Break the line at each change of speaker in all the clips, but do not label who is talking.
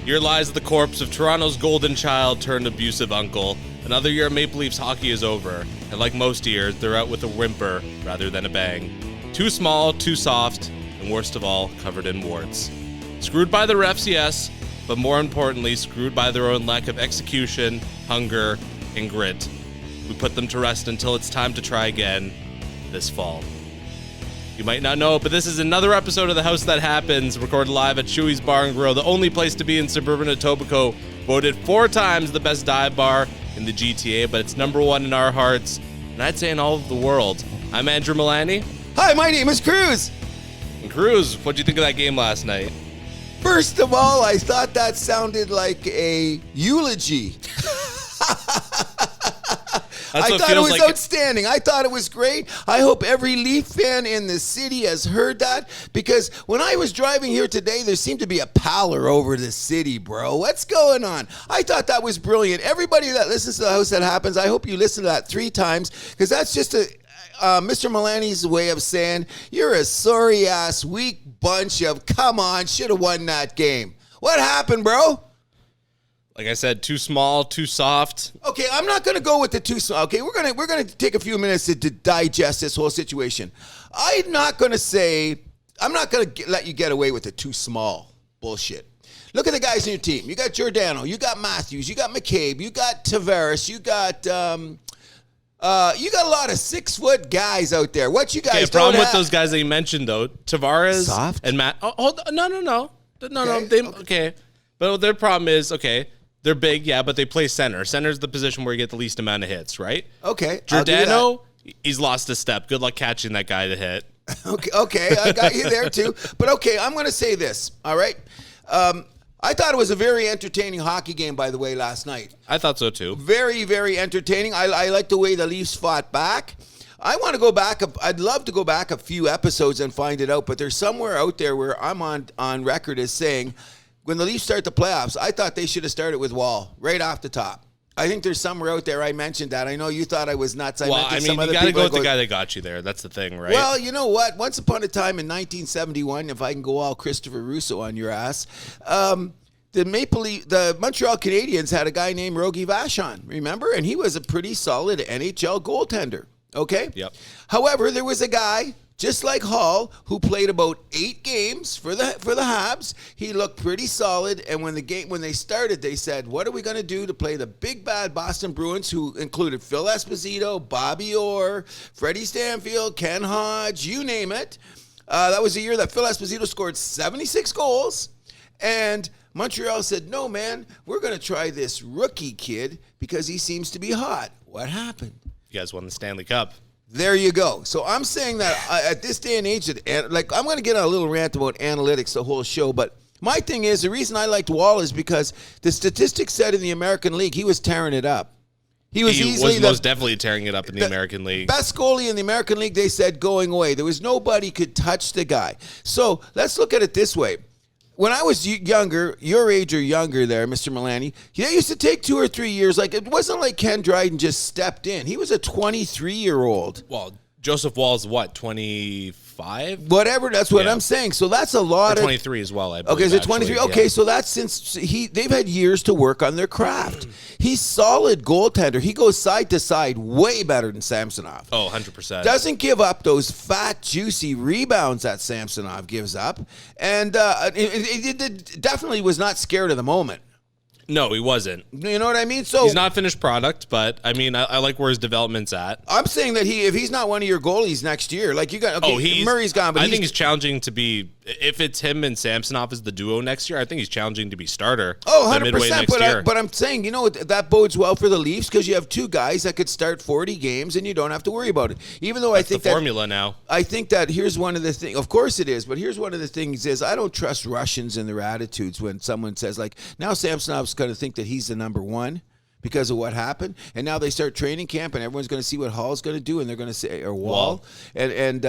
Here lies the corpse of Toronto's golden child turned abusive uncle. Another year of Maple Leafs hockey is over, and like most years, they're out with a whimper rather than a bang. Too small, too soft, and worst of all, covered in warts. Screwed by the refs, yes, but more importantly, screwed by their own lack of execution, hunger, and grit. We put them to rest until it's time to try again this fall. You might not know, but this is another episode of The House That Happens, recorded live at Chewy's Bar and Grill, the only place to be in suburban Etobicoke, voted 4 times the best dive bar in the GTA, but it's number 1 in our hearts, and I'd say in all of the world. I'm Andrew Milani.
Hi, my name is Cruz.
And Cruz, what'd you think of that game last night?
First of all, I thought that sounded like a eulogy. I thought it was outstanding. I thought it was great. I hope every Leaf fan in the city has heard that, because when I was driving here today, there seemed to be a pallor over the city, bro. What's going on? I thought that was brilliant. Everybody that listens to The House That Happens, I hope you listen to that 3 times, because that's just Mr. Milani's way of saying you're a sorry-ass, weak bunch of, come on, should have won that game. What happened, bro?
Like I said, too small, too soft.
Okay, I'm not going to go with the too small. Okay, we're gonna take a few minutes to digest this whole situation. I'm not going to let you get away with the too small bullshit. Look at the guys in your team. You got Giordano, you got Matthews, you got McCabe, you got Tavares, you got a lot of 6-foot guys out there. What you guys
don't problem with those guys that you mentioned, though, Tavares
soft?
And Matt. Oh, no. Okay. But their problem is, okay, they're big, yeah, but they play center. Center's the position where you get the least amount of hits, right?
Okay.
Giordano, he's lost a step. Good luck catching that guy to hit.
Okay, I got you there too. But okay, I'm going to say this, all right? I thought it was a very entertaining hockey game, by the way, last night.
I thought so too.
Very, very entertaining. I like the way the Leafs fought back. I want to go back. I'd love to go back a few episodes and find it out, but there's somewhere out there where I'm on record as saying, when the Leafs start the playoffs, I thought they should have started with Wall right off the top. I think there's somewhere out there I mentioned that. I know you thought I was nuts.
You got to go with the guy that got you there. That's the thing, right?
Well, you know what? Once upon a time in 1971, if I can go all Christopher Russo on your ass, the Montreal Canadiens had a guy named Rogie Vachon, remember? And he was a pretty solid NHL goaltender, okay?
Yep.
However, there was a guy, just like Hall, who played about 8 games for the Habs. He looked pretty solid, and when they started, they said, "What are we going to do to play the big bad Boston Bruins?" Who included Phil Esposito, Bobby Orr, Freddie Stanfield, Ken Hodge, you name it. That was the year that Phil Esposito scored 76 goals, and Montreal said, "No, man, we're going to try this rookie kid because he seems to be hot." What happened?
You guys won the Stanley Cup.
There you go. So I'm saying that at this day and age, I'm going to get on a little rant about analytics the whole show, but my thing is, the reason I liked Wall is because the statistics said in the American League, he was tearing it up. He was most
definitely tearing it up in the American League.
Best goalie in the American League, they said, going away. There was nobody could touch the guy. So let's look at it this way. When I was younger, your age or younger there, Mr. Milani, they used to take 2 or 3 years. Like, it wasn't like Ken Dryden just stepped in. He was a 23-year-old.
Well, Joseph Wall's what, 25?
Whatever, that's what I'm saying. So that's a lot
or 23 as well, I believe.
Okay, is it 23? Okay, yeah. So that's since they've had years to work on their craft. He's solid goaltender. He goes side to side way better than Samsonov.
Oh, 100%.
Doesn't give up those fat, juicy rebounds that Samsonov gives up. And it definitely was not scared of the moment.
No, he wasn't.
You know what I mean? So
he's not finished product, but I mean, I like where his development's at.
I'm saying that if he's not one of your goalies next year, like you got, Murray's gone, but
I think he's challenging to be. If it's him and Samsonov as the duo next year, I think he's challenging to be starter.
Oh, 100%. But I'm saying, you know, that bodes well for the Leafs because you have 2 guys that could start 40 games and you don't have to worry about it. Even though
That's the formula now.
I think that here's one of the things. Of course it is, but here's one of the things is I don't trust Russians and their attitudes when someone says like, now Samsonov's going to think that he's the number 1 because of what happened, and now they start training camp and everyone's going to see what Hall's going to do, and they're going to say, or Wall. And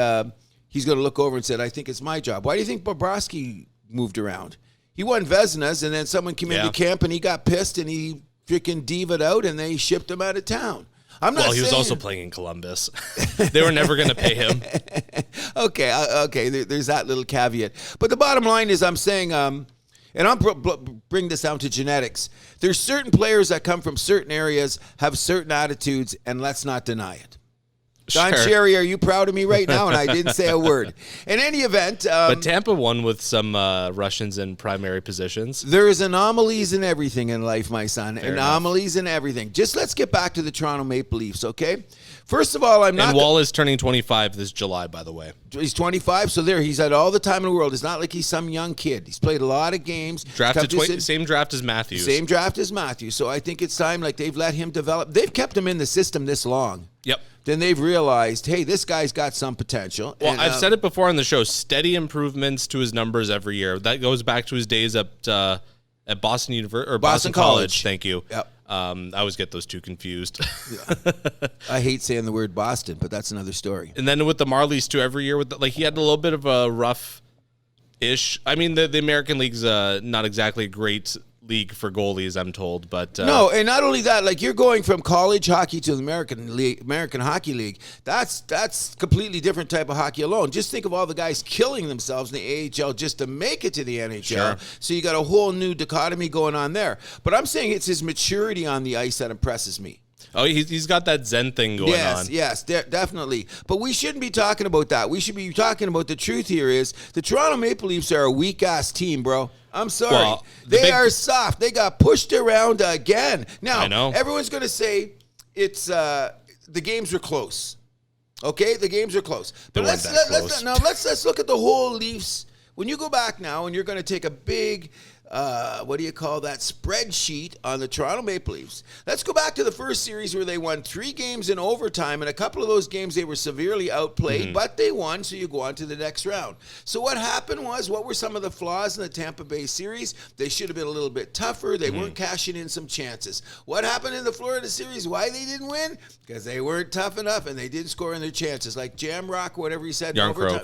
he's going to look over and say, I think it's my job. Why do you think Bobrovsky moved around? He won Vezinas, and then someone came into camp, and he got pissed, and he freaking diva'd out, and they shipped him out of town.
He was also playing in Columbus. They were never going to pay him.
Okay, there's that little caveat. But the bottom line is I'm saying And I'm bring this down to genetics. There's certain players that come from certain areas, have certain attitudes, and let's not deny it. Don Cherry, are you proud of me right now? And I didn't say a word. In any event.
But Tampa won with some Russians in primary positions.
There is anomalies in everything in life, my son. Fair anomalies enough. In everything. Just let's get back to the Toronto Maple Leafs, okay? First of all,
And Wall is turning 25 this July, by the way.
He's 25, so he's had all the time in the world. It's not like he's some young kid. He's played a lot of games.
Same draft as Matthews.
Same draft as Matthews. So I think it's time, like, they've let him develop. They've kept him in the system this long.
Yep.
Then they've realized, hey, this guy's got some potential.
Well, I've said it before on the show, steady improvements to his numbers every year. That goes back to his days at Boston University or Boston College. Thank you. Yep. I always get those two confused.
Yeah. I hate saying the word Boston, but that's another story.
And then with the Marlies too, every year he had a little bit of a rough-ish. I mean, the American League's not exactly a great league for goalies, I'm told, but
no, and not only that, like, you're going from college hockey to the American Hockey League. That's completely different type of hockey alone. Just think of all the guys killing themselves in the AHL just to make it to the NHL.
Sure.
So you got a whole new dichotomy going on there. But I'm saying it's his maturity on the ice that impresses me.
Oh, he's got that Zen thing going on.
Yes, definitely. But we shouldn't be talking about that. We should be talking about the truth here is the Toronto Maple Leafs are a weak-ass team, bro. I'm sorry. Well, they are soft. They got pushed around again. Now,
I know.
Everyone's going to say it's the games are close. Okay? The games are close. But let's look at the whole Leafs. When you go back now and you're going to take a big spreadsheet on the Toronto Maple Leafs. Let's go back to the first series where they won 3 games in overtime, and a couple of those games they were severely outplayed, but they won, so you go on to the next round. So what happened was, what were some of the flaws in the Tampa Bay series? They should have been a little bit tougher. They weren't cashing in some chances. What happened in the Florida series? Why they didn't win? Because they weren't tough enough, and they didn't score in their chances. Like Jamrock, whatever he said in overtime.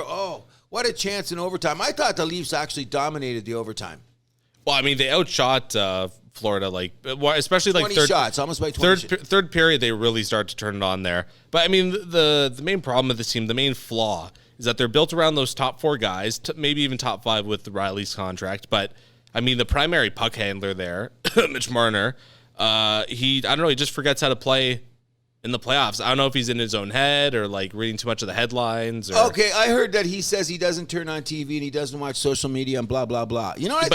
Oh, what a chance in overtime. I thought the Leafs actually dominated the overtime.
Well, I mean, they outshot Florida, especially
20 shots, almost by 20
third period, they really start to turn it on there. But, I mean, the main problem with this team, the main flaw, is that they're built around those top 4 guys, maybe even top 5 with Riley's contract. But, I mean, the primary puck handler there, Mitch Marner, he just forgets how to play in the playoffs. I don't know if he's in his own head or reading too much of the headlines.
Okay, I heard that he says he doesn't turn on TV and he doesn't watch social media and blah, blah, blah. You know what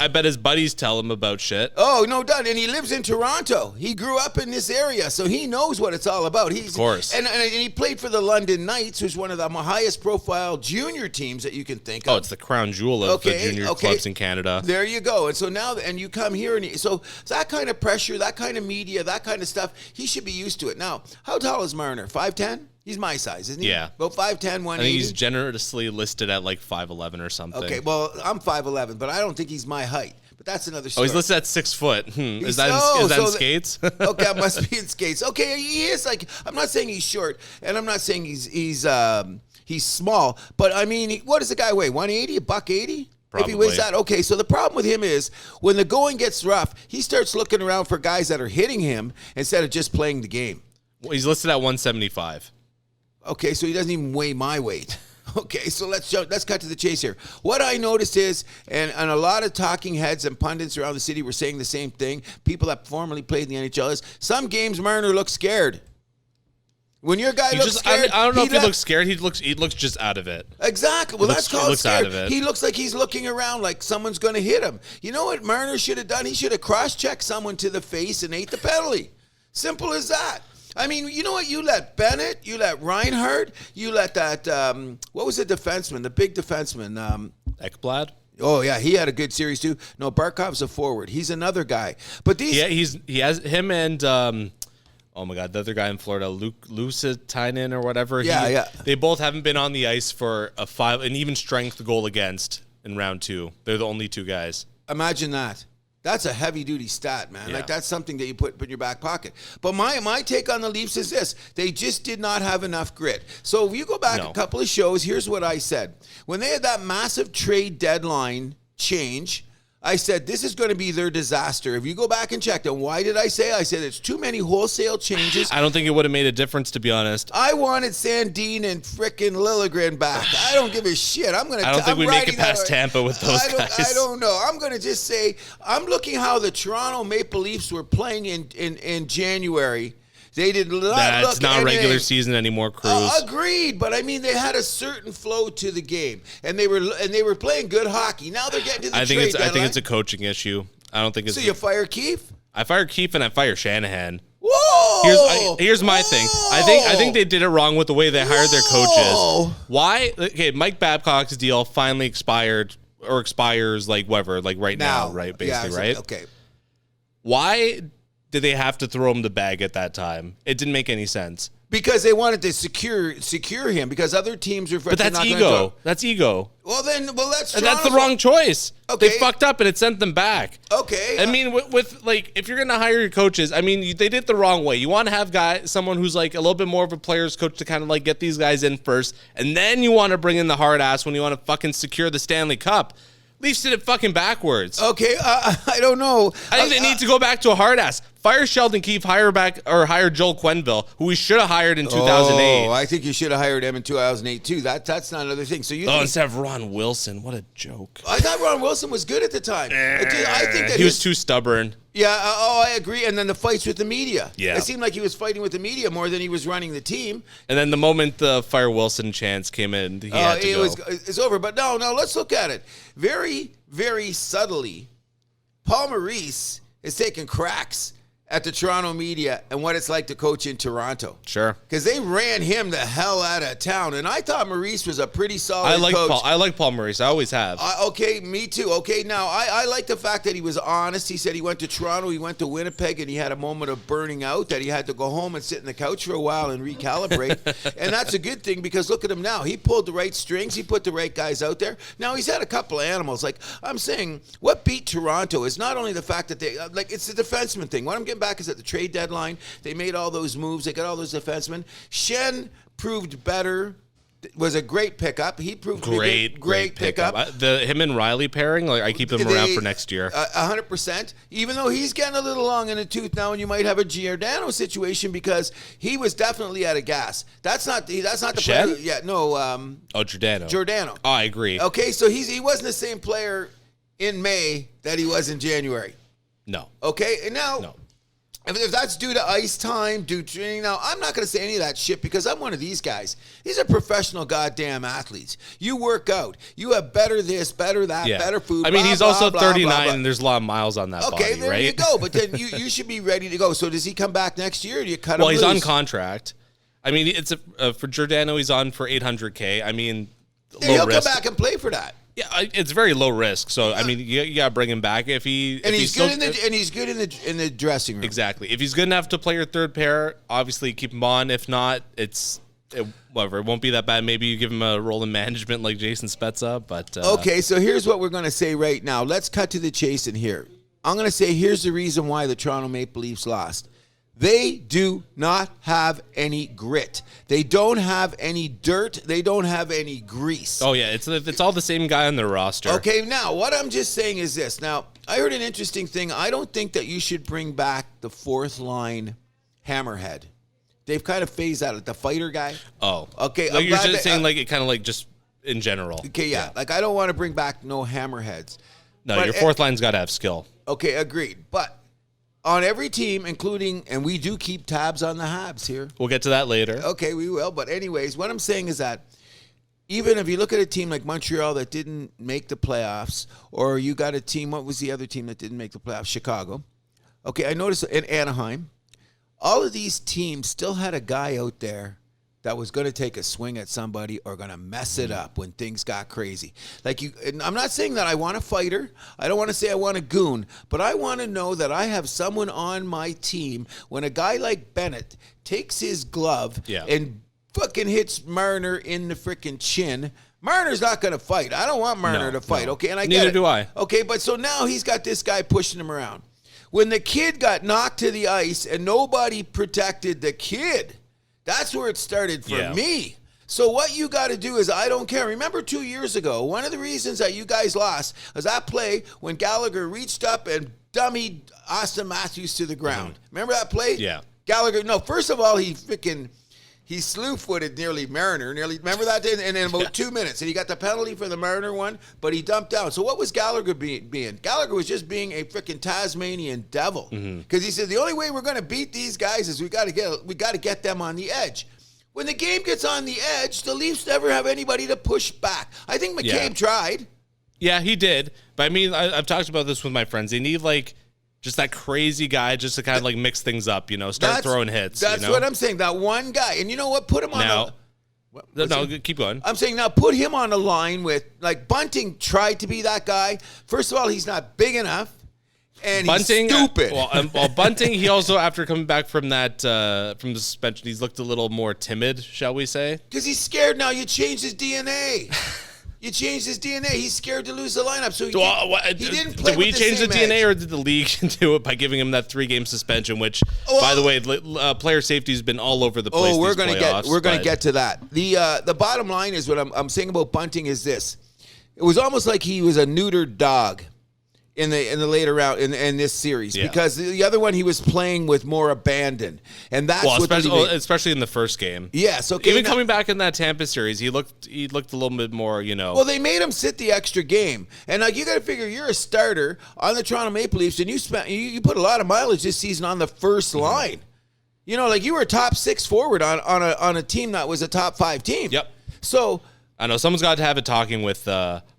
I bet his buddies tell him about shit.
Oh, no doubt. And he lives in Toronto. He grew up in this area, so he knows what it's all about. Of
course.
And he played for the London Knights, who's one of the highest profile junior teams that you can think of.
Oh, it's the crown jewel of the junior clubs in Canada.
There you go. And so now, and you come here, and so that kind of pressure, that kind of media, that kind of stuff, he should be used to it. Now, how tall is Marner? 5'10"? He's my size, isn't he?
Yeah.
About 5'10", 180.
I think he's generously listed at 5'11" or something.
Okay, well, I'm 5'11", but I don't think he's my height. But that's another story.
Oh, he's listed at 6 foot. Is that in skates?
Okay, I must be in skates. Okay, he is I'm not saying he's short, and I'm not saying he's small, but I mean, what does the guy weigh? 180, $180?
Probably.
If he weighs that, okay. So the problem with him is when the going gets rough, he starts looking around for guys that are hitting him instead of just playing the game.
Well, he's listed at 175.
Okay, so he doesn't even weigh my weight. Okay, so let's cut to the chase here. What I noticed is, and a lot of talking heads and pundits around the city were saying the same thing, people that formerly played in the NHL, is some games Marner looks scared. When your guy looks scared,
I don't know if he looks scared. He looks just out of it.
Exactly. Well, that's called scared.
Out of it.
He looks like he's looking around like someone's going to hit him. You know what Marner should have done? He should have cross-checked someone to the face and ate the penalty. Simple as that. I mean, you know what? You let Bennett, you let Reinhardt, you let that, what was the defenseman, the big defenseman?
Ekblad?
Oh, yeah, he had a good series, too. No, Barkov's a forward. He's another guy. But these...
Yeah, he has him and, oh, my God, the other guy in Florida, Lusitainen or whatever.
Yeah. They
both haven't been on the ice for an even strength goal against in round 2. They're the only 2 guys.
Imagine that. That's a heavy-duty stat, man. Yeah. That's something that you put in your back pocket. But my take on the Leafs is this. They just did not have enough grit. So if you go back a couple of shows, here's what I said. When they had that massive trade deadline change, I said, this is going to be their disaster. If you go back and check them, why did I say? I said, it's too many wholesale changes.
I don't think it would have made a difference, to be honest.
I wanted Sandin and frickin' Lilligren back. I don't give a shit. I'm going to.
I don't think we make it past Tampa with those guys.
I don't know. I'm going to just say, I'm looking how the Toronto Maple Leafs were playing in January. They did not
That's
look
not
anything.
Regular season anymore, Cruz.
Agreed, but I mean they had a certain flow to the game, and they were playing good hockey. Now they're getting to the trade deadline.
I think it's a coaching issue. I don't think it's.
So you fire Keefe?
I fire Keefe and I fire Shanahan.
Whoa!
Here's my thing. I think they did it wrong with the way they hired their coaches. Why? Okay, Mike Babcock's deal finally expired or expires like whatever, like right now, right? Basically, right?
Okay.
Why did they have to throw him the bag at that time? It didn't make any sense.
Because they wanted to secure him. Because other teams are.
But that's ego. That's ego.
Well, that's.
And that's the wrong choice.
Okay.
They fucked up and it sent them back.
Okay.
I mean, with like, if you're gonna hire your coaches, I mean, they did the wrong way. You want to have someone who's like a little bit more of a player's coach to kind of like get these guys in first, and then you want to bring in the hard ass when you want to fucking secure the Stanley Cup. Leafs did it fucking backwards.
Okay, I don't know.
I think they need to go back to a hard ass. Fire Sheldon Keefe, hire Joel Quenneville, who we should have hired in 2008.
Oh, I think you should have hired him in 2008 too. That's not another thing. So
instead of Ron Wilson, what a joke.
I thought Ron Wilson was good at the time. I think that
he was too stubborn.
Yeah, I agree. And then the fights with the media.
Yeah.
It seemed like he was fighting with the media more than he was running the team.
And then the moment the Fire Wilson chance came in, he had to go.
It's over. But no, let's look at it. Very, very subtly, Paul Maurice is taking cracks at the Toronto media and what it's like to coach in Toronto.
Sure.
Because they ran him the hell out of town. And I thought Maurice was a pretty solid coach.
I like Paul Maurice. I always have.
Okay, me too. Okay, now, I like the fact that he was honest. He said he went to Toronto, he went to Winnipeg, and he had a moment of burning out, that he had to go home and sit in the couch for a while and recalibrate. And that's a good thing, because look at him now. He pulled the right strings. He put the right guys out there. Now, he's had a couple of animals. Like, I'm saying, what beat Toronto is not only the fact that they, it's the defenseman thing. What I'm getting back is at the trade deadline, they made all those moves. They got all those defensemen. Shen proved better. Was a great pickup. He proved great pickup.
Him and Riley pairing, like, I keep them around for next year.
100%. Even though he's getting a little long in the tooth now, and you might have a Giordano situation, because he was definitely out of gas. That's not the
Shen?
player. Yeah, no.
Giordano.
Giordano.
Oh, I agree.
Okay, so he wasn't the same player in May that he was in January.
No.
Okay, and now.
No.
If that's due to ice time, due to training, now I'm not going to say any of that shit, because I'm one of these guys. These are professional goddamn athletes. You work out. You have better this, better that, better food.
I mean, he's also 39,
blah, blah.
and there's a lot of miles on that body, right?
Okay, there you go. But then you should be ready to go. So does he come back next year, or do you cut him loose?
Well, he's on contract. I mean, it's for Giordano, he's on for $800K. I mean,
he'll come back and play for that.
Yeah, it's very low risk. So I mean, you gotta bring him back if he's
good in the dressing room.
Exactly. If he's good enough to play your third pair, obviously keep him on. If not, whatever. It won't be that bad. Maybe you give him a role in management like Jason Spezza. But
okay, so here's what we're gonna say right now. Let's cut to the chase in here. I'm gonna say here's the reason why the Toronto Maple Leafs lost. They do not have any grit. They don't have any dirt. They don't have any grease.
Oh, yeah. It's all the same guy on their roster.
Okay, now, what I'm just saying is this. Now, I heard an interesting thing. I don't think that you should bring back the fourth line hammerhead. They've kind of phased out of the fighter guy.
Oh.
Okay.
Like you're just saying, like, it kind of like just in general.
Okay, yeah. Like, I don't want to bring back no hammerheads.
No, but your fourth line's got to have skill.
Okay, agreed. But on every team, including, and we do keep tabs on the Habs here.
We'll get to that later.
Okay, we will. But anyways, what I'm saying is that even if you look at a team like Montreal that didn't make the playoffs, or you got a team, what was the other team that didn't make the playoffs? Chicago. Okay, I noticed in Anaheim, all of these teams still had a guy out there that was going to take a swing at somebody or going to mess it up when things got crazy. Like I'm not saying that I want a fighter. I don't want to say I want a goon, but I want to know that I have someone on my team when a guy like Bennett takes his glove and fucking hits Marner in the freaking chin. Marner's not going to fight. I don't want Marner to fight. Okay, and
Neither do I.
Okay, but so now he's got this guy pushing him around. When the kid got knocked to the ice and nobody protected the kid, that's where it started for me. So what you got to do is, I don't care. Remember 2 years ago, one of the reasons that you guys lost was that play when Gallagher reached up and dummied Austin Matthews to the ground. Remember that play?
Yeah.
Gallagher, no, first of all, he slew-footed nearly Marner. Remember that day? And in about 2 minutes. And he got the penalty for the Marner one, but he dumped down. So what was Gallagher being? Gallagher was just being a freaking Tasmanian devil. Because he said, the only way we're going to beat these guys is we got to get them on the edge. When the game gets on the edge, the Leafs never have anybody to push back. I think McCabe tried.
Yeah, he did. But I mean, I've talked about this with my friends. They need like just that crazy guy just to kind of like mix things up, start throwing hits.
That's what I'm saying. That one guy. And you know what? Put him on
keep going.
I'm saying now put him on a line with, like, Bunting tried to be that guy. First of all, he's not big enough. And Bunting, he's stupid.
Bunting, he also, after coming back from that from the suspension, he's looked a little more timid, shall we say?
Because he's scared now. You changed his DNA. He's scared to lose the lineup. So he didn't play.
Did we change the DNA, or did the league do it by giving him that 3-game suspension? Which, by the way, player safety has been all over the place.
We're going to get to that. The bottom line is what I'm saying about Bunting is this: it was almost like he was a neutered dog in the later round in this series, because the other one he was playing with more abandon, and that's
especially in the first game.
Yes,
even coming back in that Tampa series, he looked a little bit more,
Well, they made him sit the extra game, and like you got to figure, you're a starter on the Toronto Maple Leafs, and you put a lot of mileage this season on the first line. Like you were a top 6 forward on a team that was a top 5 team.
Yep.
So
I know someone's got to have a talking with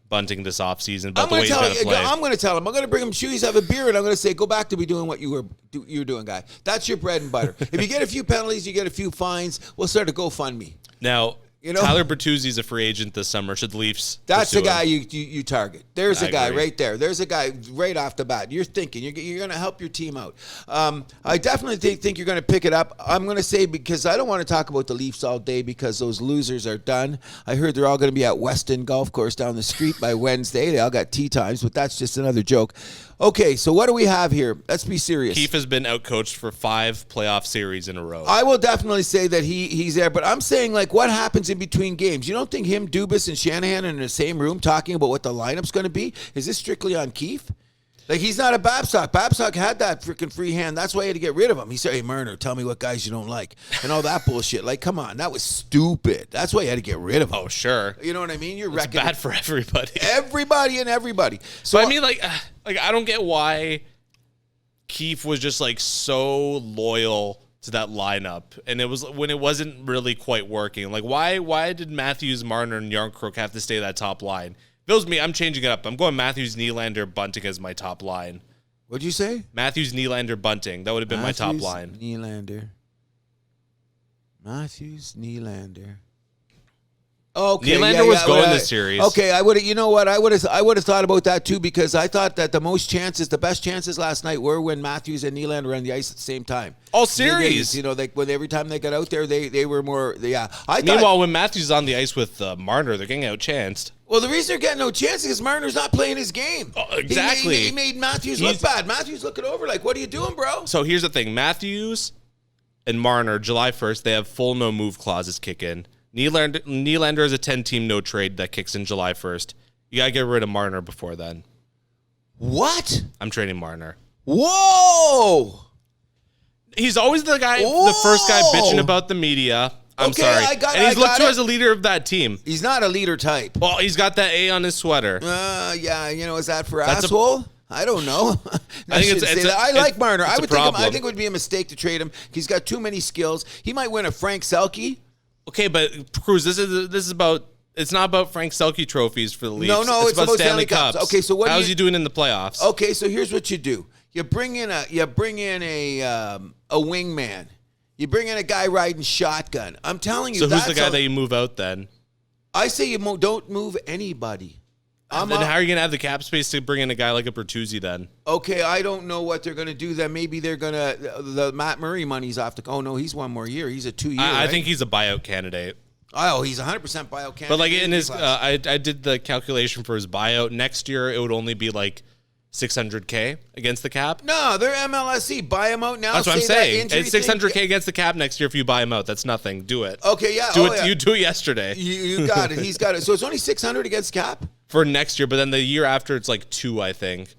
Bunting this offseason about the way he's going to play.
I'm going to tell him. I'm going to bring him shoes, have a beer, and I'm going to say, go back to be doing what you're doing, guy. That's your bread and butter. If you get a few penalties, you get a few fines, we'll start a GoFundMe.
Now, Tyler Bertuzzi's a free agent this summer. Should the Leafs
That's the guy you target. There's a guy right there. There's a guy right off the bat. You're thinking you're going to help your team out. I definitely think you're going to pick it up. I'm going to say, because I don't want to talk about the Leafs all day because those losers are done. I heard they're all going to be at Weston Golf Course down the street by Wednesday. They all got tee times, but that's just another joke. Okay, so what do we have here? Let's be serious.
Keefe has been outcoached for 5 playoff series in a row.
I will definitely say that he's there, but I'm saying, like, what happens in between games? You don't think him, Dubas, and Shanahan are in the same room talking about what the lineup's going to be? Is this strictly on Keefe? Like, he's not a Babcock. Babcock had that freaking free hand. That's why he had to get rid of him. He said, hey, Marner, tell me what guys you don't like. And all that bullshit. Like, come on. That was stupid. That's why he had to get rid of him.
Oh, sure.
You know what I mean? You're
It's
wrecking
bad for everybody.
Everybody. So
but I mean, like, I don't get why Keefe was just, like, so loyal to that lineup. And it was when it wasn't really quite working. Like, why did Matthews, Marner, and Yarncrook have to stay that top line? If it was me, I'm changing it up. I'm going Matthews, Nylander, Bunting as my top line.
What'd you say?
Matthews, Nylander, Bunting. That would have been my top line.
Matthews, Nylander. Okay,
Nylander was going this series.
Okay, I would. You know what? I would have thought about that too, because I thought that the best chances last night were when Matthews and Nylander were on the ice at the same time.
All series,
when every time they got out there, they were more. Yeah.
Meanwhile, when Matthews is on the ice with Marner, they're getting outchanced.
Well, the reason they're getting no chance is because Marner's not playing his game.
Oh, exactly.
He made Matthews look bad. Matthews looking over like, what are you doing, bro?
So here's the thing: Matthews and Marner, July 1st, they have full no move clauses kick in. Nylander is a 10-team no trade that kicks in July 1st. You got to get rid of Marner before then.
What?
I'm trading Marner.
Whoa!
He's always the guy, the first guy bitching about the media. I'm sorry. And he's looked to as a leader of that team.
He's not a leader type.
Well, he's got that A on his sweater.
Yeah, is that for asshole? I don't know. I like Marner. I think it would be a mistake to trade him. He's got too many skills. He might win a Frank Selke.
Okay, but Cruz, this is about. It's not about Frank Selke trophies for the Leafs.
No, it's about Stanley
Cups.
Okay, so
how's he doing in the playoffs?
Okay, so here's what you do: you bring in a wingman. You bring in a guy riding shotgun. I'm telling you.
So who's the guy that you move out then?
I say you don't move anybody.
Then how are you going to have the cap space to bring in a guy like a Bertuzzi then?
Okay, I don't know what they're going to do then. Maybe they're going to the Matt Murray money's off the. Oh no, he's one more year. He's a 2-year.
I think he's a buyout candidate.
Oh, he's 100% buyout candidate.
But like in his, I did the calculation for his buyout. Next year, it would only be like $600K against the cap.
No, they're MLSE. Buy him out now.
That's what I'm saying.
It's
It's $600K against the cap next year if you buy him out. That's nothing. Do it.
Okay, yeah.
Do it. You do it yesterday.
You got it. He's got it. So it's only 600 against cap
for next year, but then the year after it's like 2, I think.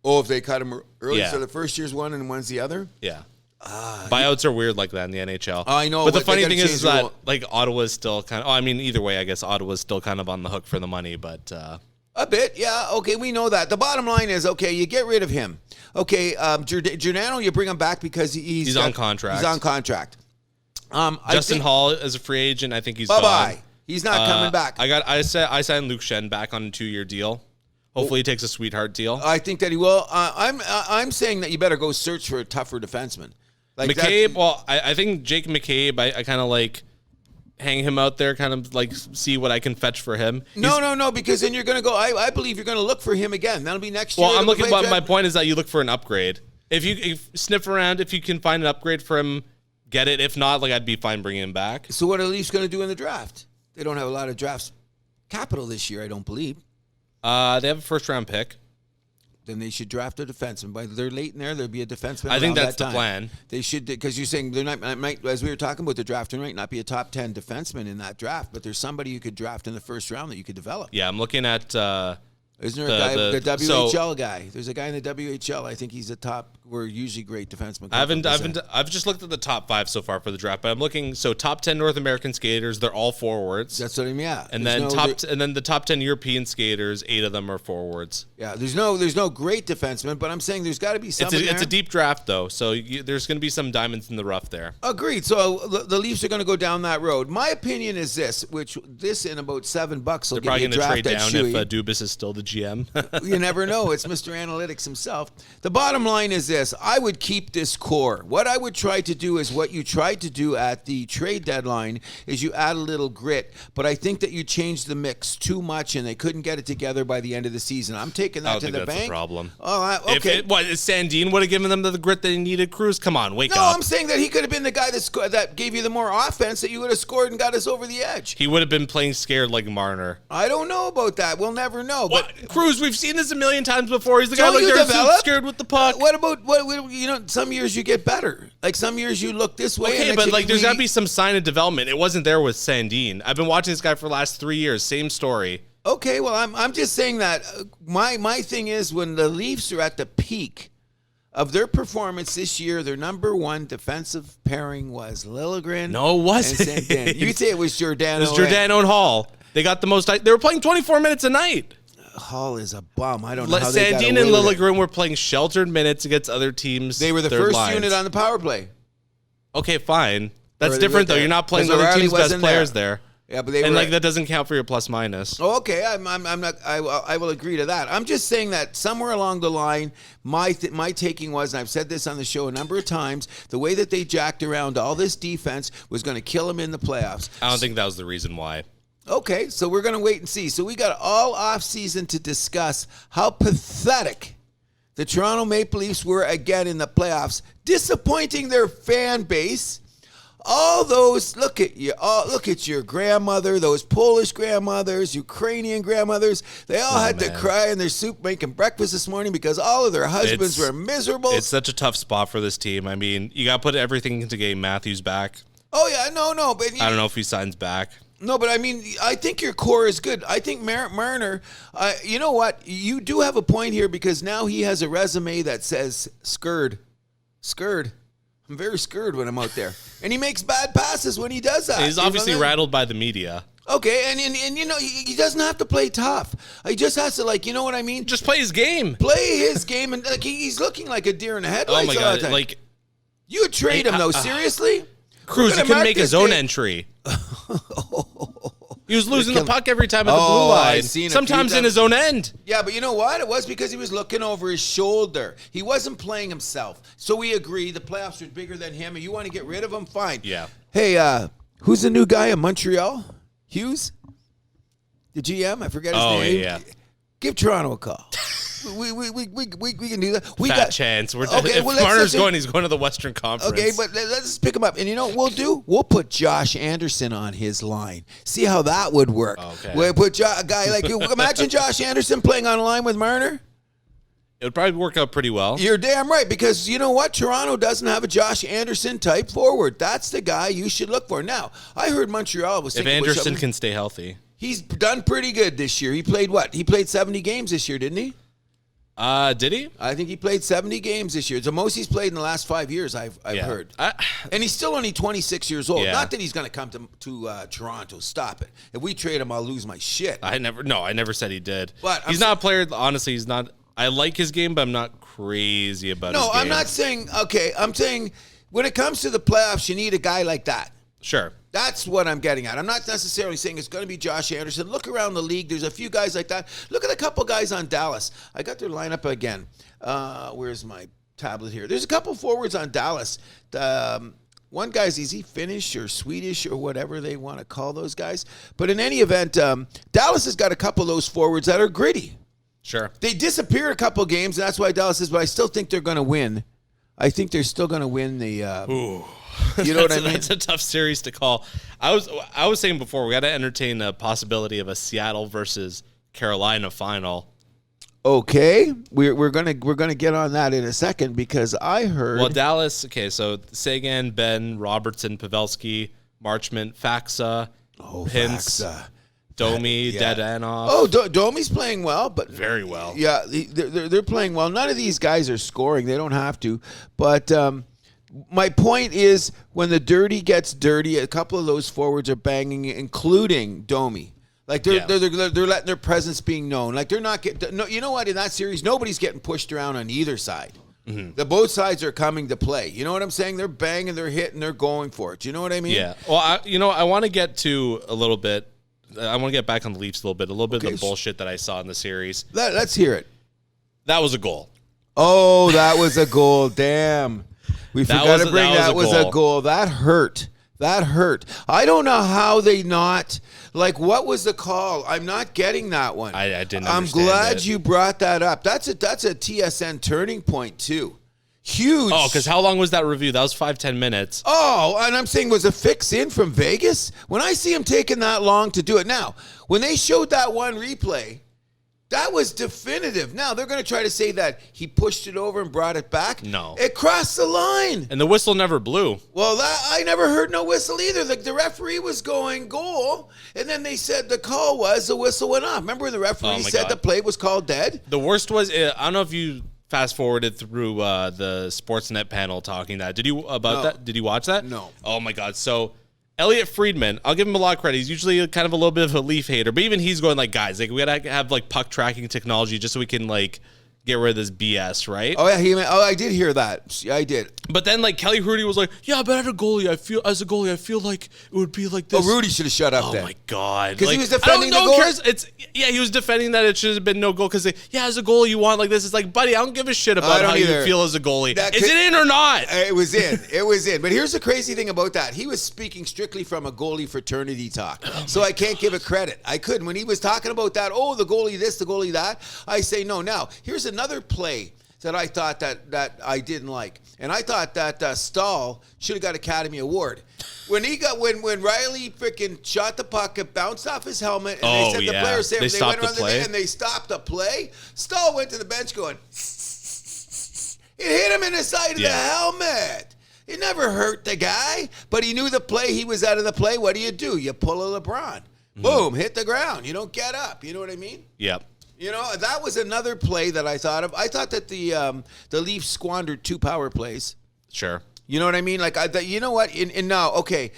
Oh, if they cut him early,
Yeah.
so the first year's one and one's the other.
Yeah. Buyouts are weird like that in the NHL.
I know.
But the funny thing is that like Ottawa's still kind of. Oh, I mean, either way, I guess Ottawa's still kind of on the hook for the money, but.
A bit, yeah. Okay, we know that. The bottom line is, okay, you get rid of him. Okay, Giordano, you bring him back because he's
on contract.
He's on contract.
Justin Hall as a free agent, I think he's
bye-bye.
gone.
He's not coming back.
I signed Luke Shen back on a 2-year deal. Hopefully, he takes a sweetheart deal.
I think that he will. I'm saying that you better go search for a tougher defenseman. Like
McCabe, well, I think Jake McCabe, I kind of like hang him out there, kind of like see what I can fetch for him.
No, because then you're going to go, I believe you're going to look for him again. That'll be next year.
Well, I'm looking, but my point is that you look for an upgrade. If you sniff around, if you can find an upgrade for him, get it. If not, like I'd be fine bringing him back.
So what are the Leafs going to do in the draft? They don't have a lot of drafts capital this year, I don't believe.
They have a first-round pick.
Then they should draft a defenseman. By they're late in there'll be a defenseman.
I think that's the plan.
They should, because you're saying they're not. Might, as we were talking about the draft, there might not be a top 10 defenseman in that draft, but there's somebody you could draft in the first round that you could develop.
Yeah, I'm looking at.
Isn't there a guy, the WHL guy? There's a guy in the WHL. I think he's a top. We're usually great defenseman.
I've just looked at the top 5 so far for the draft, but I'm looking. So top 10 North American skaters, they're all forwards.
That's what I mean. Yeah,
and then the top 10 European skaters, 8 of them are forwards.
Yeah, there's no great defenseman, but I'm saying there's got to be somebody.
It's a deep draft though, so there's going to be some diamonds in the rough there.
Agreed. So the Leafs are going to go down that road. My opinion is this, in about $7 will
they're
get you a draft.
They're probably going to trade down
if
if Dubas is still the GM.
You never know. It's Mr. Analytics himself. The bottom line is this. I would keep this core. What I would try to do is what you tried to do at the trade deadline is you add a little grit. But I think that you changed the mix too much and they couldn't get it together by the end of the season. I'm taking that to the bank.
That's the problem.
Oh, okay.
If Sandin would have given them the grit they needed, Cruz? Come on, wake up.
No, I'm saying that he could have been the guy that gave you the more offense that you would have scored and got us over the edge.
He would have been playing scared like Marner.
I don't know about that. We'll never know. But
Cruz, we've seen this a million times before. He's the guy like they're scared with the puck.
What about some years you get better. Like some years you look this way.
Okay, but like there's got to be some sign of development. It wasn't there with Sandin. I've been watching this guy for the last 3 years. Same story.
Okay, well I'm just saying that my thing is when the Leafs are at the peak of their performance this year, their number one defensive pairing was Liljegren.
No, it wasn't.
You say it was Giordano.
It was Giordano and Hall. They got the most. They were playing 24 minutes a night.
Hall is a bum. I don't know how they got
Sandin
away
and
with
Liljegren were playing sheltered minutes against other teams.
They were the first unit on the power play.
Okay, fine. That's different though. You're not playing the other team's best players there.
Yeah, but
that doesn't count for your plus minus.
Oh, okay, I'm not. I will agree to that. I'm just saying that somewhere along the line, my taking was, and I've said this on the show a number of times, the way that they jacked around all this defense was going to kill them in the playoffs.
I don't think that was the reason why.
Okay, so we're going to wait and see. So we got all off season to discuss how pathetic the Toronto Maple Leafs were again in the playoffs, disappointing their fan base. All those, look at your grandmother, those Polish grandmothers, Ukrainian grandmothers. They all had to cry in their soup making breakfast this morning because all of their husbands were miserable.
It's such a tough spot for this team. I mean, you got to put everything into getting Matthews back.
Oh, yeah, no. But
I don't know if he signs back.
No, but I mean, I think your core is good. I think Marner, you know what? You do have a point here because now he has a resume that says Scared. I'm very scared when I'm out there. And he makes bad passes when he does that.
He's obviously rattled by the media.
Okay, and you know, he doesn't have to play tough. He just has to, you know what I mean?
Just play his game.
Play his game, and he's looking like a deer in the headlights.
Oh, my God.
You would trade him, though, seriously?
Cruz, he couldn't make his own entry. He was losing the puck every time at the blue line. Sometimes in his own end.
Yeah, but you know what? It was because he was looking over his shoulder. He wasn't playing himself. So we agree the playoffs are bigger than him, and you want to get rid of him? Fine.
Yeah.
Hey, who's the new guy in Montreal? Hughes? The GM? I forget his name.
Oh, yeah.
Give Toronto a call. We can do that.
Fat chance. If Marner's going, he's going to the Western Conference.
Okay, but let's pick him up. And you know what we'll do? We'll put Josh Anderson on his line. See how that would work.
Okay.
We'll put a guy like you. Imagine Josh Anderson playing on a line with Marner.
It would probably work out pretty well.
You're damn right, because you know what? Toronto doesn't have a Josh Anderson type forward. That's the guy you should look for. Now, I heard Montreal was thinking...
If Anderson can stay healthy.
He's done pretty good this year. He played what? He played 70 games this year, didn't he?
Did he?
I think he played 70 games this year. It's the most he's played in the last 5 years, I've heard. And he's still only 26 years old.
Yeah.
Not that he's going to come to Toronto. Stop it. If we trade him, I'll lose my shit.
I never said he did.
But
he's not a player, honestly, he's not... I like his game, but I'm not crazy about his game.
No, I'm not saying... Okay, I'm saying when it comes to the playoffs, you need a guy like that.
Sure.
That's what I'm getting at. I'm not necessarily saying it's going to be Josh Anderson. Look around the league. There's a few guys like that. Look at a couple guys on Dallas. I got their lineup again. Where's my tablet here? There's a couple forwards on Dallas. One guy's, is he Finnish or Swedish or whatever they want to call those guys? But in any event, Dallas has got a couple of those forwards that are gritty.
Sure.
They disappear a couple of games, and that's why Dallas is, but I still think they're going to win. I think they're still going to win the...
Ooh.
You know what I mean?
That's a tough series to call. I was saying before, we got to entertain the possibility of a Seattle versus Carolina final.
Okay, we're gonna get on that in a second, because I heard...
Well, Dallas, okay, so Sagan, Ben, Robertson, Pavelski, Marchment, Faxa, Pintz, Domi, Dadanoff.
Oh, Domi's playing well, but...
Very well.
Yeah, they're playing well. None of these guys are scoring. They don't have to. But my point is, when the dirty gets dirty, a couple of those forwards are banging, including Domi. Like they're letting their presence being known. Like they're not getting. No, you know what? In that series, nobody's getting pushed around on either side. Mm-hmm. The both sides are coming to play. You know what I'm saying? They're banging, they're hitting, they're going for it. You know what I mean?
Yeah. Well, I want to get to a little bit. I want to get back on the Leafs a little bit of the bullshit that I saw in the series.
Let's hear it.
That was a goal.
Oh, that was a goal. Damn. We forgot to bring that was a goal. That hurt. That hurt. I don't know how they not, like, what was the call? I'm not getting that one.
I didn't
I'm
understand
glad
it.
you brought that up. That's a TSN turning point, too. Huge.
Oh, because how long was that review? That was 5-10 minutes.
Oh, and I'm saying, was a fix in from Vegas? When I see him taking that long to do it. Now, when they showed that one replay, that was definitive. Now, they're going to try to say that he pushed it over and brought it back.
No.
It crossed the line.
And the whistle never blew.
Well, I never heard no whistle either. The referee was going goal, and then they said the call was the whistle went off. Remember when the referee said the play was called dead?
The worst was, I don't know if you fast forwarded through the Sportsnet panel talking that. Did you that? Did you watch that?
No.
Oh, my God. So... Elliot Friedman, I'll give him a lot of credit. He's usually kind of a little bit of a Leaf hater, but even he's going like, guys, like we gotta have like puck tracking technology just so we can like get rid of this BS, right?
Oh yeah, I did hear that. I did.
But then like Kelly Hrudey was like, yeah, but as a goalie, I feel like it would be like this.
Oh, Rudy should have shut up then.
Oh my God,
because he was defending the goal.
He was defending that it should have been no goal because as a goalie you want like this. It's like, buddy, I don't give a shit about how you feel as a goalie. Is it in or not?
It was in. It was in. But here's the crazy thing about that. He was speaking strictly from a goalie fraternity talk. So I can't give it credit. I couldn't. When he was talking about that, the goalie this, the goalie that, I say no. Now, here's another play that I thought that I didn't like. And I thought that Stahl should have got Academy Award. When Riley freaking shot the puck, it bounced off his helmet, and they said the player saved it. They went around and they stopped the play. Stahl went to the bench going, it hit him in the side of the helmet. It never hurt the guy, but he knew the play. He was out of the play. What do? You pull a LeBron. Mm-hmm. Boom, hit the ground. You don't get up. You know what I mean?
Yep.
You know, that was another play that I thought of. I thought that the Leafs squandered 2 power plays.
Sure.
You know what I mean? Like, you know what? And now, okay,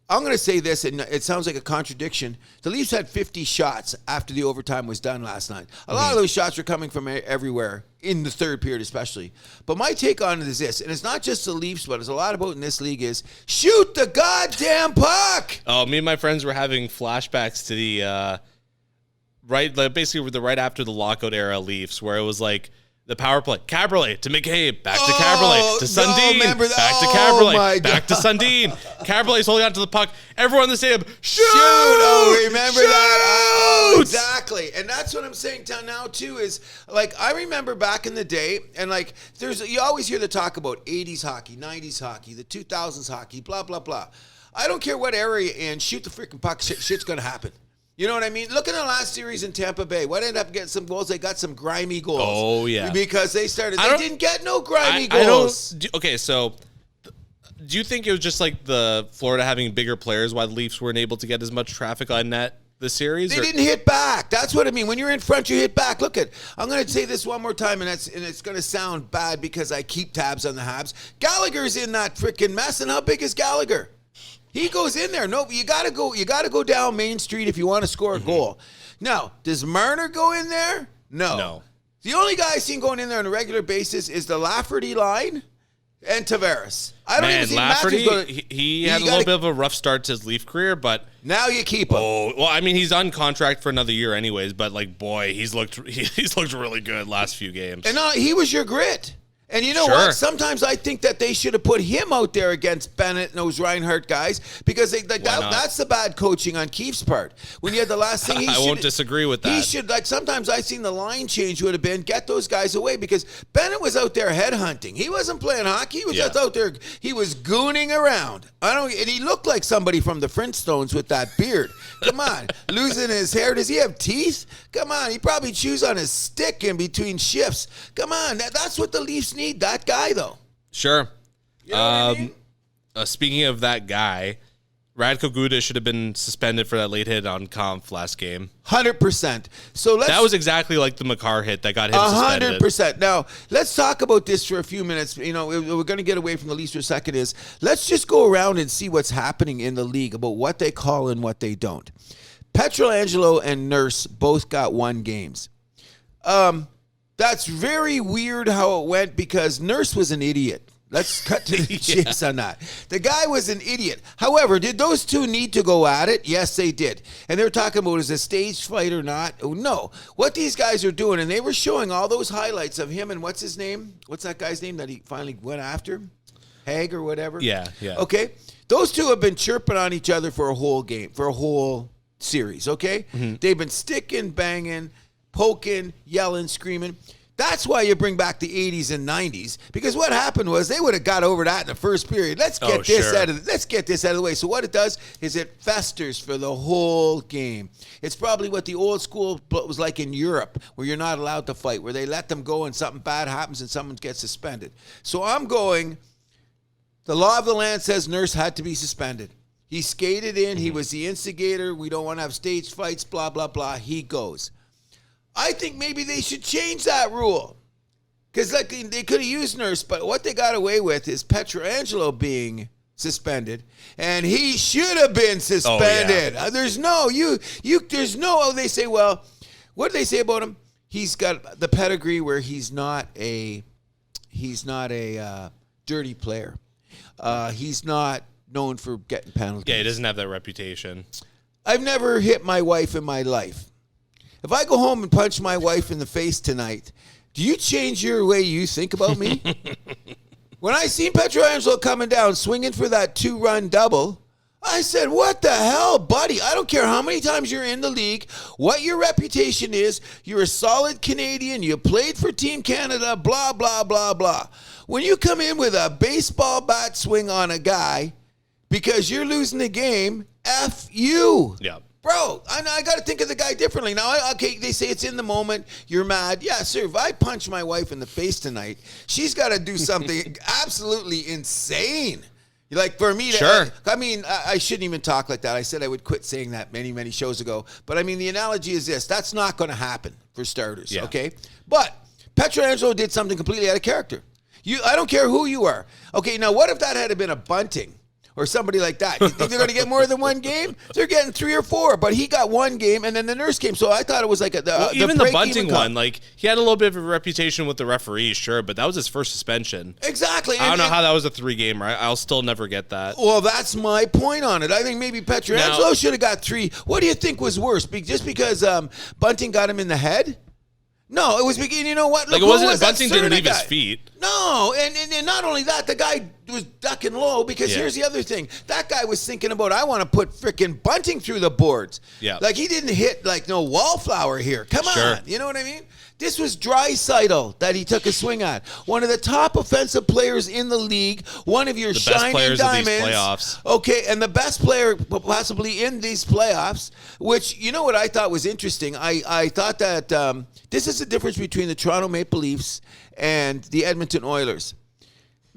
I'm going to say this, and it sounds like a contradiction. The Leafs had 50 shots after the overtime was done last night. A lot of those shots were coming from everywhere, in the third period especially. But my take on it is this, and it's not just the Leafs, but it's a lot about in this league is, shoot the goddamn puck!
Oh, me and my friends were having flashbacks to the... basically right after the lockout era Leafs, where it was like the power play, Caberlet to McCabe, back to Caberlet to Sundin, back to Caberlet, back to Sundin. Caberlet's holding on to the puck. Everyone in the stadium, shoot!
Remember that? Exactly. And that's what I'm saying now too is, like, I remember back in the day, and like, you always hear the talk about 80s hockey, 90s hockey, the 2000s hockey, blah, blah, blah. I don't care what area you're in, shoot the freaking puck, shit's going to happen. You know what I mean? Look at the last series in Tampa Bay. What ended up getting some goals? They got some grimy goals.
Oh, yeah.
Because they didn't get no grimy goals.
Okay, so do you think it was just like the Florida having bigger players why the Leafs weren't able to get as much traffic on net this series?
They didn't hit back. That's what I mean. When you're in front, you hit back. Look I'm going to say this one more time, and it's going to sound bad because I keep tabs on the Habs. Gallagher's in that freaking mess, and how big is Gallagher? He goes in there. No, you gotta go down Main Street if you want to score a goal. Now, does Marner go in there? No. The only guy I've seen going in there on a regular basis is the Lafferty line and Tavares. I don't even see
Lafferty. He had a little bit of a rough start to his Leaf career, but
now you keep him.
Oh, well, I mean, he's on contract for another year anyways. But like, boy, he's looked really good last few games.
And he was your grit. And you know what? Sometimes I think that they should have put him out there against Bennett and those Reinhardt guys because that's the bad coaching on Keefe's part. When you had the last thing,
I won't disagree with that.
He should, sometimes I've seen the line change would have been get those guys away because Bennett was out there headhunting. He wasn't playing hockey. He was just out there. He was gooning around. And he looked like somebody from the Flintstones with that beard. Come on. Losing his hair. Does he have teeth? Come on. He probably chews on his stick in between shifts. Come on. That's what the Leafs need. That guy, though.
Sure.
You know what I mean?
Speaking of that guy, Radko Gudas should have been suspended for that late hit on Kampf last game.
100%. So
that was exactly like the Makar hit that got him suspended.
100%. Now, let's talk about this for a few minutes. You know, we're going to get away from the Leafs for a second. Let's just go around and see what's happening in the league about what they call and what they don't. Pietrangelo and Nurse both got 1 games. That's very weird how it went because Nurse was an idiot. Let's cut to the chase on that. The guy was an idiot. However, did those two need to go at it? Yes, they did. And they're talking about is a stage fight or not? Oh, no. What these guys are doing, and they were showing all those highlights of him and what's his name? What's that guy's name that he finally went after? Haig or whatever?
Yeah.
Okay. Those two have been chirping on each other for a whole game, for a whole series, okay? Mm-hmm. They've been sticking, banging, poking, yelling, screaming. That's why you bring back the 80s and 90s because what happened was they would have got over that in the first period. Let's get this out of the way. So what it does is it festers for the whole game. It's probably what the old school was like in Europe where you're not allowed to fight, where they let them go and something bad happens and someone gets suspended. So I'm going, the law of the land says Nurse had to be suspended. He skated in. He was the instigator. We don't want to have stage fights, blah, blah, blah. He goes. I think maybe they should change that rule because they could have used Nurse, but what they got away with is Pietrangelo being suspended, and he should have been suspended. Oh, yeah. There's no they say, well, what do they say about him? He's got the pedigree where he's not a dirty player. He's not known for getting penalties.
Yeah, he doesn't have that reputation.
I've never hit my wife in my life. If I go home and punch my wife in the face tonight, do you change your way you think about me? When I seen Pietrangelo coming down, swinging for that 2-run double, I said, what the hell, buddy? I don't care how many times you're in the league, what your reputation is. You're a solid Canadian. You played for Team Canada, blah, blah, blah, blah. When you come in with a baseball bat swing on a guy because you're losing the game, F you.
Yeah.
Bro, I got to think of the guy differently. Now, they say it's in the moment. You're mad. Yeah, sir, if I punch my wife in the face tonight, she's got to do something absolutely insane. Like, for me to...
Sure.
I shouldn't even talk like that. I said I would quit saying that many, many shows ago. But, I mean, the analogy is this. That's not going to happen, for starters, okay? But Pietrangelo did something completely out of character. I don't care who you are. Okay, now, what if that had been a Bunting? Or somebody like that. You think they're going to get more than 1 game? They're getting 3 or 4. But he got 1 game, and then the Nurse came. So I thought it was like
even the Bunting one. Like, he had a little bit of a reputation with the referees, sure, but that was his first suspension.
Exactly.
I don't know how that was a 3-gamer. I'll still never get that.
Well, that's my point on it. I think maybe Pietrangelo should have got 3. What do you think was worse? Just because Bunting got him in the head? No, it was beginning. You know what?
Like, it wasn't Bunting didn't leave his feet.
No, and not only that, the guy was ducking low because here's the other thing. That guy was thinking about, I want to put freaking bunting through the boards.
Yeah.
Like, he didn't hit, like, no wallflower here. Come on. You know what I mean? This was Draisaitl that he took a swing at. One of the top offensive players in the league. One of your shining diamonds. The best players of these playoffs. Okay, and the best player possibly in these playoffs, which, you know what I thought was interesting? I thought that this is the difference between the Toronto Maple Leafs and the Edmonton Oilers.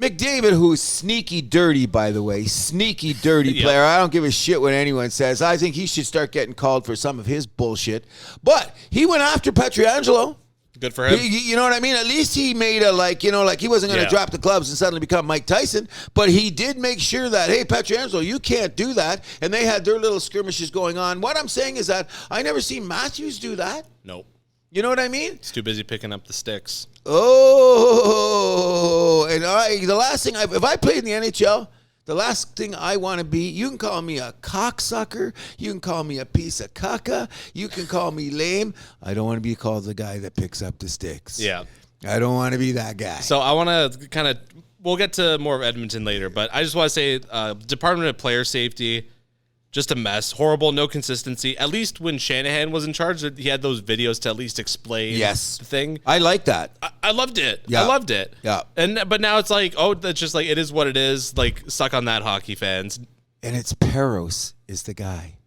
McDavid, who's sneaky dirty, by the way, sneaky dirty player. I don't give a shit what anyone says. I think he should start getting called for some of his bullshit. But he went after Pietrangelo.
Good for him.
You know what I mean? At least he made a, like he wasn't going to drop the gloves and suddenly become Mike Tyson. But he did make sure that, hey, Pietrangelo, you can't do that. And they had their little skirmishes going on. What I'm saying is that I never seen Matthews do that.
Nope.
You know what I mean?
He's too busy picking up the sticks.
Oh, and the last thing, if I played in the NHL, the last thing I want to be, you can call me a cocksucker, you can call me a piece of caca, you can call me lame. I don't want to be called the guy that picks up the sticks.
Yeah.
I don't want to be that guy.
So I want to kind of, we'll get to more of Edmonton later, but I just want to say Department of Player Safety, just a mess. Horrible, no consistency. At least when Shanahan was in charge, he had those videos to at least explain the thing.
I like that.
I loved it.
Yeah.
I loved it.
Yeah.
But now it's like, oh, that's just like, it is what it is. Like, suck on that, hockey fans.
And it's Peros is the guy.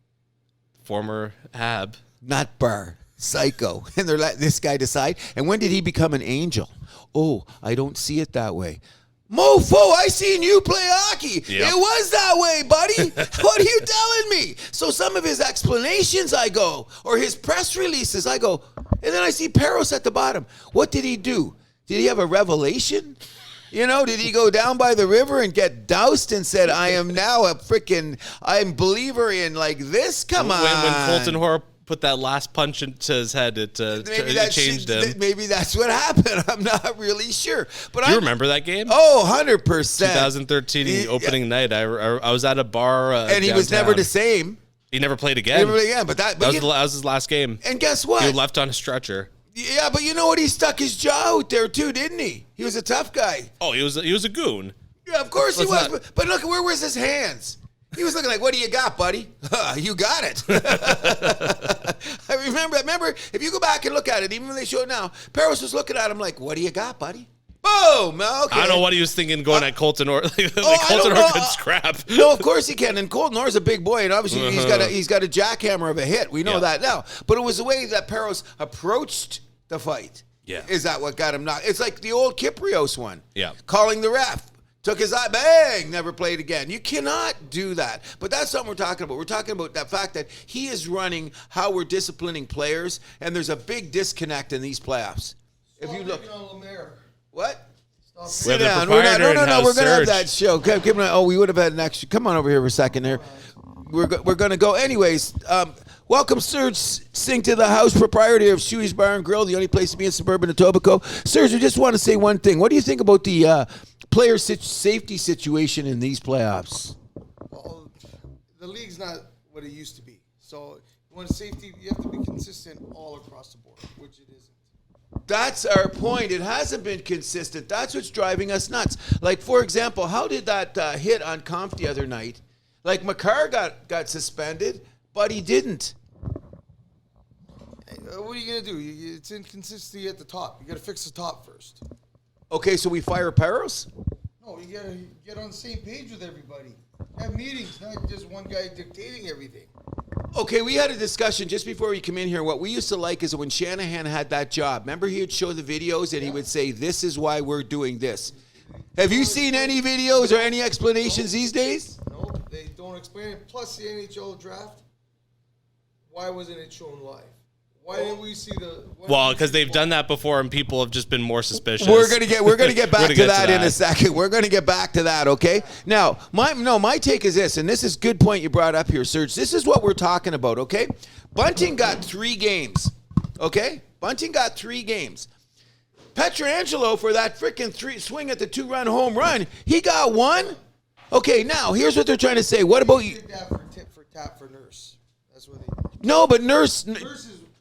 Former Hab.
Not Burr. Psycho. And they're letting this guy decide. And when did he become an angel? Oh, I don't see it that way. Mofo, I seen you play hockey. Yep. It was that way, buddy. What are you telling me? So some of his explanations, I go, or his press releases, I go, and then I see Peros at the bottom. What did he do? Did he have a revelation? You know, did he go down by the river and get doused and said, I am now I'm believer in like this? Come on.
When Colton Horr put that last punch into his head, it changed him.
Maybe that's what happened. I'm not really sure. But
do you remember that game?
Oh, 100%.
2013 opening night. I was at a bar and
he
downtown.
Was never the same.
He never played again.
But that
was his last game.
And guess what?
He was left on a stretcher.
Yeah, but you know what? He stuck his jaw out there too, didn't he? He was a tough guy.
Oh, he was a goon.
Yeah, of course he was. But look, where was his hands? He was looking like, what do you got, buddy? You got it. I remember, if you go back and look at it, even when they show it now, Peros was looking at him like, what do you got, buddy? Boom. Okay.
I don't know what he was thinking going at Colton Orr. Colton Orr could scrap.
No, of course he can. And Colton Orr's a big boy, and obviously he's got a jackhammer of a hit. We know that now. But it was the way that Peros approached the fight.
Yeah.
Is that what got him knocked? It's like the old Kiprios one.
Yeah.
Calling the ref. Took his eye, bang, never played again. You cannot do that. But that's something we're talking about. We're talking about that fact that he is running how we're disciplining players, and there's a big disconnect in these playoffs.
If you look on Lemaire.
What?
Sit down. We're going
to have that show. Okay, we would have had an extra. Come on over here for a second there. We're going to go. Anyways, welcome, Serge Singh, to the house, proprietor of Shuey's Bar and Grill, the only place to be in suburban Etobicoke. Serge, we just want to say one thing. What do you think about the player safety situation in these playoffs?
Well, the league's not what it used to be. So you want safety, you have to be consistent all across the board, which it isn't.
That's our point. It hasn't been consistent. That's what's driving us nuts. Like, for example, how did that hit on Kampf the other night? Like, Makar got suspended, but he didn't.
Hey, what are you going to do? It's inconsistency at the top. You got to fix the top first.
Okay, so we fire Peros?
No, you got to get on the same page with everybody. Have meetings, not just one guy dictating everything.
Okay, we had a discussion just before we come in here. What we used to like is when Shanahan had that job. Remember, he would show the videos and he would say, this is why we're doing this. Have you seen any videos or any explanations these days?
No, they don't explain it. Plus, the NHL draft, why wasn't it shown live? Why didn't we see the?
Well, because they've done that before, and people have just been more suspicious.
We're gonna get back to that in a second. We're gonna get back to that, okay? Now, my take is this, and this is a good point you brought up here, Serge. This is what we're talking about, okay? Bunting got 3 games, okay? Bunting got 3 games. Pietrangelo, for that freaking swing at the 2-run home run, he got 1. Okay, now here's what they're trying to say. What about you?
Did that for tip for tap for Nurse. That's what they.
No, but Nurse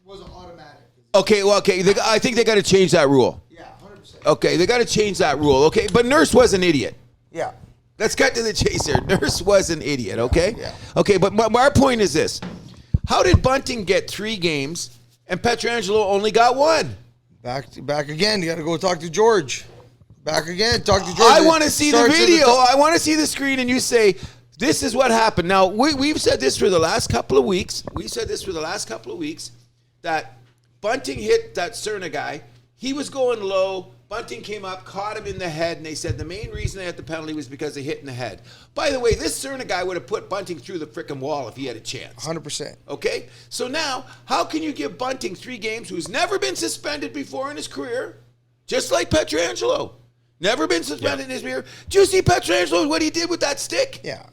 was automatic.
Okay, well, okay. I think they got to change that rule.
Yeah, 100%.
Okay, they got to change that rule. Okay, but Nurse was an idiot.
Yeah.
Let's cut to the chase here. Nurse was an idiot, okay?
Yeah.
Okay, but our point is this. How did Bunting get 3 games and Pietrangelo only got 1?
Back again. You got to go talk to George. Back again. Talk to George.
I want to see the video. I want to see the screen and you say, this is what happened. Now, we've said this for the last couple of weeks. That Bunting hit that Cerna guy. He was going low. Bunting came up, caught him in the head, and they said the main reason they had the penalty was because they hit in the head. By the way, this Cerna guy would have put Bunting through the frickin' wall if he had a chance.
100%.
Okay? So now, how can you give Bunting 3 games who's never been suspended before in his career, just like Pietrangelo? Never been suspended in his career. Do you see Pietrangelo, what he did with that stick?
Yeah.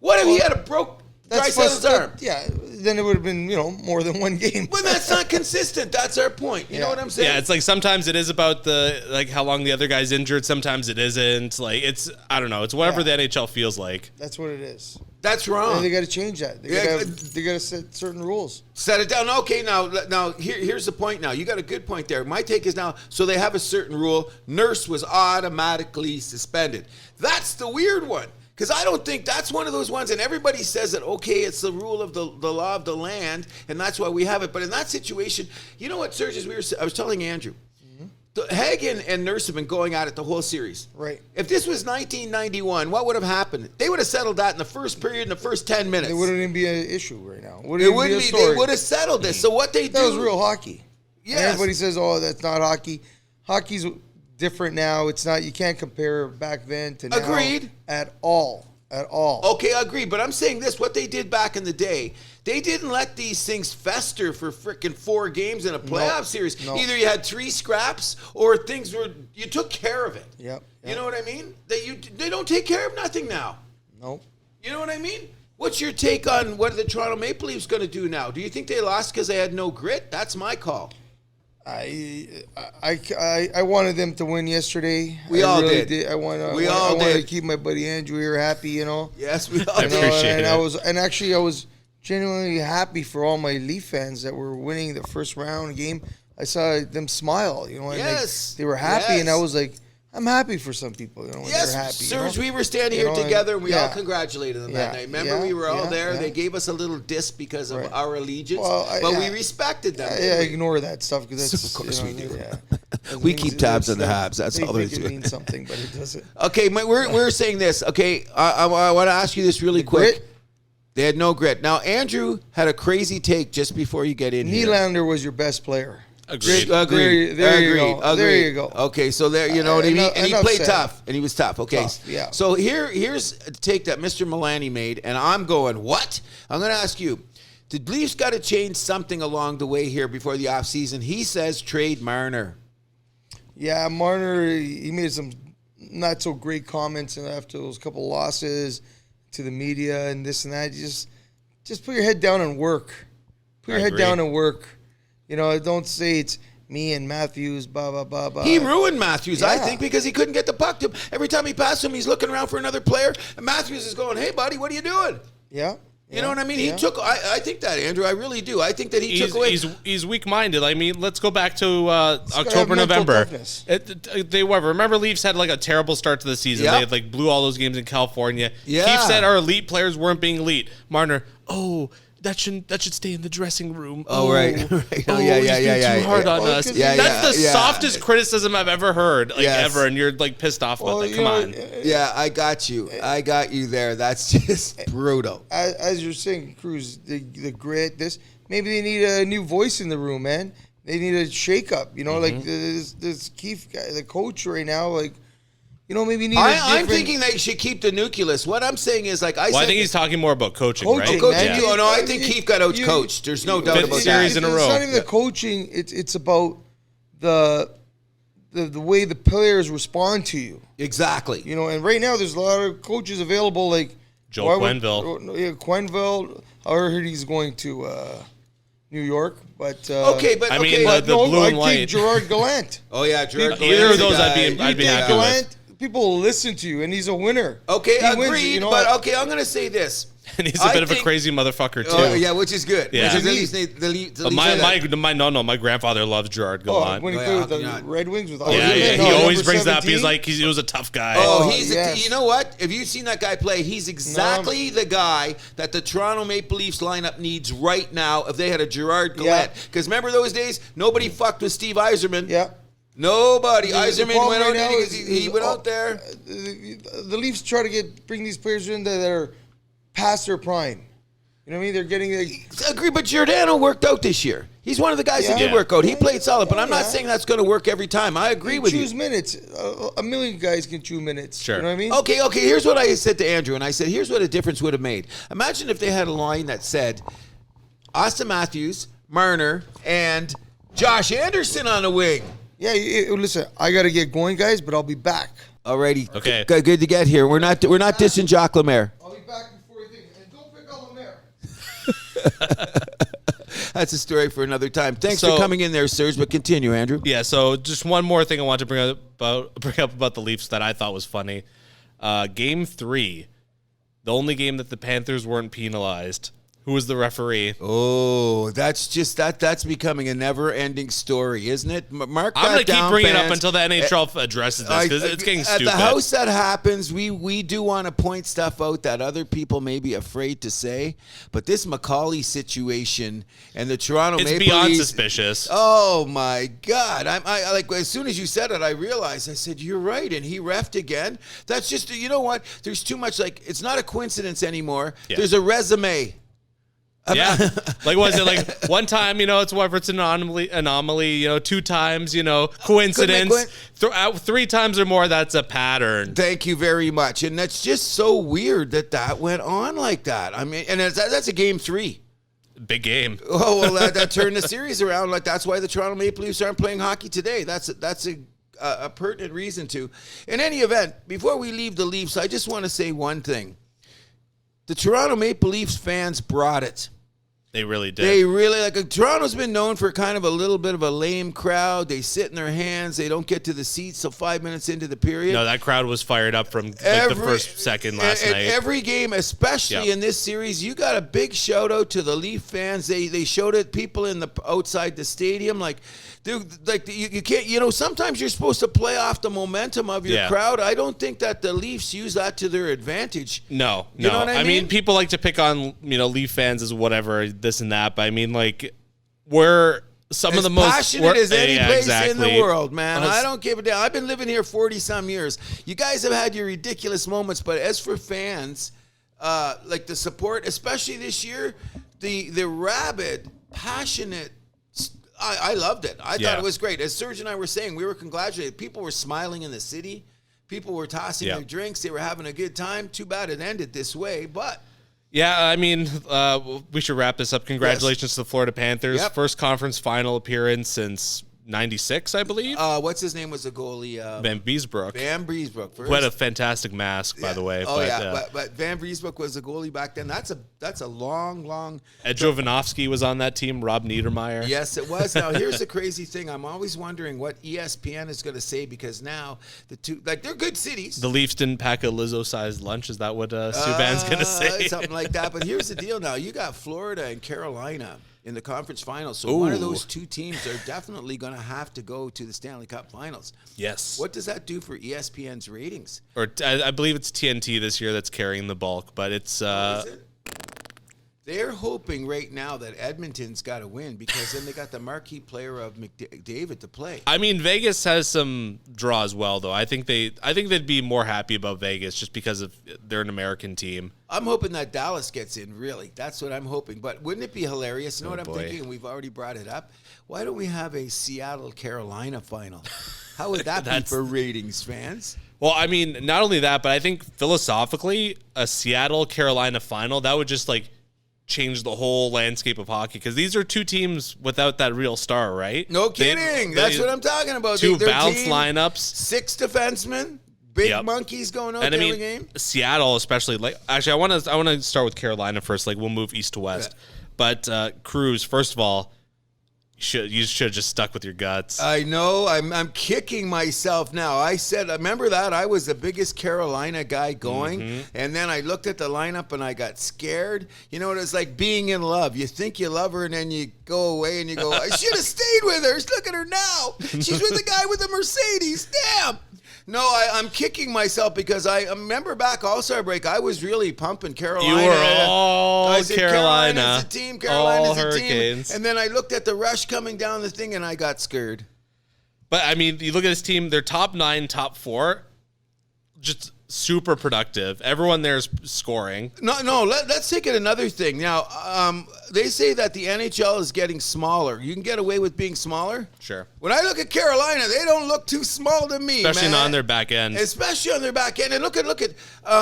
What if he had a broke Drysaddle's arm?
Yeah, then it would have been, more than 1 game.
But that's not consistent. That's our point. You know what I'm saying?
Yeah, it's like sometimes it is about how long the other guy's injured. Sometimes it isn't. Like I don't know. It's whatever the NHL feels like.
That's what it is.
That's wrong.
And they got to change that. They got to set certain rules.
Set it down. Okay, now here's the point. Now you got a good point there. My take is now. So they have a certain rule. Nurse was automatically suspended. That's the weird one. Because I don't think that's one of those ones, and everybody says that, okay, it's the rule of the law of the land, and that's why we have it. But in that situation, you know what, Serge, I was telling Andrew, Hagen and Nurse have been going at it the whole series.
Right.
If this was 1991, what would have happened? They would have settled that in the first period, in the first 10 minutes.
It wouldn't even be an issue right now.
It wouldn't be. They would have settled this. So what they do...
That was real hockey.
Yes.
And everybody says, oh, that's not hockey. Hockey's different now. It's not. You can't compare back then to now.
Agreed.
At all.
Okay, I agree. But I'm saying this, what they did back in the day, they didn't let these things fester for frickin' 4 games in a playoff series.
No.
Either you had 3 scraps or things you took care of it.
Yep.
You know what I mean? They don't take care of nothing now.
Nope.
You know what I mean? What's your take on what the Toronto Maple Leafs going to do now? Do you think they lost because they had no grit? That's my call.
I wanted them to win yesterday.
We all did.
I wanted to keep my buddy Andrew here happy,
Yes, we all
I
did.
appreciate it.
I was genuinely happy for all my Leaf fans that were winning the first round game. I saw them smile, and
Yes.
they were happy, and I
Yes.
was like, I'm happy for some people, when
Yes,
they're happy.
Serge, we were standing here together, and we all congratulated them that
Yeah,
night. Remember, we were all there.
yeah.
They gave us a little diss because of our allegiance,
Well,
but we respected them.
I ignore that stuff because that's
Of course we do.
Yeah.
We keep tabs on the Habs. That's
they
all there
think
is
it
to it.
means something, but it doesn't.
Okay, we're saying this. Okay, I want to ask you this really quick.
Grit?
They had no grit. Now, Andrew had a crazy take just before you get in here.
Nylander was your best player.
Agreed.
Agreed.
There you go.
Agreed.
There you go.
Okay, so there, you know what I mean? And he
enough
played
said.
tough, and he was tough. Okay,
Tough, yeah.
So here's a take that Mr. Milani made, and I'm going, what? I'm going to ask you, did Leafs got to change something along the way here before the offseason? He says trade Marner.
Yeah, Marner, he made some not so great comments after those couple losses to the media and this and that. Just put your head down and work. Put your head down and work. Don't say it's me and Matthews, blah, blah, blah, blah.
He ruined Matthews, I
Yeah.
think, because he couldn't get the puck to him. Every time he passed him, he's looking around for another player, and Matthews is going, hey, buddy, what are you doing?
Yeah.
You know what I mean?
Yeah.
He took. I think that, Andrew. I really do. I think that he took away.
He's weak-minded. I mean, let's go back to
gotta
October,
have mental
November.
toughness.
Remember Leafs had like a terrible start to the season.
Yep.
They had blew all those games in California.
Yeah.
Keefe said our elite players weren't being elite. Marner, that should stay in the dressing room.
Oh, right. Right. Oh, yeah,
he's being too hard on
Well,
us.
because
That's the softest criticism I've ever heard,
Yes.
ever, and you're pissed off about that. Come on.
Yeah, I got you. I got you there. That's just brutal.
As you're saying, Cruz, the grit, maybe they need a new voice in the room, man. They need a shake-up, like this Keefe guy, the coach right now, maybe need
I'm thinking they should keep the nucleus. What I'm saying is, I
think he's talking more about coaching, right?
Coaching,
coaching.
man.
Oh, no, I think Keefe got out-coached. There's no doubt
Fifth
about
series
that.
in a row.
It's not even the coaching. It's about the way the players respond to you.
Exactly.
And right now there's a lot of coaches available, like
Joe Quenneville.
Yeah, Quenneville. I heard he's going to New York, but
Okay, but
I mean,
okay.
the blue and
I
white.
think Gerard Gallant.
Oh yeah, Gerard.
Either of those,
Gallant,
I'd be
You think
happy with.
Gallant, people will listen to you, and he's a winner.
Okay,
He wins,
agreed. But okay, I'm going to say this.
And he's a bit of a crazy motherfucker, too.
Oh, yeah, which is good.
Yeah.
Which is at least
my grandfather loves Gerard Gallant.
When he played with the Red Wings with
he always brings that up. He's like, he was a tough guy.
You know what? If you've seen that guy play, he's exactly the guy that the Toronto Maple Leafs lineup needs right now if they had a Gerard Gallant. Because remember those days? Nobody fucked with Steve Yzerman.
Yeah.
Nobody. Yzerman went out there. He went out there.
The Leafs try to bring these players in that are past their prime. You know what I mean? They're getting
agree, but Giordano worked out this year. He's one of the guys that did work out. He played solid, but I'm not saying that's going to work every time. I agree with you.
Choose minutes. A million guys can choose minutes.
Sure.
You know what I mean?
Okay. Here's what I said to Andrew, and I said, here's what a difference would have made. Imagine if they had a line that said, Austin Matthews, Marner, and Josh Anderson on the wing.
Yeah, listen, I got to get going, guys, but I'll be back.
Alrighty.
Okay.
Good to get here. We're not dissing Jacques Lemaire.
I'll be back before you think. And don't pick on Lemaire.
That's a story for another time. Thanks for coming in there, sirs, but continue, Andrew.
Yeah, so just one more thing I want to bring up about the Leafs that I thought was funny. Game 3, the only game that the Panthers weren't penalized. Who was the referee?
Oh, that's becoming a never-ending story, isn't it? Mark,
I'm going to keep bringing it up until the NHL addresses this because it's getting stupid.
At the house that happens, we do want to point stuff out that other people may be afraid to say, but this McCauley situation and the Toronto Maple Leafs...
It's beyond suspicious.
Oh, my God. I like as soon as you said it, I realized, I said, you're right, and he reffed again. That's just, you know what? There's too much, it's not a coincidence anymore. Yeah. There's a resume.
Yeah, like was it like one time? It's whatever. It's an anomaly. 2 times. Coincidence. 3 times or more. That's a pattern.
Thank you very much. And that's just so weird that went on like that. I mean, and that's a game 3.
Big game.
Oh well, that turned the series around. Like that's why the Toronto Maple Leafs aren't playing hockey today. That's a pertinent reason to. In any event, before we leave the Leafs, I just want to say one thing. The Toronto Maple Leafs fans brought it.
They really did.
They really, Toronto's been known for kind of a little bit of a lame crowd. They sit in their hands. They don't get to the seats till 5 minutes into the period.
No, that crowd was fired up from the first second last night.
Every game, especially in this series, you got a big shout out to the Leaf fans. They showed it. People outside the stadium, you can't. Sometimes you're supposed to play off the momentum of your crowd. I don't think that the Leafs use that to their advantage.
No.
You know what I mean?
People like to pick on Leaf fans as whatever, this and that. But I mean, we're some of the most
passionate as any place in the world, man.
Well,
I don't give a damn. I've been living here 40-some years. You guys have had your ridiculous moments, but as for fans, the support, especially this year, the rabid, passionate. I loved it. I thought it was great. As Serge and I were saying, we were congratulated. People were smiling in the city. People were tossing their drinks. They were having a good time. Too bad it ended this way, but...
Yeah, I mean, we should wrap this up. Congratulations to the Florida Panthers.
Yep.
First conference final appearance since 96, I believe.
What's his name was the goalie?
Van Beesbrook.
Van Beesbrook.
Who had a fantastic mask, by the way.
But Van Beesbrook was the goalie back then. That's a long...
Ed Jovanovski was on that team, Rob Niedermeyer.
Yes, it was. Now, here's the crazy thing. I'm always wondering what ESPN is going to say because now the two... they're good cities.
The Leafs didn't pack a Lizzo-sized lunch. Is that what Subban's going to say?
Something like that. But here's the deal now. You got Florida and Carolina in the conference finals. So one of those two teams are definitely going to have to go to the Stanley Cup finals.
Yes.
What does that do for ESPN's ratings?
Or I believe it's TNT this year that's carrying the bulk, but it's...
Is it? They're hoping right now that Edmonton's got to win because then they got the marquee player of McDavid to play.
I mean, Vegas has some draw as well, though. I think they'd be more happy about Vegas just because of they're an American team.
I'm hoping that Dallas gets in, really. That's what I'm hoping. But wouldn't it be hilarious? You know what I'm
boy.
thinking? We've already brought it up. Why don't we have a Seattle-Carolina final? How would that be for ratings, fans?
Well, I mean, not only that, but I think philosophically, a Seattle-Carolina final, that would just, change the whole landscape of hockey because these are two teams without that real star, right?
No kidding. That's what I'm talking about.
Two balanced lineups.
6 defensemen. Big monkeys going out there in the game.
Seattle especially. Actually, I want to start with Carolina first. We'll move east to west. Yeah. But Cruz, first of all, You should have just stuck with your guts.
I know. I'm kicking myself now. I said, remember that? I was the biggest Carolina guy going, and then I looked at the lineup and I got scared. You know, it's like being in love. You think you love her, and then you go away and you go, I should have stayed with her. Look at her now. She's with the guy with the Mercedes. Damn. No, I'm kicking myself because I remember back All-Star break, I was really pumping Carolina.
You were all
I said,
Carolina.
Carolina's a team. Carolina's
all
a
Hurricanes.
team. And then I looked at the rush coming down the thing, and I got scared.
But, I mean, you look at this team, they're top 9, top 4, just super productive. Everyone there is scoring.
No. Let's take it another thing. Now, they say that the NHL is getting smaller. You can get away with being smaller.
Sure.
When I look at Carolina, they don't look too small to me,
Especially
man.
not on their back end.
Especially on their back end. And look at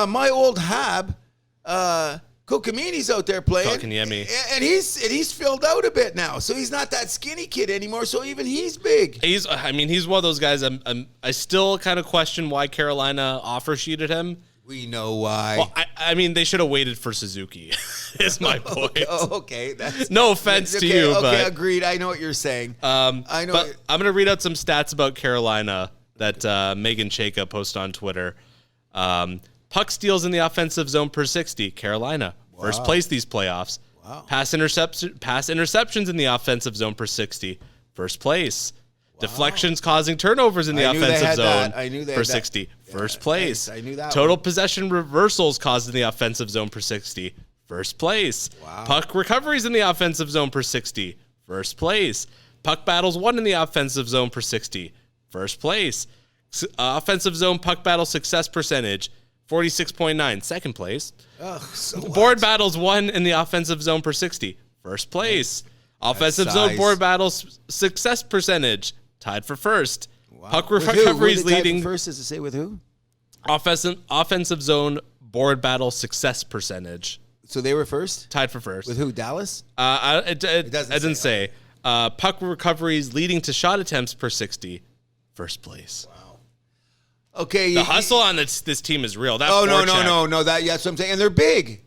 my old Hab, Kokamini's out there playing.
Kotkaniemi.
And he's filled out a bit now. So he's not that skinny kid anymore. So even he's big.
He's one of those guys. I still kind of question why Carolina offer sheeted him.
We know why.
Well, I mean, they should have waited for Suzuki. Is my point.
Okay.
No offense to you,
okay,
but
agreed. I know what you're saying. I know.
But I'm gonna read out some stats about Carolina that Megan Chayka posted on Twitter. Puck steals in the offensive zone per 60. Carolina first place these playoffs.
Wow.
Pass interceptions in the offensive zone per 60. First place. Deflections causing turnovers in the offensive zone
I knew they
per
had that.
60. First place.
I knew that.
Total possession reversals caused in the offensive zone per 60. First place.
Wow.
Puck recoveries in the offensive zone per 60. First place. Puck battles won in the offensive zone per 60. First place. Offensive zone puck battle success percentage 46.9. Second place. Board battles won in the offensive zone per 60. First place. Offensive zone board battles success percentage tied for first.
Wow.
Puck
With who?
recoveries
Who they tied
leading.
for first, does it say with who?
Offensive zone board battle success percentage
So they were first?
tied for first.
With who? Dallas?
It
doesn't
didn't
say.
say. Puck recoveries leading to shot attempts per 60. First place.
Okay.
The hustle on this team is real. That
Oh, no. That's what I'm saying. And they're big.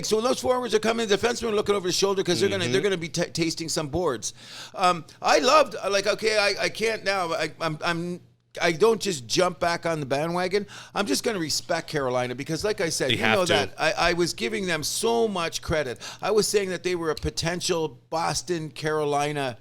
So when those forwards are coming, the defensemen are looking over his shoulder because they're gonna be tasting some boards. I loved I can't now. I don't just jump back on the bandwagon. I'm just going to respect Carolina because, like I said, I was giving them so much credit. I was saying that they were a potential Boston Carolina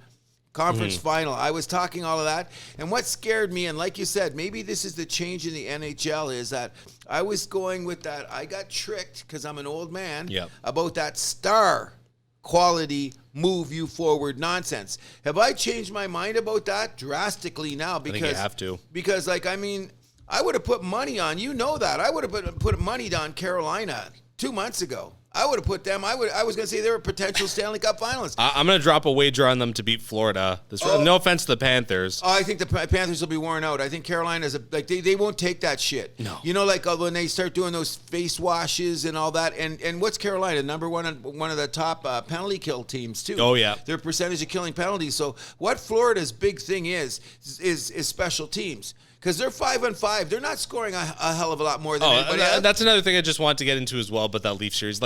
conference final. I was talking all of that. And what scared me, and like you said, maybe this is the change in the NHL, is that I was going with that. I got tricked because I'm an old man about that star quality move you forward nonsense. Have I changed my mind about that drastically now? Because
I think you have to.
Because, I would have put money on, that. I would have put money on Carolina 2 months ago. I would have put them. I was going to say they were potential Stanley Cup finalists.
I'm going to drop a wager on them to beat Florida. No offense to the Panthers.
I think the Panthers will be worn out. I think Carolina's they won't take that shit.
No.
You know, when they start doing those face washes and all that. And what's Carolina? Number one of the top penalty kill teams too.
Oh yeah.
Their percentage of killing penalties. So what Florida's big thing is special teams. Because they're 5-5. They're not scoring a hell of a lot more than anybody else.
That's another thing I just wanted to get into as well, but that Leaf series.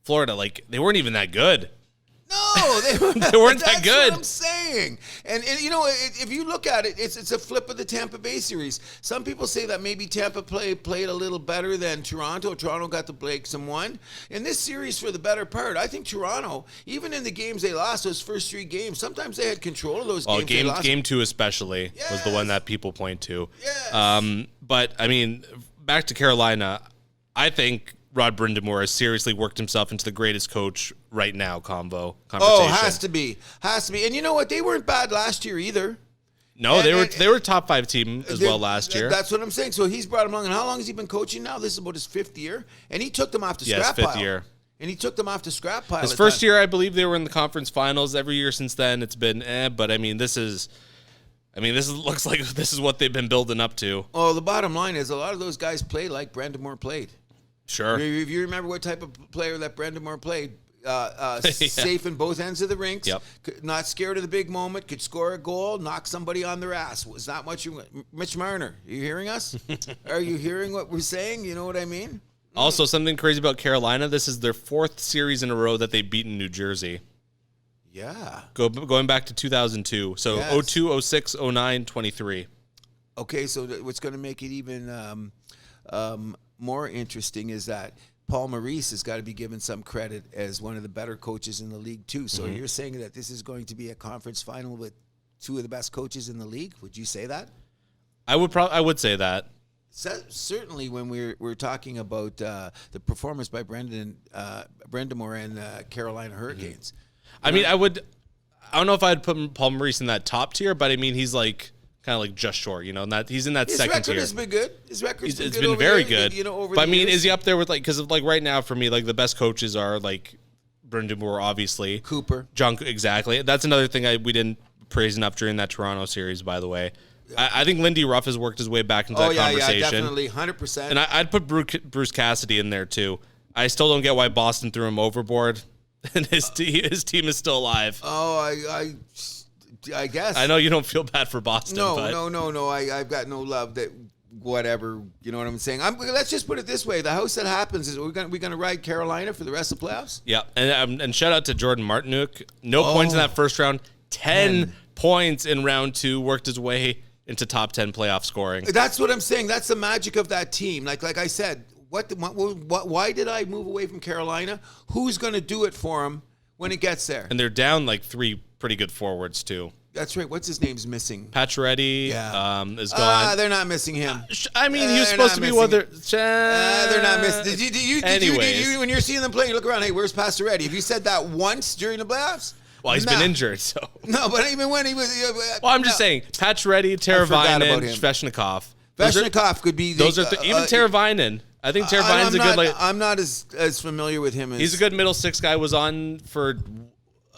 Florida, they weren't even that good.
No, they
weren't that good.
That's what I'm saying. And you know, if you look at it, it's a flip of the Tampa Bay series. Some people say that maybe Tampa played a little better than Toronto. Toronto got to break some one. In this series, for the better part, I think Toronto, even in the games they lost, those first 3 games, sometimes they had control of those games they lost.
Game 2 especially was the one that people point to.
Yes.
But, I mean, back to Carolina, I think Rod Brind'Amour has seriously worked himself into the greatest coach right now conversation.
Oh, has to be. And you know what? They weren't bad last year either.
No, they were top 5 team as well last year.
That's what I'm saying. So he's brought them along. And how long has he been coaching now? This is about his 5th year. And he took them off the scrap pile.
5th year.
And he took them off the scrap pile.
His first year, I believe they were in the conference finals. Every year since then, it's been but I mean, looks like this is what they've been building up to.
Oh, the bottom line is a lot of those guys play like Brind'Amour played.
Sure.
If you remember what type of player that Brind'Amour played, safe in both ends of the rinks, not scared of the big moment, could score a goal, knock somebody on their ass. Was not what you... Mitch Marner, are you hearing us? Are you hearing what we're saying? You know what I mean?
Also, something crazy about Carolina, this is their 4th series in a row that they've beaten New Jersey.
Yeah.
Going back to 2002. So
Yes.
02, 06, 09, 23.
Okay, so what's going to make it even more interesting is that Paul Maurice has got to be given some credit as one of the better coaches in the league too. So you're saying that this is going to be a conference final with two of the best coaches in the league? Would you say that?
I would say that.
Certainly, when we're talking about the performance by Brendamore and Carolina Hurricanes.
I mean, I don't know if I'd put Paul Maurice in that top tier, but I mean, he's like kind of like just short, you know, and that he's in that second tier.
His record has been good. His record's been
It's
good.
been very
there,
good.
you know, over
but
the
I mean,
years.
is he up there with like, because like right now for me, like the best coaches are like Brendamore, obviously.
Cooper.
Exactly. That's another thing we didn't praise enough during that Toronto series, by the way. I think Lindy Ruff has worked his way back into that conversation.
Yeah, definitely, 100%.
And I'd put Bruce Cassidy in there too. I still don't get why Boston threw him overboard, and his team is still alive.
Oh, I guess.
I know you don't feel bad for Boston.
No. I've got no love that whatever. You know what I'm saying? Let's just put it this way: the house that happens is we're gonna ride Carolina for the rest of the playoffs.
Yeah, and shout out to Jordan Martinook. No points in that first round. 10 points in round 2. Worked his way into top 10 playoff scoring.
That's what I'm saying. That's the magic of that team. Like I said, why did I move away from Carolina? Who's going to do it for them when it gets there?
And they're down like 3 pretty good forwards too.
That's right. What's his name's missing?
Pacioretty is gone.
They're not missing him.
I mean, he was supposed to be one. They're
not missing. Did you when you're seeing them play, you look around. Hey, where's Pacioretty? Have you said that once during the playoffs?
Well, he's been injured, so.
No, but even when he was...
well, I'm just saying, Pacioretty, Teravainen, Svechnikov.
Svechnikov could be...
Those are even Teravainen. I think Teravainen's a good...
I'm not as familiar with him as...
He's a good middle six guy. Was on for,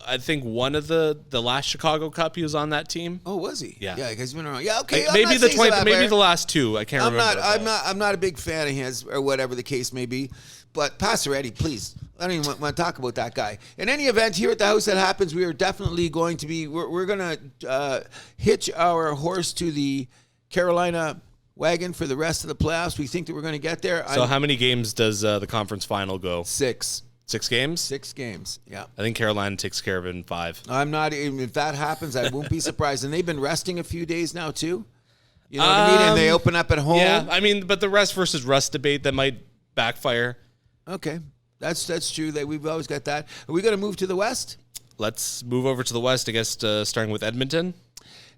I think, one of the last Chicago Cup. He was on that team.
Oh, was he?
Yeah.
Yeah, because he's been around. Yeah, okay.
Maybe the last 2. I can't remember.
I'm not a big fan of his, or whatever the case may be. But Pacioretty, please. I don't even want to talk about that guy. In any event, here at the house that happens, we are definitely going to be, we're going to hitch our horse to the Carolina wagon for the rest of the playoffs. We think that we're going to get there.
So how many games does the conference final go?
6.
6 games?
6 games, yeah.
I think Carolina takes care of it in 5.
I'm not, if that happens, I won't be surprised. And they've been resting a few days now, too. You know what I mean? And they open up at home.
Yeah, I mean, but the rest versus rust debate, that might backfire.
Okay. That's true. We've always got that. Are we going to move to the West?
Let's move over to the West, I guess, starting with Edmonton.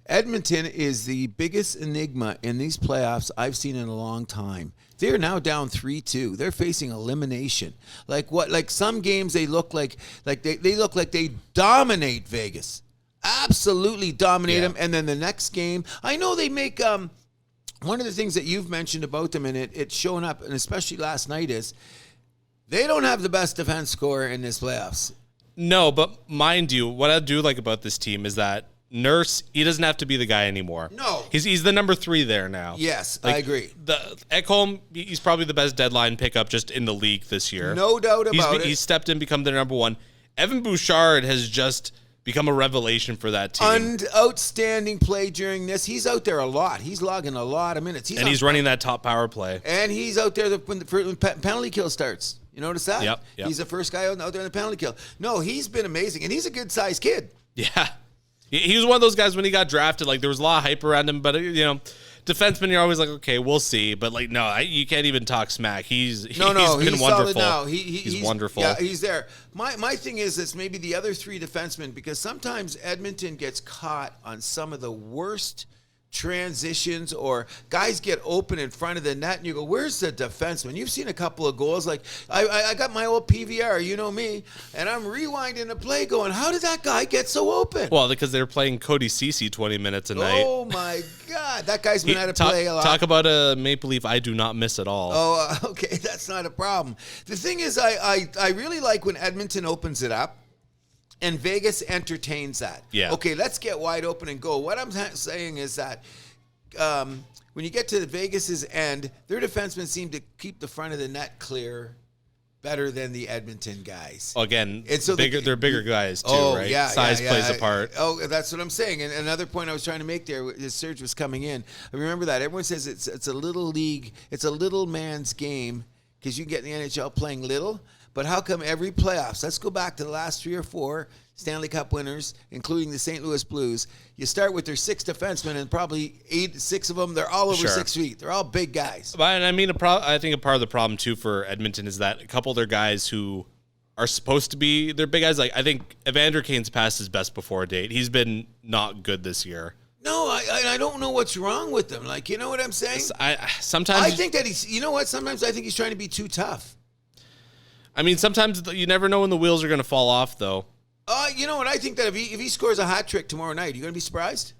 Edmonton is the biggest enigma in these playoffs I've seen in a long time. They are now down 3-2. They're facing elimination. Like some games they look like they look like they dominate Vegas. Absolutely dominate them. And then the next game, I know they make one of the things that you've mentioned about them, and it's showing up, and especially last night, is they don't have the best defense score in this playoffs.
No, but mind you, what I do like about this team is that Nurse, he doesn't have to be the guy anymore.
No.
He's the number 3 there now.
Yes, I agree.
Ekholm, he's probably the best deadline pickup just in the league this year.
No doubt about it.
He's stepped in, become their number 1. Evan Bouchard has just become a revelation for that team.
Outstanding play during this. He's out there a lot. He's logging a lot of minutes.
He's running that top power play.
And he's out there when the penalty kill starts. You notice that?
Yep.
He's the first guy out there in the penalty kill. No, he's been amazing. And he's a good-sized kid.
Yeah. He was one of those guys when he got drafted, like there was a lot of hype around him, but defensemen, you're always like, okay, we'll see. But like, no, you can't even talk smack. He's been wonderful.
Solid now. He's
wonderful.
Yeah, he's there. My thing is it's maybe the other 3 defensemen, because sometimes Edmonton gets caught on some of the worst transitions, or guys get open in front of the net and you go, where's the defenseman? You've seen a couple of goals. Like I got my old PVR, you know me, and I'm rewinding the play going, how did that guy get so open?
Well, because they're playing Cody Ceci 20 minutes a night.
Oh my God, that guy's been out of play a lot.
Talk about a Maple Leaf I do not miss at all.
Oh, okay, that's not a problem. The thing is, I really like when Edmonton opens it up and Vegas entertains that.
Yeah.
Okay, let's get wide open and go. What I'm saying is that when you get to Vegas's end, their defensemen seem to keep the front of the net clear better than the Edmonton guys.
Again,
and so
they're bigger guys too, right?
Yeah,
size plays a part.
Oh, that's what I'm saying. And another point I was trying to make there, as Serge was coming in, I remember that everyone says it's a little league, it's a little man's game, because you get in the NHL playing little. but how come every playoffs, let's go back to the last 3 or 4 Stanley Cup winners, including the St. Louis Blues, you start with their 6 defensemen, and probably 6 of them, they're all over 6 feet. They're all big guys.
And I mean, I think a part of the problem, too, for Edmonton is that a couple of their guys who are supposed to be their big guys, like I think Evander Kane's past his best before date. He's been not good this year.
No, I don't know what's wrong with him. Like, you know what I'm saying?
I
think that he's, you know what? Sometimes I think he's trying to be too tough.
I mean, sometimes you never know when the wheels are going to fall off, though.
You know what? I think that if he scores a hat trick tomorrow night, you going to be surprised?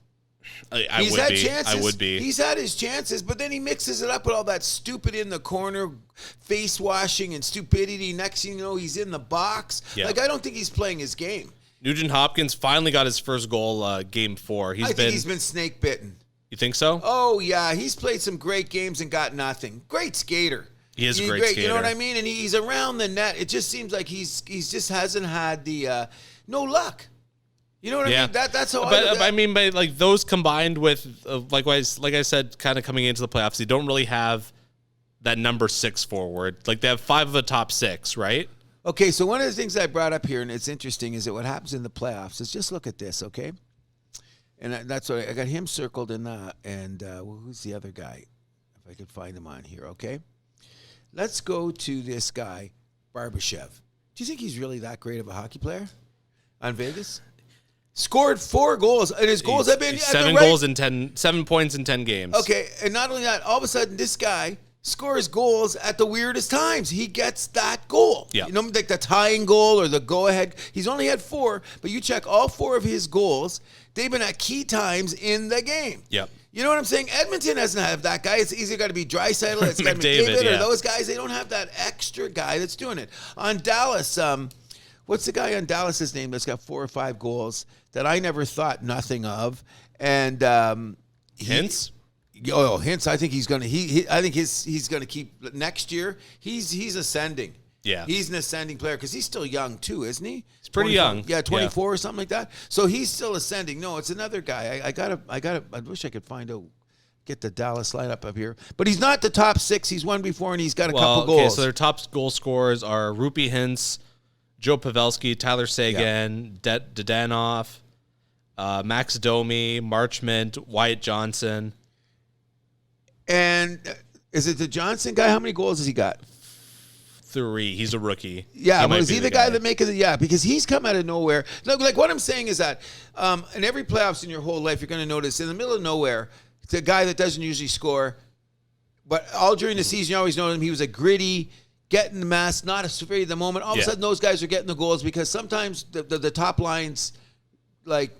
He's had chances. I would be.
He's had his chances, but then he mixes it up with all that stupid in the corner, face washing and stupidity. Next thing you know, he's in the box. Yeah. Like, I don't think he's playing his game.
Nugent Hopkins finally got his first goal game 4.
I think he's been snake bitten.
You think so?
Oh, yeah. He's played some great games and got nothing. Great skater.
He's a great skater.
You know what I mean? And he's around the net. It just seems like he's just hasn't had the no luck. You know what I mean? That's how
I mean, by like those combined with like I said, kind of coming into the playoffs, they don't really have that number 6 forward. Like they have 5 of the top 6, right?
Okay, so one of the things I brought up here, and it's interesting, is that what happens in the playoffs is just look at this, okay? And that's what I got him circled in that. And who's the other guy? If I could find him on here, okay? Let's go to this guy, Barbashev. Do you think he's really that great of a hockey player on Vegas? Scored 4 goals, and his goals have been
7 points in 10 games.
Okay, and not only that, all of a sudden this guy scores goals at the weirdest times. He gets that goal.
Yeah.
You know, like the tying goal or the go-ahead. He's only had 4, but you check all 4 of his goals, they've been at key times in the game.
Yep.
You know what I'm saying? Edmonton doesn't have that guy. It's either got to be Draisaitl, it's got to be McDavid, or those guys. They don't have that extra guy that's doing it. On Dallas, what's the guy on Dallas's name that's got 4 or 5 goals that I never thought nothing of? And
Hintz?
Hintz. I think he's gonna. I think he's gonna keep next year. He's ascending.
Yeah,
he's an ascending player because he's still young too, isn't he?
He's pretty young.
Yeah, 24 or something like that. So he's still ascending. No, it's another guy. I gotta. I wish I could get the Dallas lineup up here, but he's not the top 6. He's won before, and he's got a couple goals.
Okay, so their top goal scorers are Rupi Hintz, Joe Pavelski, Tyler Seguin, Dadanoff, Max Domi, Marchment, Wyatt Johnson.
And is it the Johnson guy? How many goals has he got?
3. He's a rookie.
Yeah, is he the guy that makes it? Yeah, because he's come out of nowhere. Look, like what I'm saying is that in every playoffs in your whole life, you're going to notice in the middle of nowhere, it's a guy that doesn't usually score, but all during the season, you always know him. He was a gritty, getting the mask, not afraid of the moment. All of a sudden, those guys are getting the goals because sometimes the top lines, like,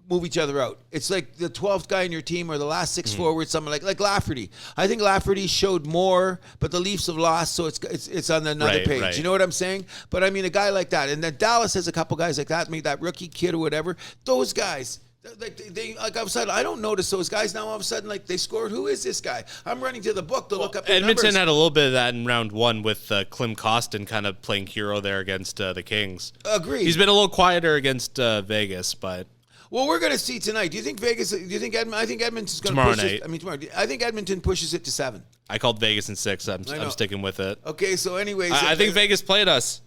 move each other out. It's like the 12th guy in your team or the last 6 forwards, something like Lafferty. I think Lafferty showed more, but the Leafs have lost, so it's on another page. Right. You know what I'm saying? But I mean, a guy like that, and then Dallas has a couple guys like that. Maybe that rookie kid or whatever. Those guys, they all of a sudden, I don't notice those guys now. All of a sudden, like they scored. Who is this guy? I'm running to the book to look up.
Edmonton had a little bit of that in round 1 with Klim Kostin kind of playing hero there against the Kings.
Agreed.
He's been a little quieter against Vegas, but.
Well, we're going to see tonight. Do you think Vegas? Do you think Edmonton? I think Edmonton's going to push it. I mean, tomorrow. I think Edmonton pushes it to 7.
I called Vegas in 6. I'm sticking with it.
Okay, so anyways,
I think Vegas played us.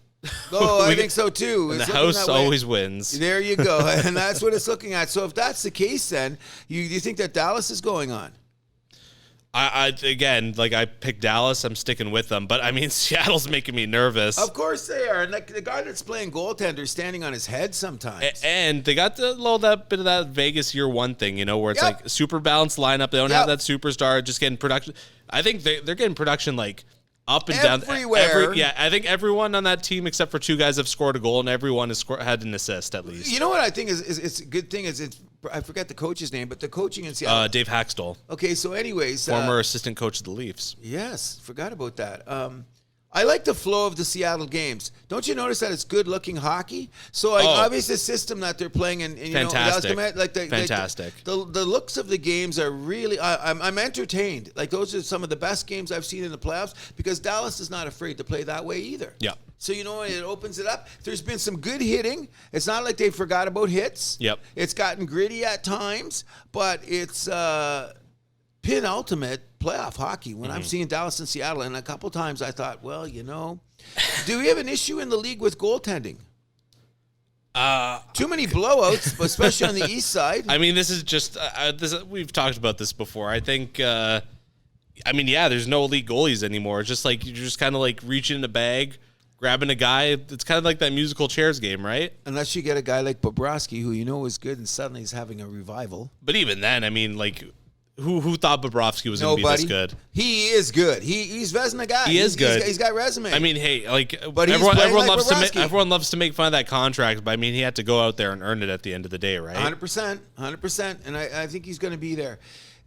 Oh, I think so too.
And the house always wins.
There you go, and that's what it's looking at. So if that's the case, then you think that Dallas is going on?
I picked Dallas. I'm sticking with them, but I mean Seattle's making me nervous.
Of course they are, and like the guy that's playing goaltender is standing on his head sometimes.
And they got that bit of that Vegas year 1 thing, you know, where it's like super balanced lineup. They don't have that superstar, just getting production. I think they're getting production like up and
everywhere.
down. I think everyone on that team except for 2 guys have scored a goal, and everyone has had an assist at least.
You know what I think is it's a good thing is it's. I forget the coach's name, but the coaching in Seattle.
Dave Haxtell.
Okay, so anyways.
Former assistant coach of the Leafs.
Yes, forgot about that. I like the flow of the Seattle games. Don't you notice that it's good-looking hockey? So, obviously, the system that they're playing, and you
fantastic.
know, like
fantastic.
The looks of the games are really. I'm entertained. Like those are some of the best games I've seen in the playoffs because Dallas is not afraid to play that way either.
Yeah.
So, you know, it opens it up. There's been some good hitting. It's not like they forgot about hits.
Yep.
It's gotten gritty at times, but it's penultimate playoff hockey. When I'm seeing Dallas and Seattle, and a couple times I thought, well, do we have an issue in the league with goaltending? Too many blowouts, but especially on the east side.
I mean, this is just we've talked about this before. I think, there's no elite goalies anymore. It's just like you're just kind of like reaching in a bag, grabbing a guy. It's kind of like that musical chairs game, right?
Unless you get a guy like Bobrovsky, who is good, and suddenly he's having a revival.
But even then, I mean, like, who thought Bobrovsky was going to be this good?
He is good. He's Vezina guy.
He's good.
He's got resume.
I mean, hey, like,
but
everyone loves to make fun of that contract, but I mean, he had to go out there and earn it at the end of the day, right?
100%. And I think he's going to be there.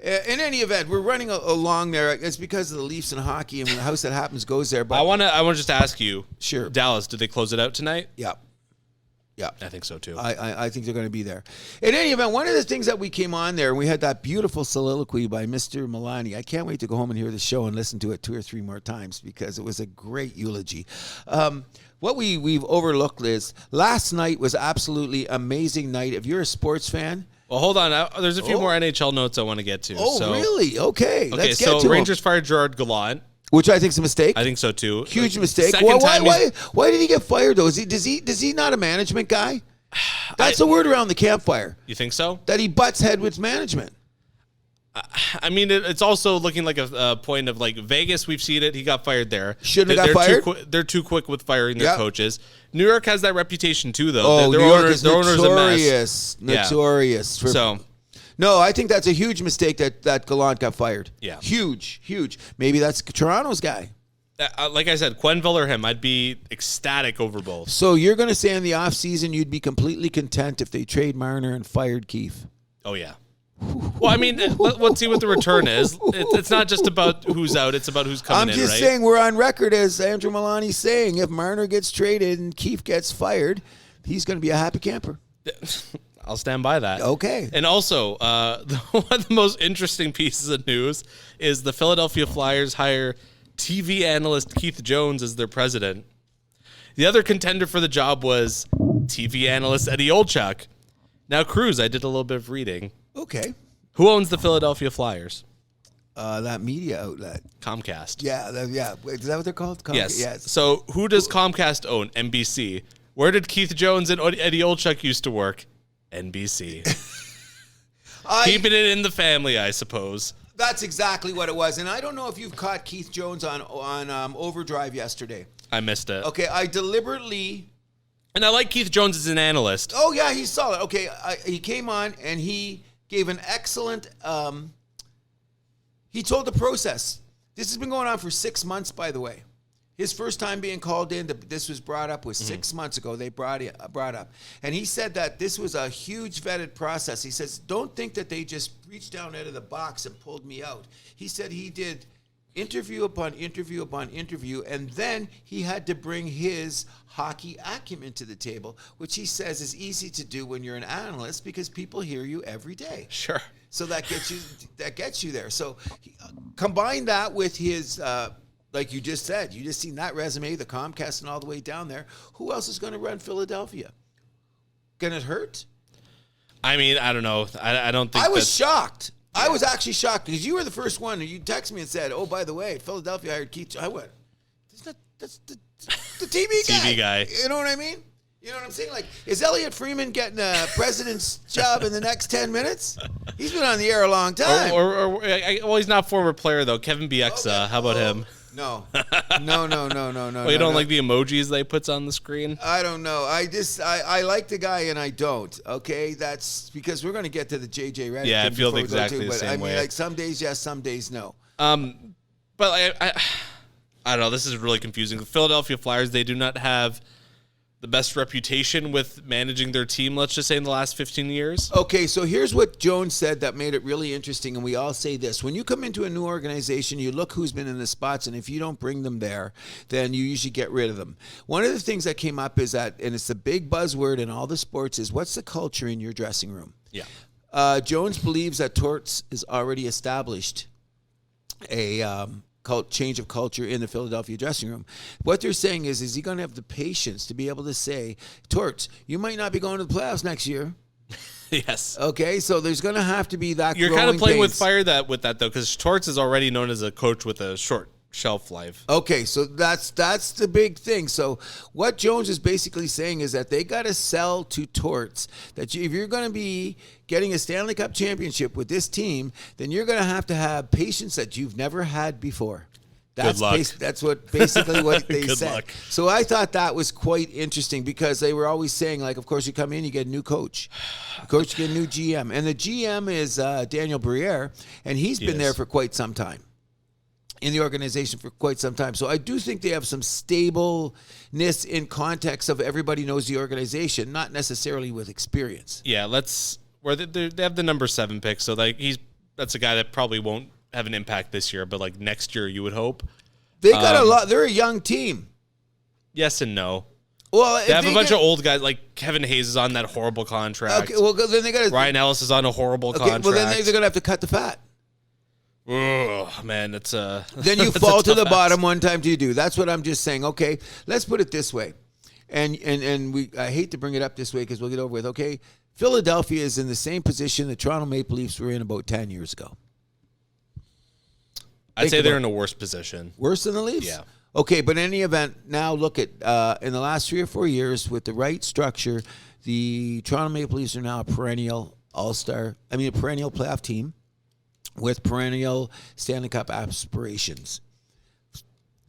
In any event, we're running along there. It's because of the Leafs and hockey, and the house that happens goes there. But
I want to just ask you,
sure,
Dallas, did they close it out tonight?
Yeah. Yeah,
I think so too.
I think they're going to be there. In any event, one of the things that we came on there, and we had that beautiful soliloquy by Mr. Milani. I can't wait to go home and hear the show and listen to it 2 or 3 more times because it was a great eulogy. What we've overlooked is last night was absolutely amazing night. If you're a sports fan.
Well, hold on. There's a few more NHL notes I want to get to.
Really? Okay. Let's get to
Rangers
them.
fired Gerard Gallant.
Which I think is a mistake.
I think so too.
Huge mistake. Why did he get fired though? Does he not a management guy? That's the word around the campfire.
You think so?
That he butts head with management.
I mean, it's also looking like a point of like Vegas. We've seen it. He got fired there.
Shouldn't have got fired.
They're too quick with firing their coaches. New York has that reputation too, though.
Oh,
their
New York
owners,
is
notorious.
Notorious. No, I think that's a huge mistake that Gallant got fired.
Yeah.
Huge. Maybe that's Toronto's guy.
Like I said, Quenneville or him, I'd be ecstatic over both.
So you're going to say in the offseason you'd be completely content if they trade Marner and fired Keefe?
Oh, yeah. Well, I mean, let's see what the return is. It's not just about who's out. It's about who's coming in, right?
I'm just saying we're on record as Andrew Milani's saying if Marner gets traded and Keefe gets fired, he's going to be a happy camper.
I'll stand by that.
Okay.
And also, one of the most interesting pieces of news is the Philadelphia Flyers hire TV analyst Keith Jones as their president. The other contender for the job was TV analyst Eddie Olczyk. Now, Cruz, I did a little bit of reading.
Okay.
Who owns the Philadelphia Flyers?
That media outlet.
Comcast.
Yeah. Is that what they're called?
Yes. So who does Comcast own? NBC. Where did Keith Jones and Eddie Olczyk used to work? NBC. Keeping it in the family, I suppose.
That's exactly what it was. And I don't know if you've caught Keith Jones on Overdrive yesterday.
I missed it.
Okay, I deliberately...
And I like Keith Jones as an analyst.
Oh, yeah, he's solid. Okay, he came on and he gave an excellent... he told the process. This has been going on for 6 months, by the way. His first time being called in, this was brought up, was 6 months ago. They brought up. And he said that this was a huge vetted process. He says, don't think that they just reached down out of the box and pulled me out. He said he did interview upon interview upon interview, and then he had to bring his hockey acumen to the table, which he says is easy to do when you're an analyst because people hear you every day.
Sure.
So that gets you there. So combine that with his... like you just said, you just seen that resume, the Comcast and all the way down there. Who else is going to run Philadelphia? Can it hurt?
I mean, I don't know. I don't think
I was shocked. Yeah. I was actually shocked because you were the first one. And you texted me and said, oh, by the way, Philadelphia hired Keith. I went, that's the TV guy. You know what I mean? You know what I'm saying? Like, is Elliot Freeman getting a president's job in the next 10 minutes? He's been on the air a long time.
Well, he's not a former player, though. Kevin Bieksa. Okay. How about him?
No.
Well, you don't like the emojis they puts on the screen?
I don't know. I like the guy and I don't. Okay, that's because we're going to get to the JJ Redick.
Yeah, I feel exactly the same way.
I mean, like some days yes, some days no.
But I don't know. This is really confusing. The Philadelphia Flyers, they do not have the best reputation with managing their team, let's just say, in the last 15 years.
Okay, so here's what Jones said that made it really interesting, and we all say this. When you come into a new organization, you look who's been in the spots, and if you don't bring them there, then you usually get rid of them. One of the things that came up is that, and it's the big buzzword in all the sports, is what's the culture in your dressing room?
Yeah.
Jones believes that Torts is already established a change of culture in the Philadelphia dressing room. What they're saying is he going to have the patience to be able to say, Torts, you might not be going to the playoffs next year.
Yes.
Okay, so there's going to have to be that.
You're kind of playing with
pains.
fire with that though, because Torts is already known as a coach with a short shelf life.
Okay, so that's the big thing. So what Jones is basically saying is that they got to sell to Torts that if you're going to be getting a Stanley Cup championship with this team, then you're going to have patience that you've never had before. That's
Good luck.
That's what basically what they
Good
said.
luck.
So I thought that was quite interesting because they were always saying, like, of course, you come in, you get a new coach. Coach, you get a new GM. And the GM is Daniel Briere, and he's been there for quite some time. In the organization for quite some time. So I do think they have some stableness in context of everybody knows the organization, not necessarily with experience.
Yeah, they have the number 7 pick, so that's a guy that probably won't have an impact this year, but like next year you would hope.
They got a lot. They're a young team.
Yes and no.
Well,
they have a bunch of old guys, like Kevin Hayes is on that horrible contract.
Okay, well, then they got
Ryan Ellis is on a horrible contract.
Well, then they're going to have to cut the fat.
Oh man, that's
Then you fall to the bottom one time you do. That's what I'm just saying. Okay, let's put it this way, and I hate to bring it up this way because we'll get over with. Okay, Philadelphia is in the same position the Toronto Maple Leafs were in about 10 years ago.
I'd say they're in a worse position.
Worse than the Leafs?
Yeah.
Okay, but in any event, now look at in the last 3 or 4 years with the right structure, the Toronto Maple Leafs are now a perennial a perennial playoff team with perennial Stanley Cup aspirations.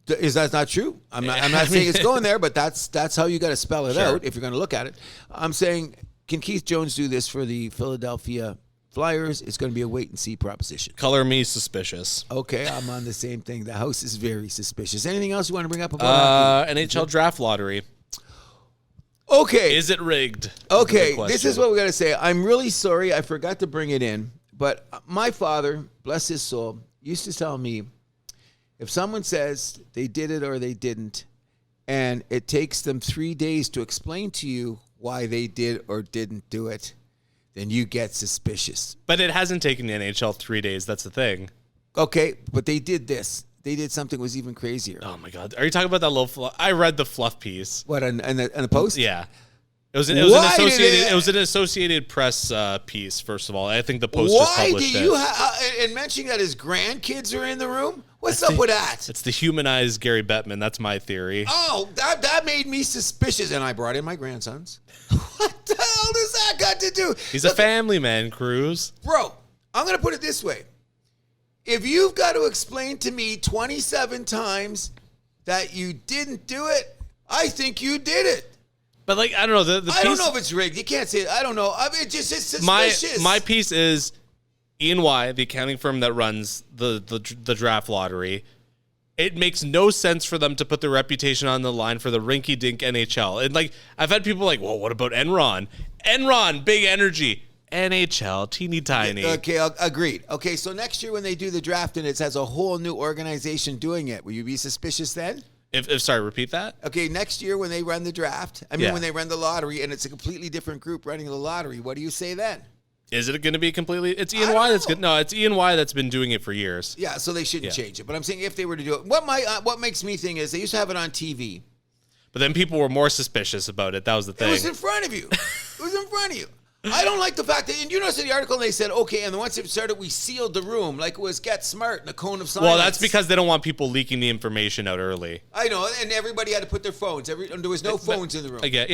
Is that not true? I'm not saying it's going there, but that's how you got to spell it out if you're going to look at it. I'm saying, can Keith Jones do this for the Philadelphia Flyers? It's going to be a wait-and-see proposition.
Color me suspicious.
Okay, I'm on the same thing. The house is very suspicious. Anything else you want to bring up about
NHL draft lottery?
Okay.
Is it rigged?
Okay, this is what we got to say. I'm really sorry I forgot to bring it in, but my father, bless his soul, used to tell me, if someone says they did it or they didn't, and it takes them 3 days to explain to you why they did or didn't do it, then you get suspicious.
But it hasn't taken the NHL 3 days. That's the thing.
Okay, but they did this. They did something that was even crazier.
Oh, my God. Are you talking about that little fluff? I read the fluff piece.
What, on the Post?
Yeah. It was an Associated Press piece, first of all. I think the Post just published it.
And mentioning that his grandkids are in the room? What's up with that?
It's the humanized Gary Bettman. That's my theory.
Oh, that made me suspicious. And I brought in my grandsons. What the hell does that got to do?
He's a family man, Cruz.
Bro, I'm going to put it this way. If you've got to explain to me 27 times that you didn't do it, I think you did it.
But, like, I don't know. The
I
piece,
don't know if it's rigged. You can't say it. I don't know. I mean, it's suspicious.
My piece is E&Y, the accounting firm that runs the draft lottery. It makes no sense for them to put their reputation on the line for the rinky-dink NHL. And, like, I've had people like, well, what about Enron? Enron, big energy. NHL, teeny tiny.
Okay, agreed. Okay, so next year when they do the draft and it has a whole new organization doing it, will you be suspicious then?
Sorry, repeat that?
Okay, next year when they run the draft, when they run the lottery and it's a completely different group running the lottery, what do you say then?
Is it going to be completely? It's E&Y that's good. No, it's E&Y that's been doing it for years.
Yeah, so they shouldn't change it. But I'm saying if they were to do it, what makes me think is they used to have it on TV.
But then people were more suspicious about it. That was the thing.
It was in front of you. It was in front of you. I don't like the fact that, and you notice in the article they said, okay, and once it started, we sealed the room like it was Get Smart and a cone of silence.
Well, that's because they don't want people leaking the information out early.
I know, and everybody had to put their phones. There was no phones in the room.
Again,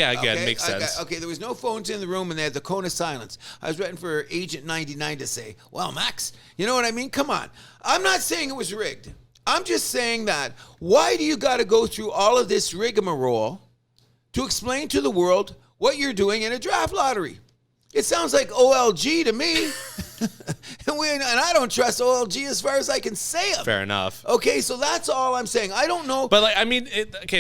makes sense.
Okay, there was no phones in the room, and they had the cone of silence. I was waiting for Agent 99 to say, well, Max, you know what I mean? Come on. I'm not saying it was rigged. I'm just saying that why do you got to go through all of this rigmarole to explain to the world what you're doing in a draft lottery? It sounds like OLG to me. and I don't trust OLG as far as I can say them.
Fair enough.
Okay, so that's all I'm saying. I don't know.
But, like, I mean,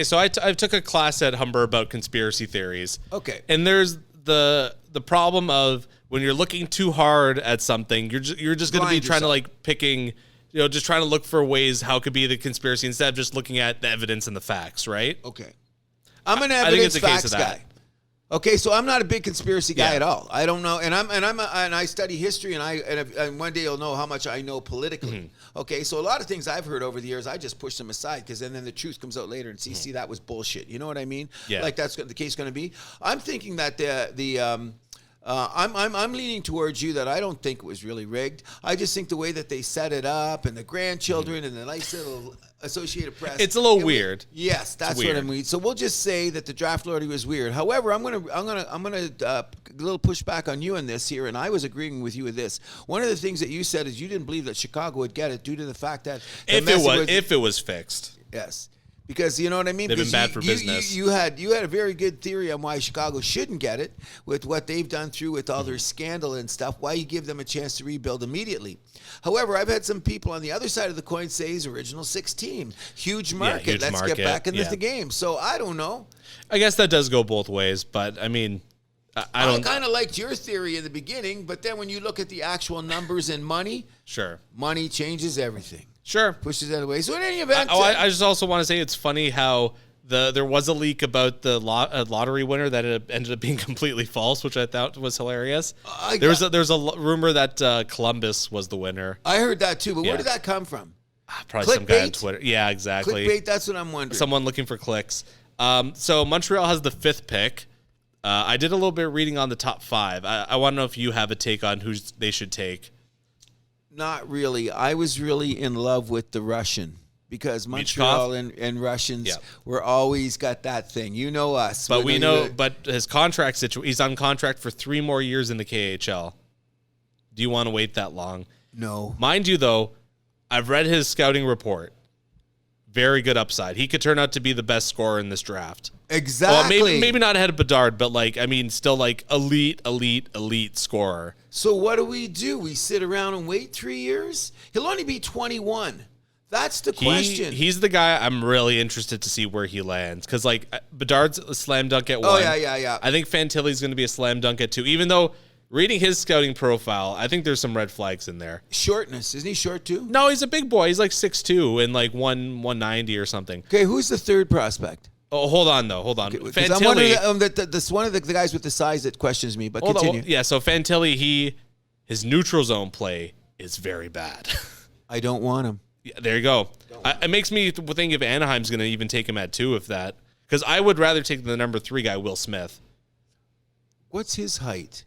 so I took a class at Humber about conspiracy theories.
Okay.
And there's the problem of when you're looking too hard at something, you're just going to be trying to, like, picking, just trying to look for ways how it could be the conspiracy instead of just looking at the evidence and the facts, right?
Okay. I'm an evidence facts guy. Okay, so I'm not a big conspiracy guy at all. I don't know, and I study history, and one day you'll know how much I know politically. Mm-hmm. Okay, so a lot of things I've heard over the years, I just push them aside because then the truth comes out later and see that was bullshit. You know what I mean?
Yeah.
Like that's what the case going to be. I'm thinking that the I'm leaning towards you that I don't think it was really rigged. I just think the way that they set it up and the grandchildren and the nice little Associated Press.
It's a little weird.
Yes, that's what I mean. So we'll just say that the draft lottery was weird. However, I'm gonna a little pushback on you on this here, and I was agreeing with you with this. One of the things that you said is you didn't believe that Chicago would get it due to the fact that
if it was fixed.
Yes. Because you know what I mean?
They've been bad for business.
You had a very good theory on why Chicago shouldn't get it with what they've done through with all their scandal and stuff, why you give them a chance to rebuild immediately. However, I've had some people on the other side of the coin say he's original 6 team. Huge market. Let's get back into the game. So I don't know.
I guess that does go both ways, but I mean, I
kind of liked your theory in the beginning, but then when you look at the actual numbers and money, money changes everything.
Sure.
Pushes that away. So in any event...
I just also want to say it's funny how there was a leak about the lottery winner that it ended up being completely false, which I thought was hilarious. There was a rumor that Columbus was the winner.
I heard that too, but where did that come from?
Probably some guy on Twitter. Yeah, exactly.
Clickbait, that's what I'm wondering.
Someone looking for clicks. So Montreal has the 5th pick. I did a little bit of reading on the top 5. I want to know if you have a take on who they should take.
Not really. I was really in love with the Russian because Montreal and Russians were always got that thing. You know us.
But but his contract situation, he's on contract for 3 more years in the KHL. Do you want to wait that long?
No.
Mind you, though, I've read his scouting report. Very good upside. He could turn out to be the best scorer in this draft.
Exactly.
Well, maybe not ahead of Bedard, but still elite scorer.
So what do? We sit around and wait 3 years? He'll only be 21. That's the question.
He's the guy I'm really interested to see where he lands. Because, Bedard's a slam dunk at 1.
Oh, yeah.
I think Fantilli's going to be a slam dunk at 2. Even though, reading his scouting profile, I think there's some red flags in there.
Shortness. Isn't he short, too?
No, he's a big boy. He's 6'2" and 190 or something.
Okay, who's the 3rd prospect?
Oh, hold on, though. Hold on.
Okay, Fantilli. That's one of the guys with the size that questions me, but continue.
Yeah, so Fantilli, his neutral zone play is very bad.
I don't want him.
Yeah, there you go. It makes me think if Anaheim's going to even take him at 2, if that. Because I would rather take the number 3 guy, Will Smith.
What's his height?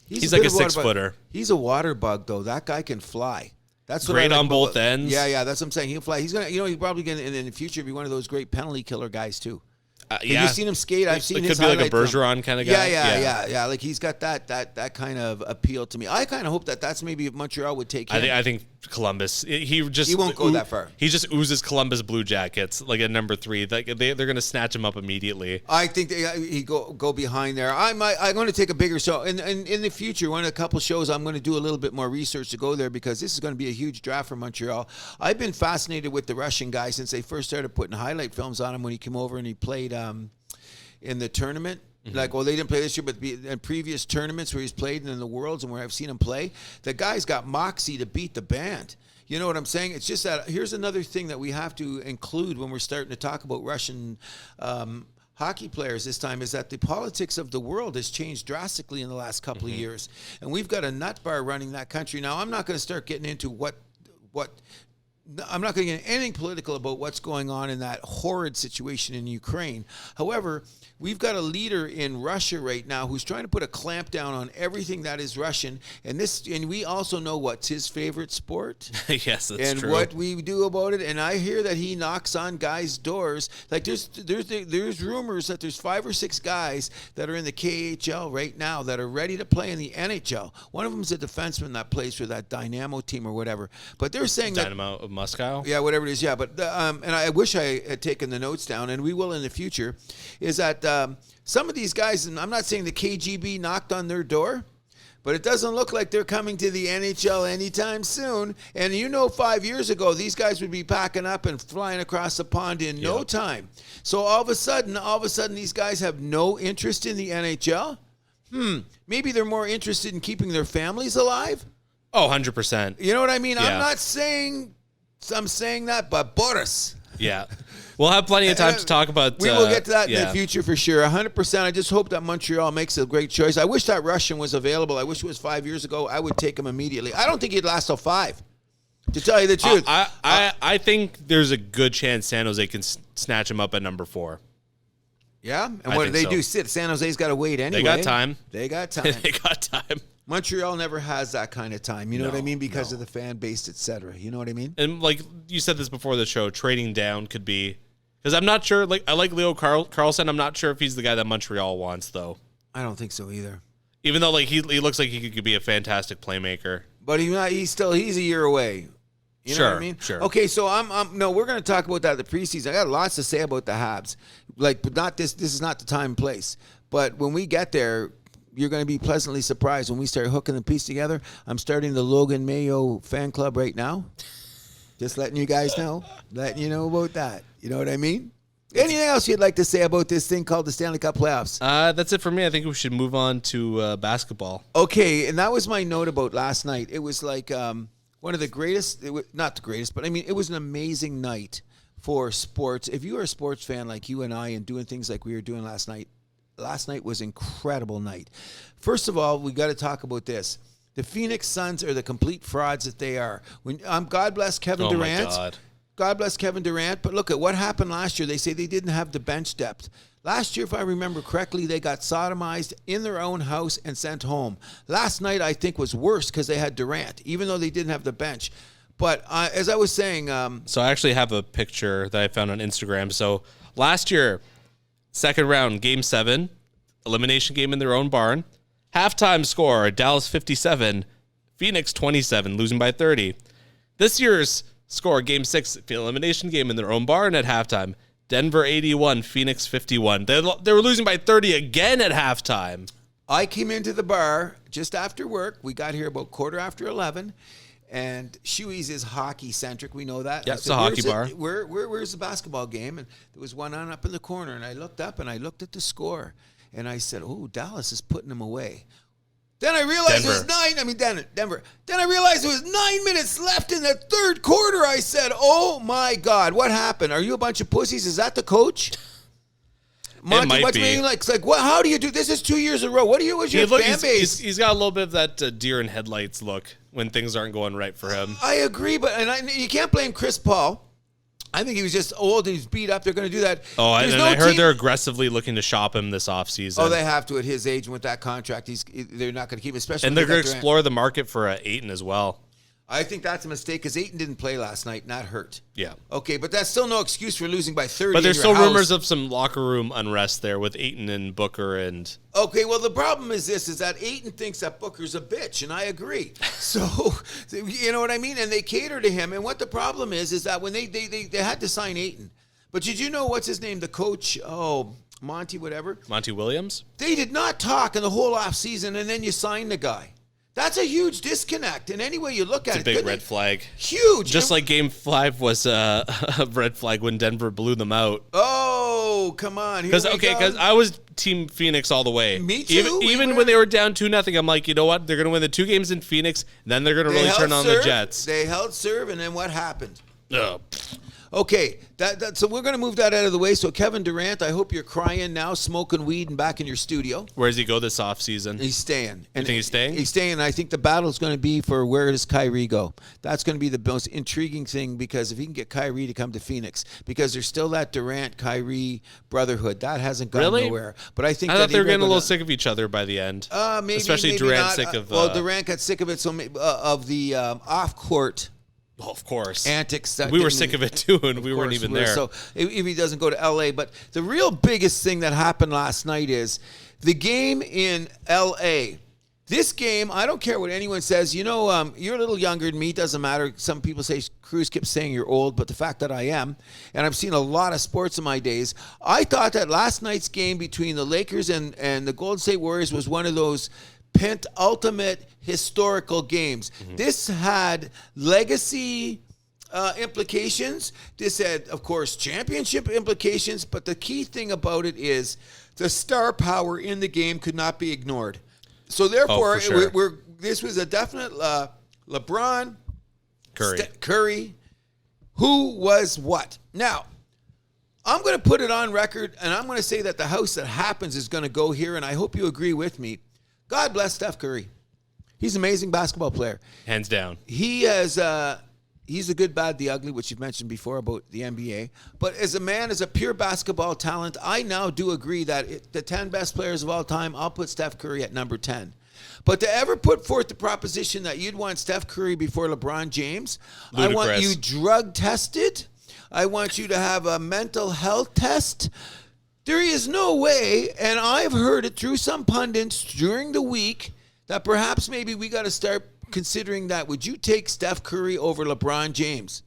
He's like a 6-footer.
He's a water bug, though. That guy can fly. That's what
great on both ends.
Yeah, that's what I'm saying. He'll fly. He's he's probably gonna in the future be one of those great penalty killer guys too. Have you seen him skate? I've seen his
highlight. Could be like a Bergeron kind of guy.
Yeah. Like he's got that kind of appeal to me. I kind of hope that's maybe if Montreal would take him.
I think Columbus. He
won't go that far.
He just oozes Columbus Blue Jackets like at number 3. They're going to snatch him up immediately.
I think he go behind there. I'm going to take a bigger show in the future. One of a couple shows I'm going to do a little bit more research to go there because this is going to be a huge draft for Montreal. I've been fascinated with the Russian guy since they first started putting highlight films on him when he came over and he played in the tournament. Mm-hmm. They didn't play this year, but in previous tournaments where he's played and in the Worlds and where I've seen him play, the guy's got moxie to beat the band. You know what I'm saying? It's just that here's another thing that we have to include when we're starting to talk about Russian hockey players this time is that the politics of the world has changed drastically in the last couple of years. And we've got a nut bar running that country. Now, I'm not going to start getting into I'm not going to get anything political about what's going on in that horrid situation in Ukraine. However, we've got a leader in Russia right now who's trying to put a clamp down on everything that is Russian. And we also know what's his favorite sport.
Yes, that's
and
true.
And what we do about it. And I hear that he knocks on guys' doors. Like there's rumors that there's 5 or 6 guys that are in the KHL right now that are ready to play in the NHL. One of them's a defenseman that plays for that Dynamo team or whatever. But they're saying
Dynamo of Moscow?
Yeah, whatever it is. Yeah, but and I wish I had taken the notes down, and we will in the future, is that some of these guys, and I'm not saying the KGB knocked on their door, but it doesn't look like they're coming to the NHL anytime soon. And 5 years ago, these guys would be packing up and flying across the pond in no time. So all of a sudden, these guys have no interest in the NHL. Maybe they're more interested in keeping their families alive.
Oh, 100%.
You know what I mean?
Yeah.
I'm saying that, but Boris.
Yeah. We'll have plenty of time to talk about...
We will get to that in the future for sure. 100%. I just hope that Montreal makes a great choice. I wish that Russian was available. I wish it was 5 years ago. I would take him immediately. I don't think he'd last till 5, to tell you the truth.
I think there's a good chance San Jose can snatch him up at number 4.
Yeah? And
I
what do
think
they
so.
do? San Jose's got to wait anyway.
They got time.
They got time.
They got time.
Montreal never has that kind of time. You know what I
No,
mean? Because
no.
of the fan base, etc. You know what I mean?
And like you said this before the show, trading down could be because I'm not sure. Like I like Leo Carlson. I'm not sure if he's the guy that Montreal wants though.
I don't think so either.
Even though like he looks like he could be a fantastic playmaker.
But he's a year away. You know what I mean?
Sure.
Okay, so no, we're going to talk about that in the preseason. I got lots to say about the Habs. Like, but not this. This is not the time and place. But when we get there, you're going to be pleasantly surprised when we start hooking the piece together. I'm starting the Logan Mayo fan club right now. Just letting you guys know, letting you know about that. You know what I mean? Anything else you'd like to say about this thing called the Stanley Cup playoffs?
That's it for me. I think we should move on to basketball.
Okay, and that was my note about last night. It was like one of the greatest, not the greatest, but I mean, it was an amazing night for sports. If you are a sports fan like you and I and doing things like we were doing last night was an incredible night. First of all, we got to talk about this. The Phoenix Suns are the complete frauds that they are. God bless Kevin Durant.
My God.
God bless Kevin Durant. But look at what happened last year. They say they didn't have the bench depth. Last year, if I remember correctly, they got sodomized in their own house and sent home. Last night, I think, was worse because they had Durant, even though they didn't have the bench. But as I was saying...
So I actually have a picture that I found on Instagram. So last year, second round, Game 7, elimination game in their own barn. Halftime score, Dallas 57, Phoenix 27, losing by 30. This year's score, Game 6, the elimination game in their own barn at halftime. Denver 81, Phoenix 51. They were losing by 30 again at halftime.
I came into the bar just after work. We got here about 11:15. And Shuey's is hockey-centric. We know that.
Yeah, it's a hockey bar.
Where's the basketball game? And there was one on up in the corner. And I looked up and I looked at the score. And I said, oh, Dallas is putting them away. Then I realized Denver. Then I realized there was 9 minutes left in the third quarter. I said, oh, my God, what happened? Are you a bunch of pussies? Is that the coach? Monty,
it might
what's
be.
meaning like? It's like, what? How do you do this? Is 2 years in a row. What's your fan base?
He's got a little bit of that deer in headlights look when things aren't going right for him.
I agree, but you can't blame Chris Paul. I think he was just old. He's beat up. They're going to do that.
Oh, and I heard they're aggressively looking to shop him this offseason.
Oh, they have to at his age and with that contract. They're not going to keep him, especially.
And they're going to explore the market for Ayton as well.
I think that's a mistake because Ayton didn't play last night, not hurt.
Yeah.
Okay, but that's still no excuse for losing by 30.
But there's still rumors of some locker room unrest there with Ayton and Booker and.
Okay, well the problem is this: is that Ayton thinks that Booker's a bitch, and I agree. So you know what I mean? And they cater to him. And what the problem is that when they had to sign Ayton, but did you know what's his name? The coach, Monty, whatever.
Monty Williams.
They did not talk in the whole off season, and then you sign the guy. That's a huge disconnect. And any way you look at it,
it's a big red flag.
Huge.
Just like Game 5 was a red flag when Denver blew them out.
Oh, come on.
Because I was Team Phoenix all the way.
Me too.
Even when they were down 2-0, I'm like, you know what? They're going to win the 2 games in Phoenix, and then they're going to really turn on the Jets.
They held serve, and then what happened?
Ugh.
Okay, so we're going to move that out of the way. So Kevin Durant, I hope you're crying now, smoking weed and back in your studio.
Where does he go this offseason?
He's staying.
You think he's staying?
He's staying, and I think the battle's going to be for where does Kyrie go. That's going to be the most intriguing thing because if he can get Kyrie to come to Phoenix, because there's still that Durant-Kyrie brotherhood. That hasn't gone nowhere. But I think
I thought they were getting a little sick of each other by the end.
Maybe,
especially
maybe
Durant
not.
sick of...
Well, Durant got sick of it, so of the off-court...
Well, of course.
Antics.
We were sick of it too, and we weren't even there.
So if he doesn't go to L.A. But the real biggest thing that happened last night is the game in L.A. This game, I don't care what anyone says. You know, you're a little younger than me. It doesn't matter. Some people say, Cruz keeps saying you're old, but the fact that I am, and I've seen a lot of sports in my days, I thought that last night's game between the Lakers and the Golden State Warriors was one of those ultimate historical games. Mm-hmm. This had legacy implications. This had, of course, championship implications. But the key thing about it is the star power in the game could not be ignored. So therefore, this was a definite LeBron, Curry, who was what. Now, I'm going to put it on record, and I'm going to say that the house that happens is going to go here, and I hope you agree with me. God bless Steph Curry. He's an amazing basketball player.
Hands down.
He has he's the good, bad, the ugly, which you've mentioned before about the NBA. But as a man, as a pure basketball talent, I now do agree that the 10 best players of all time, I'll put Steph Curry at number 10. But to ever put forth the proposition that you'd want Steph Curry before LeBron James,
Ludicrous.
I want you drug tested. I want you to have a mental health test. There is no way, and I've heard it through some pundits during the week, that perhaps maybe we got to start considering that. Would you take Steph Curry over LeBron James?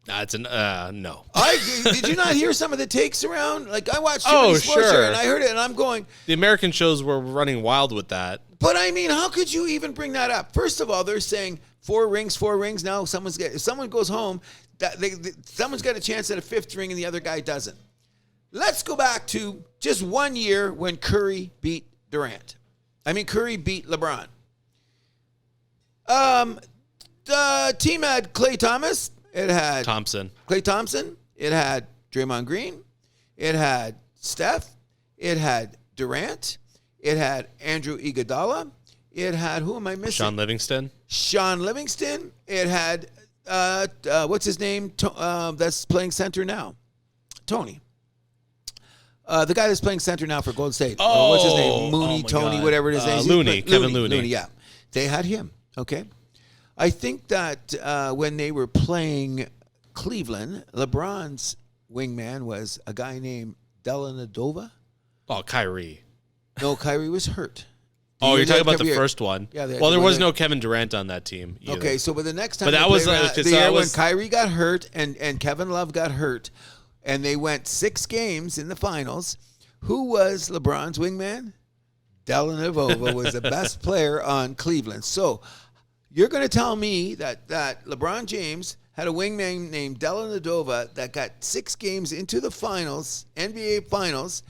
That's no.
Did you not hear some of the takes around? Like, I watched Sports
sure.
Show and I heard it, and I'm going.
The American shows were running wild with that.
But I mean, how could you even bring that up? First of all, they're saying 4 rings. Now if someone goes home, someone's got a chance at a 5th ring and the other guy doesn't. Let's go back to just 1 year when Curry beat Curry beat LeBron. The team had Klay Thomas. It had Klay Thompson. It had Draymond Green. It had Steph. It had Durant. It had Andrew Iguodala. It had, who am I missing? Sean Livingston. It had, what's his name? That's playing center now. Tony. The guy that's playing center now for Golden State. What's his name? Mooney, Tony, God. Whatever it is.
Kevin Looney.
Yeah. They had him. Okay. I think that when they were playing Cleveland, LeBron's wingman was a guy named Delanadova.
Oh, Kyrie.
No, Kyrie was hurt.
You're talking about the first one.
Yeah.
There was no Kevin Durant on that team either.
Okay, so but the next time,
but that was
the year when Kyrie got hurt and Kevin Love got hurt, and they went 6 games in the finals. Who was LeBron's wingman? Delanadova was the best player on Cleveland. So you're going to tell me that LeBron James had a wingman named Delanadova that got 6 games into the finals, NBA finals,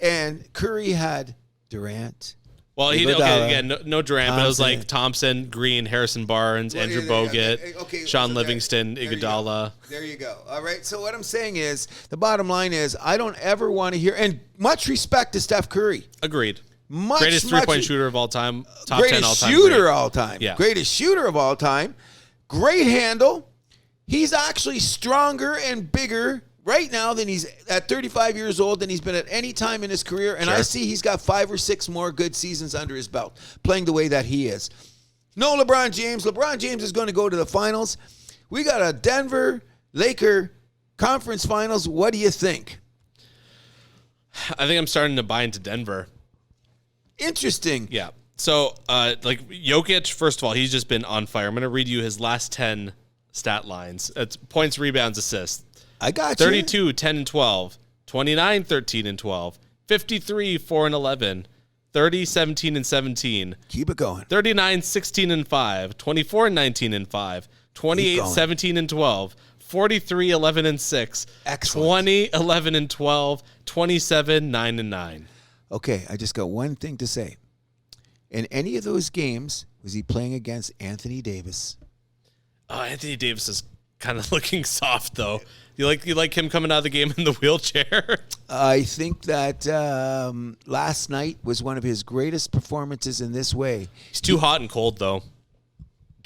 and Curry had Durant.
Well, no Durant, but it was like Thompson, Green, Harrison Barnes, Andrew Bogut, Sean Livingston, Iguodala.
There you go. All right. So what I'm saying is, the bottom line is, I don't ever want to hear, and much respect to Steph Curry.
Agreed. Greatest three-point shooter of all time. Top 10 all time.
Greatest shooter all time.
Yeah.
Greatest shooter of all time. Great handle. He's actually stronger and bigger right now than he's at 35 years old than he's been at any time in his career. And I see he's got 5 or 6 more good seasons under his belt playing the way that he is. No LeBron James. LeBron James is going to go to the finals. We got a Denver Laker conference finals. What do you think?
I think I'm starting to buy into Denver.
Interesting.
Yeah. So, Jokic, first of all, he's just been on fire. I'm going to read you his last 10 stat lines. It's points, rebounds, assists.
I got you.
32, 10, and 12. 29, 13, and 12. 53, 4, and 11. 30, 17, and 17.
Keep it going.
39, 16, and 5. 24, 19, and 5. 28, 17, and 12. 43, 11, and 6.
Excellent.
20, 11, and 12. 27, 9, and 9.
Okay, I just got one thing to say. In any of those games, was he playing against Anthony Davis?
Anthony Davis is kind of looking soft, though. You like him coming out of the game in the wheelchair?
I think that last night was one of his greatest performances in this way.
He's too hot and cold, though.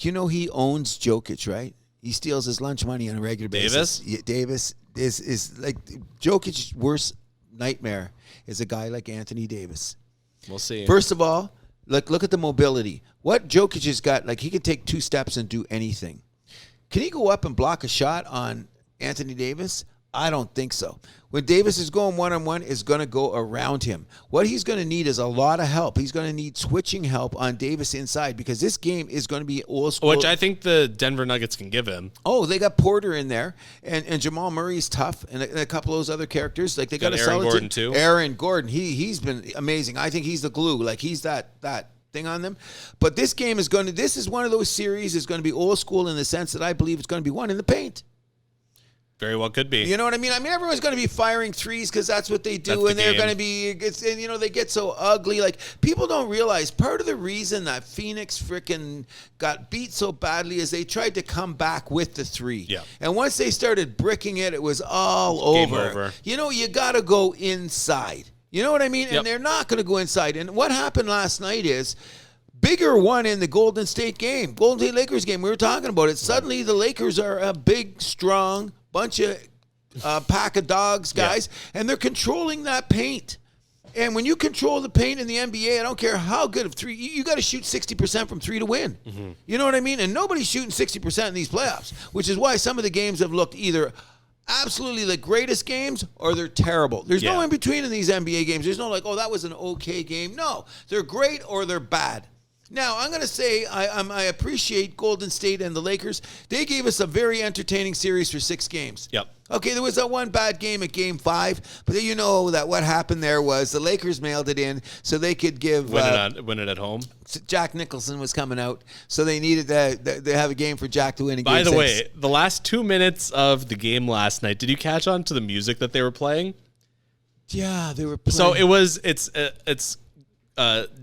You know he owns Jokic, right? He steals his lunch money on a regular basis. Davis is like Jokic's worst nightmare is a guy like Anthony Davis.
We'll see.
First of all, look at the mobility. What Jokic has got, like he can take 2 steps and do anything. Can he go up and block a shot on Anthony Davis? I don't think so. When Davis is going one-on-one, is going to go around him. What he's going to need is a lot of help. He's going to need switching help on Davis inside because this game is going to be old school.
Which I think the Denver Nuggets can give him.
Oh, they got Porter in there, and Jamal Murray's tough, and a couple of those other characters. Like they got a
Aaron
solid
Gordon too.
Aaron Gordon, he's been amazing. I think he's the glue. Like he's that thing on them. But this game is this is one of those series is going to be old school in the sense that I believe it's going to be won in the paint.
Very well could be.
You know what I mean? I mean, everyone's going to be firing threes because that's what they do, and they're going to be. They get so ugly. Like people don't realize part of the reason that Phoenix freaking got beat so badly is they tried to come back with the 3.
Yeah.
And once they started bricking it, it was all
Game
over.
over.
You got to go inside. You know what I mean?
Yep.
And they're not going to go inside. And what happened last night is bigger one in the Golden State Lakers game. We were talking about it. Suddenly the Lakers are a big, strong bunch of pack of dogs, guys, and they're controlling that paint. And when you control the paint in the NBA, I don't care how good of three, you got to shoot 60% from three to win. Mm-hmm. You know what I mean? And nobody's shooting 60% in these playoffs, which is why some of the games have looked either absolutely the greatest games or they're terrible. There's no in between in these NBA games. There's no like, oh, that was an okay game. No, they're great or they're bad. Now, I'm going to say I appreciate Golden State and the Lakers. They gave us a very entertaining series for 6 games.
Yep.
Okay, there was that one bad game at Game 5, but you know that what happened there was the Lakers mailed it in so they could give...
Win it at home.
Jack Nicholson was coming out, so they needed to have a game for Jack to win in Game 6.
By the way, the last 2 minutes of the game last night, did you catch on to the music that they were playing?
Yeah, they were playing.
So it's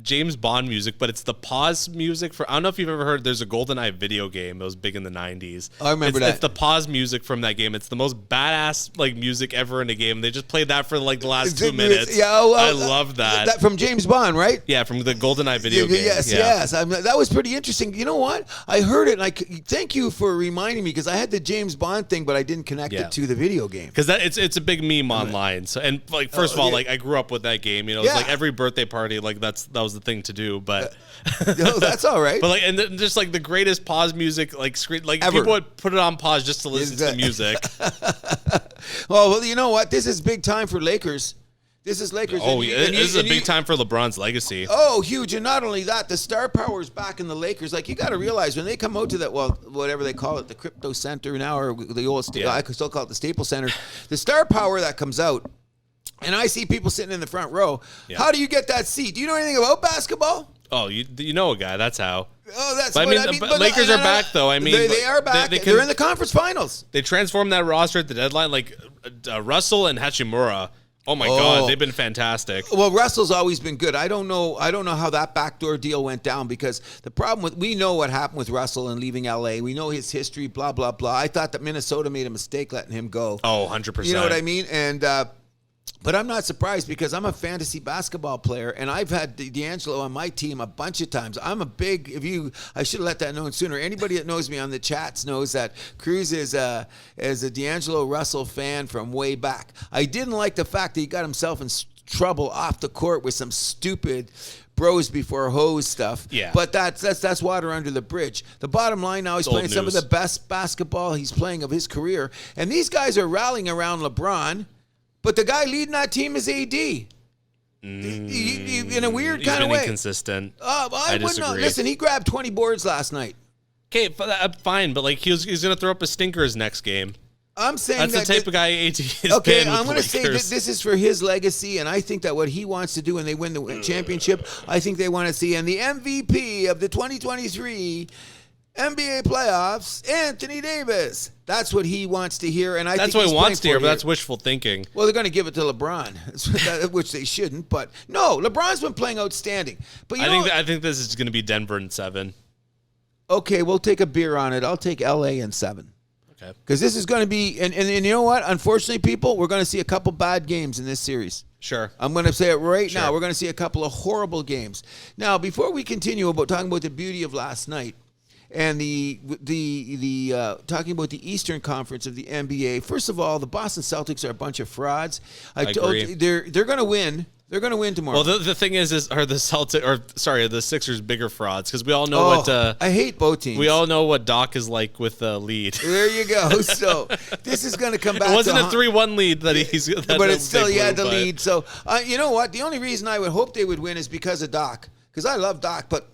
James Bond music, but it's the pause music for, I don't know if you've ever heard, there's a GoldenEye video game. It was big in the 90s.
I remember that.
It's the pause music from that game. It's the most badass like music ever in a game. They just played that for like the last 2 minutes.
Yeah, well,
I love that.
That from James Bond, right?
Yeah, from the GoldenEye video game.
Yes. That was pretty interesting. You know what? I heard it, and thank you for reminding me because I had the James Bond thing, but I didn't connect it to the video game.
Because it's a big meme online. So and like first of all, like I grew up with that game. You know, it's like every birthday party, like that was the thing to do. But
no, that's all right.
But like and just like the greatest pause music, like screen, like ever. People would put it on pause just to listen to the music.
Well, you know what? This is big time for Lakers. This is Lakers.
Oh, this is a big time for LeBron's legacy.
Oh, huge. And not only that, the star power is back in the Lakers. Like, you got to realize when they come out to that, well, whatever they call it, the Crypto Center now, or the old, I could still call it the Staples Center, the star power that comes out, and I see people sitting in the front row. Yeah. How do you get that seat? Do you know anything about basketball?
Oh, you know a guy. That's how.
Oh, that's
what I mean. But Lakers are back, though. I mean,
they are back. They're in the conference finals.
They transformed that roster at the deadline. Like Russell and Hachimura. Oh my God, they've been fantastic.
Well, Russell's always been good. I don't know how that backdoor deal went down because the problem we know what happened with Russell and leaving LA. We know his history, blah, blah, blah. I thought that Minnesota made a mistake letting him go.
Oh, 100%.
You know what I mean? And but I'm not surprised because I'm a fantasy basketball player and I've had D'Angelo on my team a bunch of times. I'm a big, I should have let that known sooner. Anybody that knows me on the chats knows that Cruz is a D'Angelo Russell fan from way back. I didn't like the fact that he got himself in trouble off the court with some stupid bros before hoes stuff.
Yeah.
But that's water under the bridge. The bottom line now, he's playing some of the best basketball he's playing of his career. And these guys are rallying around LeBron. But the guy leading that team is AD. In a weird kind of way.
Inconsistent.
I disagree. Listen, he grabbed 20 boards last night.
Okay, fine, but like he's going to throw up a stinker his next game.
I'm saying
that's the type of guy AD is.
Okay, I'm going to say that this is for his legacy, and I think that what he wants to do when they win the championship, I think they want to see, and the MVP of the 2023 NBA playoffs, Anthony Davis. That's what he wants to hear, and
that's what he wants to hear. But that's wishful thinking.
Well, they're going to give it to LeBron, which they shouldn't. But no, LeBron's been playing outstanding. But
I think this is going to be Denver in 7.
Okay, we'll take a beer on it. I'll take LA in 7.
Okay,
because this is going to be, and you know what? Unfortunately, people, we're going to see a couple bad games in this series.
Sure.
I'm going to say it right now. We're going to see a couple of horrible games. Now, before we continue about talking about the beauty of last night. And the talking about the Eastern Conference of the NBA. First of all, the Boston Celtics are a bunch of frauds. I agree. They're going to win. They're going to win tomorrow.
Well, the thing is are the Sixers bigger frauds? Because we all know what.
I hate both teams.
We all know what Doc is like with the lead.
There you go. So this is going to come back.
It wasn't a 3-1 lead that he's.
But it's still the lead. So you know what? The only reason I would hope they would win is because of Doc. Because I love Doc, but.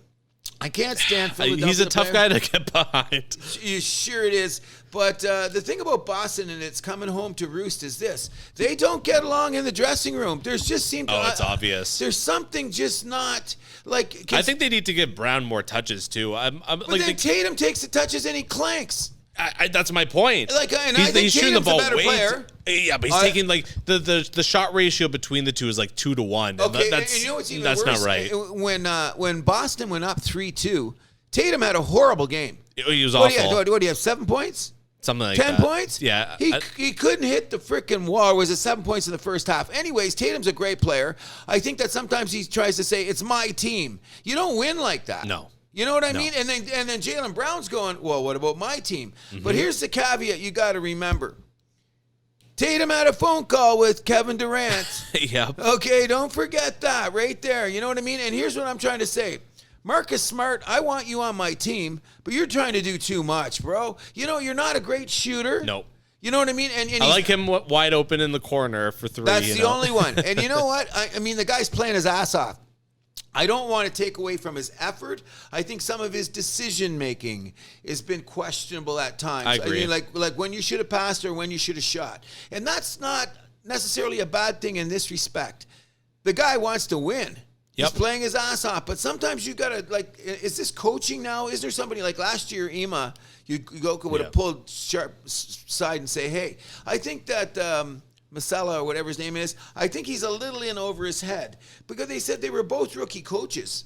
I can't stand Philadelphia.
He's a tough guy to get behind.
Sure it is. But the thing about Boston, and it's coming home to roost, is this. They don't get along in the dressing room. There's just
it's obvious.
There's something just not like...
I think they need to give Brown more touches, too.
Tatum takes the touches and he clanks.
That's my point.
I think shooting the ball a better player.
Yeah, but he's taking the shot ratio between the two is like 2 to 1.
Okay, and you know what's even worse?
Not right.
When Boston went up 3-2, Tatum had a horrible game.
He was awful.
What do you have? 7 points?
Something like
10
that.
points?
Yeah.
He couldn't hit the freaking wall. Or was it 7 points in the first half? Anyways, Tatum's a great player. I think that sometimes he tries to say, it's my team. You don't win like that.
No.
You know what I
No.
mean? And then Jaylen Brown's going, well, what about my team?
Mm-hmm.
But here's the caveat you got to remember. Tatum had a phone call with Kevin Durant.
Yep.
Okay, don't forget that right there. You know what I mean? And here's what I'm trying to say. Marcus Smart, I want you on my team, but you're trying to do too much, bro. You know, you're not a great shooter.
Nope.
You know what I mean? And
I like him wide open in the corner for 3.
That's the only one. And you know what? I mean, the guy's playing his ass off. I don't want to take away from his effort. I think some of his decision making has been questionable at times.
I agree.
mean, like when you should have passed or when you should have shot. And that's not necessarily a bad thing in this respect. The guy wants to win.
Yep.
He's playing his ass off. But sometimes you got to, like, is this coaching now? Is there somebody like last year, Ema, Ugoka would have pulled sharp side and say, hey, I think that Masala or whatever his name is, I think he's a little in over his head because they said they were both rookie coaches.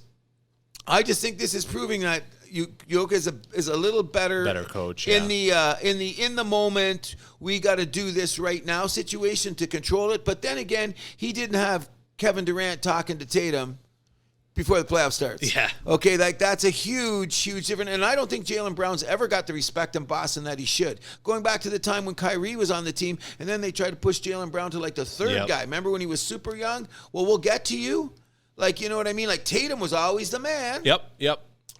I just think this is proving that Ugoka is a little better
coach
in the moment. We got to do this right now situation to control it. But then again, he didn't have Kevin Durant talking to Tatum before the playoff starts.
Yeah.
Okay, like that's a huge difference. And I don't think Jaylen Brown's ever got the respect in Boston that he should. Going back to the time when Kyrie was on the team, and then they tried to push Jaylen Brown to like the third guy. Remember when he was super young? Well, we'll get to you. Like, you know what I mean? Like Tatum was always the man.
Yep.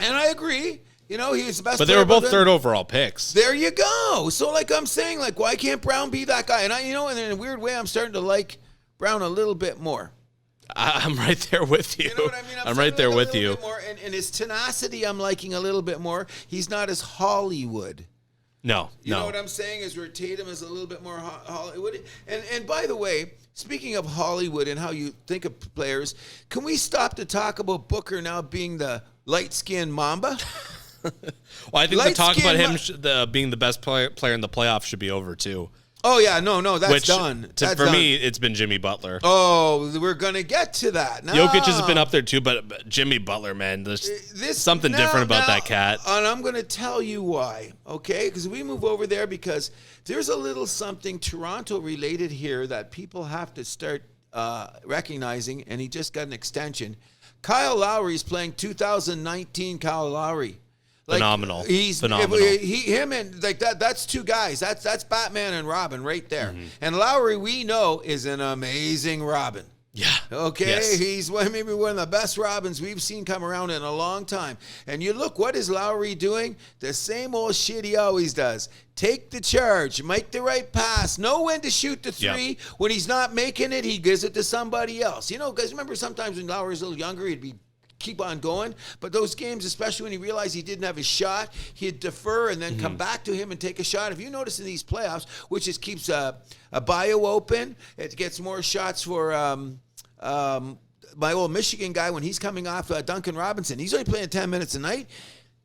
And I agree. You know, he was the best.
But they were both third overall picks.
There you go. So like I'm saying, like, why can't Brown be that guy? And and in a weird way, I'm starting to like Brown a little bit more.
I'm right there with you.
You know what I mean?
I'm right there with you.
More, and his tenacity, I'm liking a little bit more. He's not as Hollywood.
No.
You know what I'm saying? Is where Tatum is a little bit more Hollywood. And by the way, speaking of Hollywood and how you think of players, can we stop to talk about Booker now being the light-skinned Mamba?
Well, I think the talk about him being the best player in the playoffs should be over too.
Oh, yeah, no, that's done.
For me, it's been Jimmy Butler.
Oh, we're going to get to that. No.
Jokic has been up there too, but Jimmy Butler, man, there's something different about that cat.
And I'm going to tell you why, okay? Because we move over there because there's a little something Toronto-related here that people have to start recognizing, and he just got an extension. Kyle Lowry's playing 2019 Kyle Lowry. Like,
phenomenal.
He's
phenomenal.
Him and like that. That's two guys. That's Batman and Robin right there. Mm-hmm. And Lowry, we know, is an amazing Robin.
Yeah.
Okay.
Yes.
He's maybe one of the best Robins we've seen come around in a long time. And you look, what is Lowry doing? The same old shit he always does. Take the charge, make the right pass, know when to shoot the three. Yep. When he's not making it, he gives it to somebody else. You know, because remember sometimes when Lowry was a little younger, he'd be keep on going. But those games, especially when he realized he didn't have his shot, he'd defer and then come back to him and take a shot. If you notice in these playoffs, which just keeps a bio open, it gets more shots for my old Michigan guy when he's coming off Duncan Robinson. He's only playing 10 minutes a night.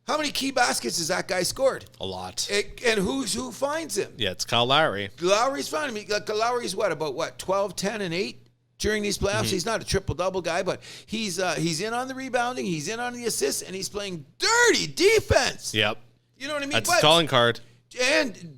How many key baskets has that guy scored?
A lot.
And who finds him?
Yeah, it's Kyle Lowry.
Lowry's finding him. Lowry's about 12, 10, and 8? During these playoffs, he's not a triple-double guy, but he's in on the rebounding, he's in on the assists, and he's playing dirty defense.
Yep.
You know what I mean?
That's a calling card.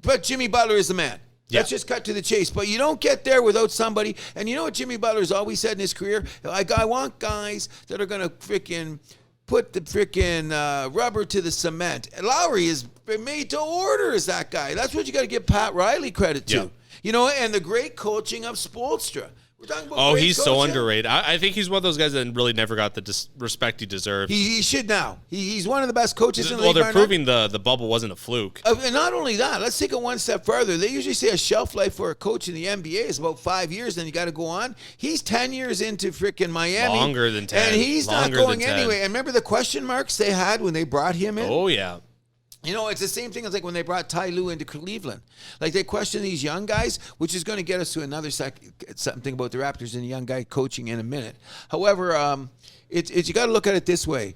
But Jimmy Butler is the man.
Yeah.
Let's just cut to the chase. But you don't get there without somebody. And you know what Jimmy Butler's always said in his career? Like, I want guys that are going to freaking put the freaking rubber to the cement. And Lowry is made to order as that guy. That's what you got to give Pat Riley credit to.
Yep.
You know, and the great coaching of Spoelstra. We're talking about
he's so underrated. I think he's one of those guys that really never got the respect he deserves.
He should now. He's one of the best coaches in the league.
Well, they're proving the bubble wasn't a fluke.
And not only that, let's take it one step further. They usually say a shelf life for a coach in the NBA is about 5 years, then you got to go on. He's 10 years into freaking Miami.
Longer than 10.
And he's not going anyway. And remember the question marks they had when they brought him in?
Oh, yeah.
You know, it's the same thing as like when they brought Ty Lue into Cleveland. Like they question these young guys, which is going to get us to another something about the Raptors and the young guy coaching in a minute. However, you got to look at it this way.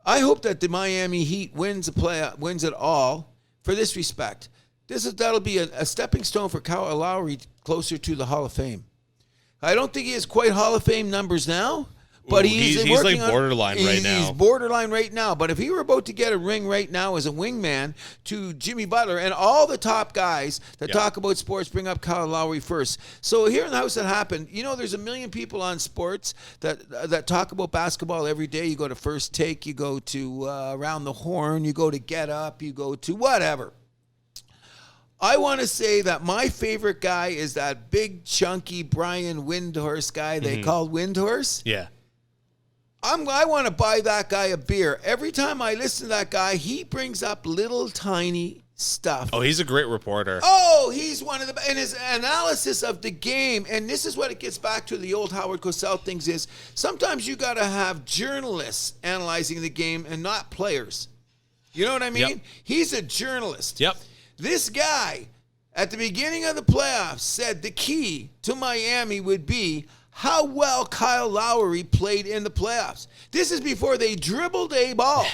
I hope that the Miami Heat wins it all for this respect. That'll be a stepping stone for Kyle Lowry closer to the Hall of Fame. I don't think he has quite Hall of Fame numbers now, But
Ooh,
he's
like
working on-
borderline right now.
He's borderline right now. But if he were about to get a ring right now as a wingman to Jimmy Butler, and all the top guys that talk about sports bring up Kyle Lowry first. So here in the house that happened, there's a million people on sports that talk about basketball every day. You go to First Take, you go to Around the Horn, you go to Get Up, you go to whatever. I want to say that my favorite guy is that big, chunky Brian Windhorse guy they call Windhorse.
Yeah.
I want to buy that guy a beer. Every time I listen to that guy, he brings up little tiny stuff.
Oh, he's a great reporter.
Oh, he's one of the... And his analysis of the game, and this is what it gets back to the old Howard Cosell things is, sometimes you got to have journalists analyzing the game and not players. You know what I mean?
Yep.
He's a journalist.
Yep.
This guy, at the beginning of the playoffs, said the key to Miami would be how well Kyle Lowry played in the playoffs. This is before they dribbled a ball.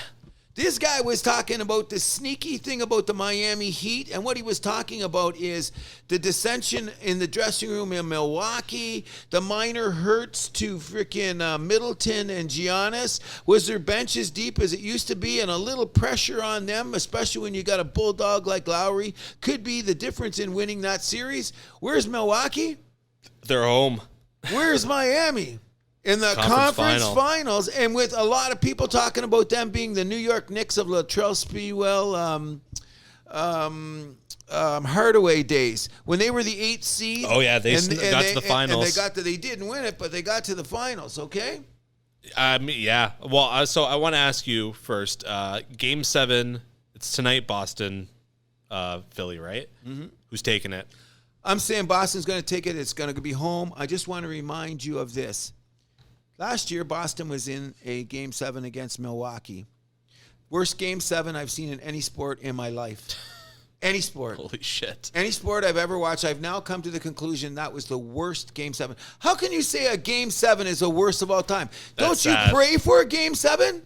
This guy was talking about the sneaky thing about the Miami Heat, and what he was talking about is the dissension in the dressing room in Milwaukee, the minor hurts to freaking Middleton and Giannis. Was their bench as deep as it used to be, and a little pressure on them, especially when you got a bulldog like Lowry, could be the difference in winning that series. Where's Milwaukee?
They're home.
Where's Miami? In the conference finals, and with a lot of people talking about them being the New York Knicks of Latrell Sprewell, Hardaway days when they were the 8th seed.
Oh yeah, they got to the finals.
And they didn't win it, but they got to the finals. Okay.
Yeah. Well, so I want to ask you first. Game 7. It's tonight. Boston, Philly, right? Mm-hmm. Who's taking it?
I'm saying Boston's going to take it. It's going to be home. I just want to remind you of this. Last year, Boston was in a Game 7 against Milwaukee. Worst Game 7 I've seen in any sport in my life. Any sport.
Holy shit.
Any sport I've ever watched, I've now come to the conclusion that was the worst Game 7. How can you say a Game 7 is the worst of all time? Don't you pray for a Game 7?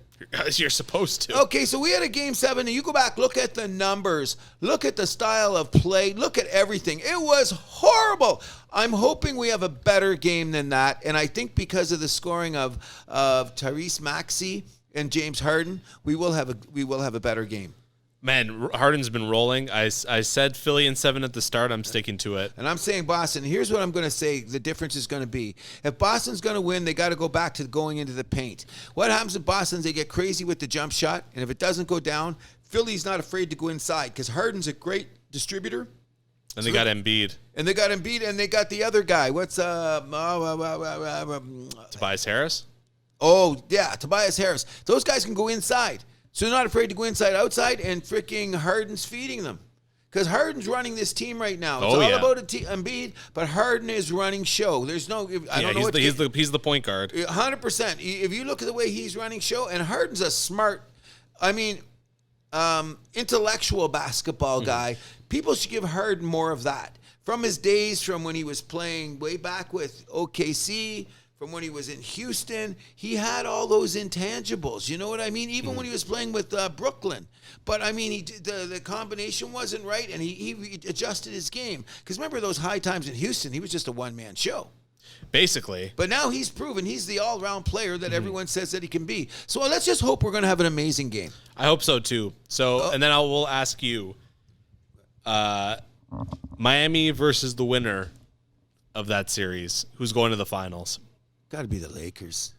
You're supposed to.
Okay, so we had a Game 7, and you go back, look at the numbers, look at the style of play, look at everything. It was horrible. I'm hoping we have a better game than that, and I think because of the scoring of Tyrese Maxey and James Harden, we will have a better game.
Man, Harden's been rolling. I said Philly in 7 at the start. I'm sticking to it.
And I'm saying Boston. Here's what I'm going to say the difference is going to be. If Boston's going to win, they got to go back to going into the paint. What happens in Boston is they get crazy with the jump shot, and if it doesn't go down, Philly's not afraid to go inside because Harden's a great distributor.
And they got Embiid.
And they got Embiid, and they got the other guy. What's
Tobias Harris?
Oh, yeah, Tobias Harris. Those guys can go inside. So they're not afraid to go inside, outside, and freaking Harden's feeding them. Because Harden's running this team right now. It's all about Embiid, but Harden is running show. There's no, I don't know what
he's the point guard.
100%. If you look at the way he's running show, and Harden's a smart, intellectual basketball guy. People should give Harden more of that. From his days from when he was playing way back with OKC, from when he was in Houston, he had all those intangibles. You know what I mean? Even when he was playing with Brooklyn. But, I mean, the combination wasn't right, and he adjusted his game. Because remember those high times in Houston, he was just a one-man show.
Basically.
But now he's proven he's the all-around player that everyone says that he can be. So let's just hope we're going to have an amazing game.
I hope so, too. So, and then we'll ask you, Miami versus the winner of that series. Who's going to the finals?
Got to be the Lakers.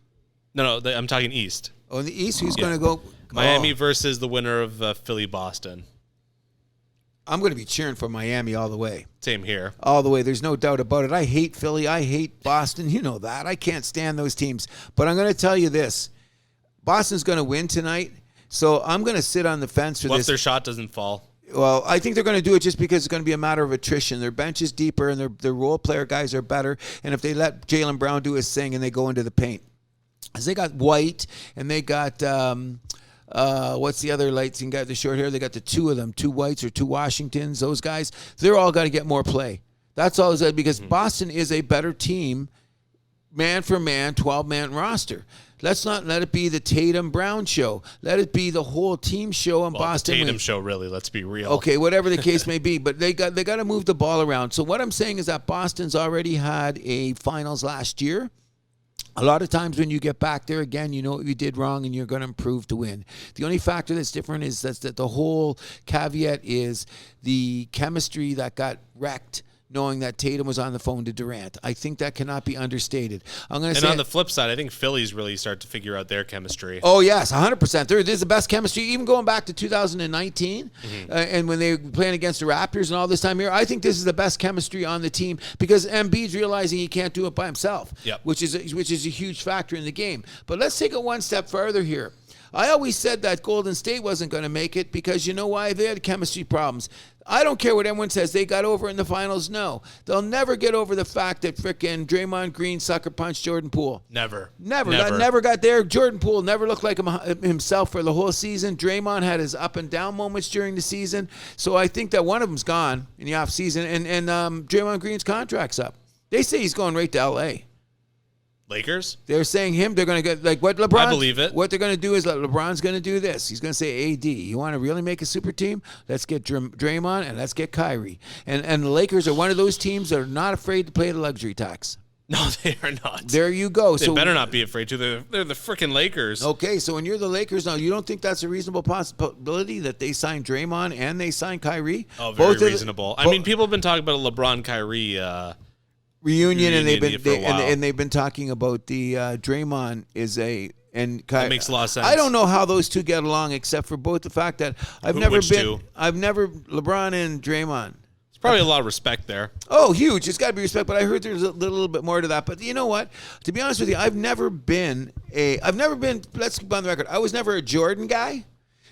No, I'm talking East.
Oh, in the East, who's going to go?
Miami versus the winner of Philly-Boston.
I'm going to be cheering for Miami all the way.
Same here.
All the way. There's no doubt about it. I hate Philly. I hate Boston. You know that. I can't stand those teams. But I'm going to tell you this. Boston's going to win tonight, so I'm going to sit on the fence for
What
this.
if their shot doesn't fall?
Well, I think they're going to do it just because it's going to be a matter of attrition. Their bench is deeper, and their role player guys are better. And if they let Jaylen Brown do his thing and they go into the paint. As they got White, and they got, what's the other lights and got the short hair? They got the two of them, 2 Whites or 2 Washingtons. Those guys, they're all got to get more play. That's all I said because Boston is a better team, man for man, 12-man roster. Let's not let it be the Tatum-Brown show. Let it be the whole team show in Boston.
The Tatum show, really. Let's be real.
Okay, whatever the case may be, but they got to move the ball around. So what I'm saying is that Boston's already had a finals last year. A lot of times when you get back there again, you know what you did wrong and you're going to improve to win. The only factor that's different is that the whole caveat is the chemistry that got wrecked knowing that Tatum was on the phone to Durant. I think that cannot be understated. I'm going to say,
on the flip side, I think Phillies really start to figure out their chemistry.
Oh, yes, 100%. There's the best chemistry, even going back to 2019, and when they were playing against the Raptors and all this time here. I think this is the best chemistry on the team because Embiid's realizing he can't do it by himself, which is a huge factor in the game. But let's take it one step further here. I always said that Golden State wasn't going to make it because you know why? They had chemistry problems. I don't care what everyone says. They got over in the finals. No. They'll never get over the fact that frickin' Draymond Green sucker punched Jordan Poole.
Never.
That never got there. Jordan Poole never looked like himself for the whole season. Draymond had his up and down moments during the season. So I think that one of them's gone in the offseason. And Draymond Green's contract's up. They say he's going right to L.A.
Lakers?
They're saying they're going to get, like what LeBron.
I believe it.
What they're going to do is LeBron's going to do this. He's going to say, AD, you want to really make a super team? Let's get Draymond and let's get Kyrie. And the Lakers are one of those teams that are not afraid to pay the luxury tax.
No, they are not.
There you go.
They better not be afraid to. They're the freaking Lakers.
Okay, so when you're the Lakers now, you don't think that's a reasonable possibility that they sign Draymond and they sign Kyrie?
Oh, very reasonable. I mean, people have been talking about a LeBron-Kyrie
reunion, and they've been talking about the Draymond is a and
that makes a lot of sense.
I don't know how those two get along, except for both the fact that LeBron and Draymond.
There's probably a lot of respect there.
Oh, huge! It's got to be respect, but I heard there's a little bit more to that. But you know what? To be honest with you, I've never been. Let's keep on the record. I was never a Jordan guy,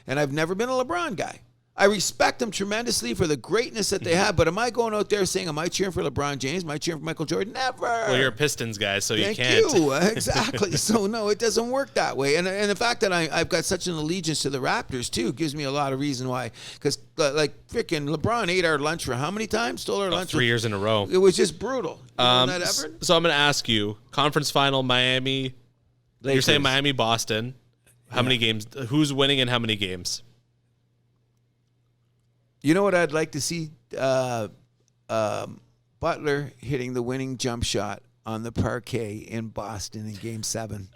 and I've never been a LeBron guy. I respect them tremendously for the greatness that they have, but am I going out there saying, am I cheering for LeBron James? Am I cheering for Michael Jordan? Never.
Well, you're a Pistons guy, so you can't.
Thank you. Exactly. So, no, it doesn't work that way. And the fact that I've got such an allegiance to the Raptors, too, gives me a lot of reason why. Because, like, freaking LeBron ate our lunch for how many times? Stole our lunch?
3 years in a row.
It was just brutal. That ever?
So I'm going to ask you, conference final, Miami. Lakers. You're saying Miami, Boston. How many games? Who's winning and how many games?
You know what I'd like to see? Butler hitting the winning jump shot on the parquet in Boston in Game 7.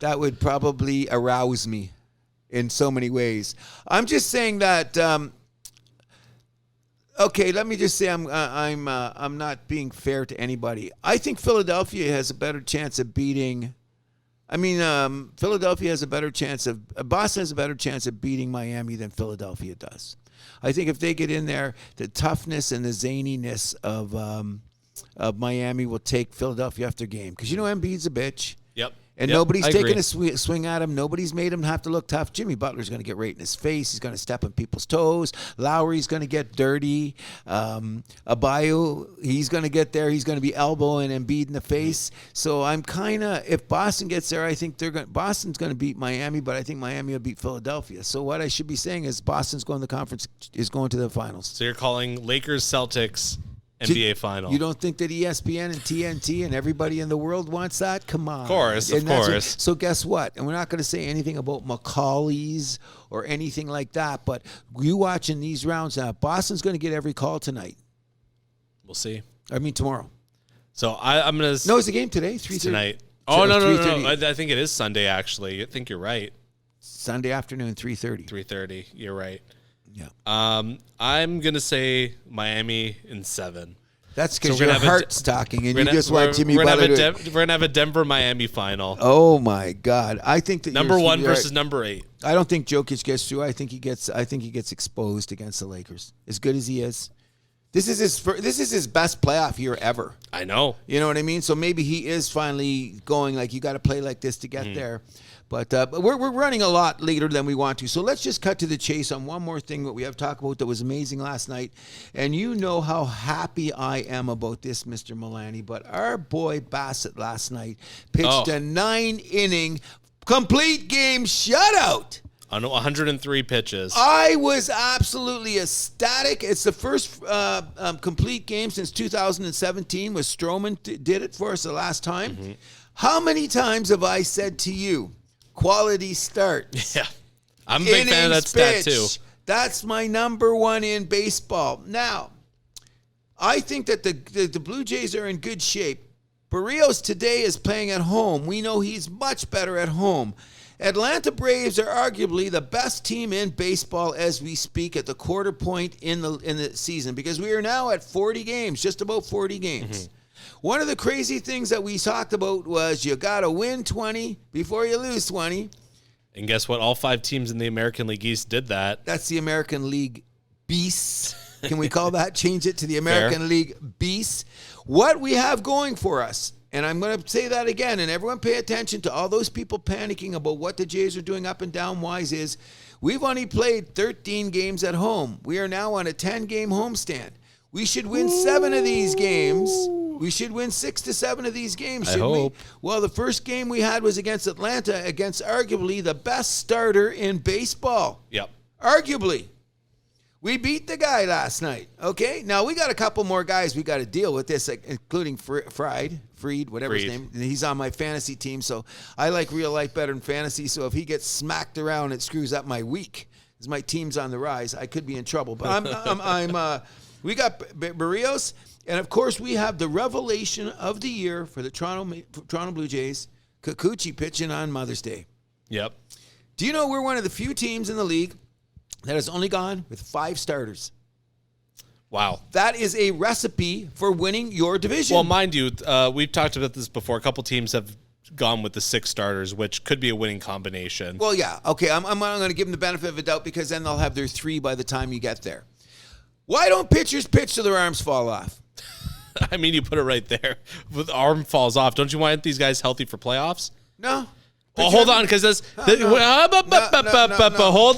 That would probably arouse me in so many ways. I'm just saying that. Okay, let me just say I'm not being fair to anybody. I think Philadelphia has a better chance of beating. Philadelphia has a better chance of. Boston has a better chance of beating Miami than Philadelphia does. I think if they get in there, the toughness and the zaniness of Miami will take Philadelphia after game. Because you know Embiid's a bitch.
Yep.
And nobody's taking a swing at him. Nobody's made him have to look tough. Jimmy Butler's going to get right in his face. He's going to step on people's toes. Lowry's going to get dirty. Abayu, he's going to get there. He's going to be elbowing Embiid in the face. So I'm kind of, if Boston gets there, I think Boston's going to beat Miami, but I think Miami will beat Philadelphia. So what I should be saying is Boston's going to the conference, is going to the finals.
So you're calling Lakers, Celtics, NBA final.
You don't think that ESPN and TNT and everybody in the world wants that? Come on.
Of course.
So guess what? And we're not going to say anything about Macaulay's or anything like that, but you watching these rounds now, Boston's going to get every call tonight.
We'll see.
Tomorrow.
So I'm going to...
No, it's a game today, 3:30.
Tonight. Oh, no. I think it is Sunday, actually. I think you're right.
Sunday afternoon, 3:30.
3:30. You're right.
Yeah.
I'm going to say Miami in 7.
That's because your heart's talking and you just want Jimmy Butler
We're going to have a Denver-Miami final.
Oh, my God. I think that
number 1 versus number 8.
I don't think Jokic gets through. I think he gets exposed against the Lakers. As good as he is. This is his best playoff year ever.
I know.
You know what I mean? So maybe he is finally going like, you got to play like this to get there. But we're running a lot later than we want to. So let's just cut to the chase on one more thing that we have talked about that was amazing last night. And you know how happy I am about this, Mr. Milani. But our boy Bassett last night pitched a 9-inning complete game shutout.
On 103 pitches.
I was absolutely ecstatic. It's the first complete game since 2017 when Stroman did it for us the last time. Mm-hmm. How many times have I said to you, quality start?
Yeah. I'm a big fan of that stat, too.
That's my number 1 in baseball. Now, I think that the Blue Jays are in good shape, Barrios today is playing at home. We know he's much better at home. Atlanta Braves are arguably the best team in baseball as we speak at the quarter point in the season, because we are now at 40 games, just about 40 games. One of the crazy things that we talked about was you got to win 20 before you lose 20.
And guess what? All 5 teams in the American League East did that.
That's the American League Beasts. Can we call that? Change it to the American
Fair.
League Beasts. What we have going for us, and I'm going to say that again, and everyone pay attention to all those people panicking about what the Jays are doing up and down wise, is we've only played 13 games at home. We are now on a 10-game homestand. We should win 7 of these games. We should win 6 to 7 of these games, shouldn't we? Well, the first game we had was against Atlanta, against arguably the best starter in baseball.
Yep.
Arguably. We beat the guy last night, okay? Now, we got a couple more guys we got to deal with this, including Freed, whatever his name. He's on my fantasy team, so I like real life better than fantasy, so if he gets smacked around, it screws up my week. Because my team's on the rise, I could be in trouble. But we got Barrios, and of course, we have the revelation of the year for the Toronto Blue Jays, Kikuchi pitching on Mother's Day.
Yep.
Do you know we're one of the few teams in the league that has only gone with 5 starters?
Wow.
That is a recipe for winning your division.
Well, mind you, we've talked about this before. A couple teams have gone with the 6 starters, which could be a winning combination.
Well, yeah. Okay, I'm going to give them the benefit of the doubt, because then they'll have their 3 by the time you get there. Why don't pitchers pitch till their arms fall off?
I mean, you put it right there. With the arm falls off. Don't you want these guys healthy for playoffs?
No.
Well, hold on, because hold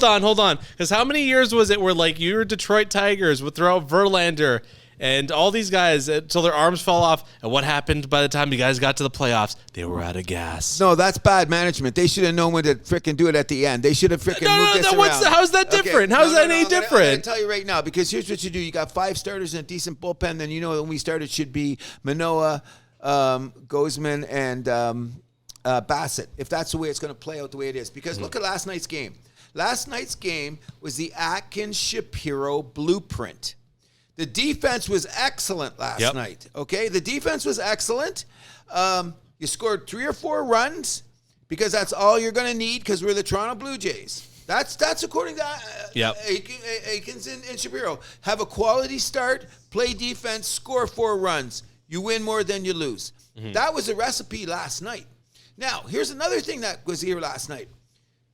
on, because how many years was it where like your Detroit Tigers would throw out Verlander and all these guys until their arms fall off, and what happened by the time you guys got to the playoffs? They were out of gas.
No, that's bad management. They should have known when to frickin' do it at the end. They should have frickin' moved this around.
How's that different? How's that any different?
I'm going to tell you right now, because here's what you do. You got 5 starters and a decent bullpen, then you know when we started should be Manoah, Gozman, and Bassett, if that's the way it's going to play out the way it is. Because look at last night's game. Last night's game was the Atkins-Shapiro blueprint. The defense was excellent last night, okay? The defense was excellent. You scored 3 or 4 runs, because that's all you're going to need, because we're the Toronto Blue Jays. That's according to Aikens and Shapiro. Have a quality start, play defense, score 4 runs. You win more than you lose. That was the recipe last night. Now, here's another thing that was here last night.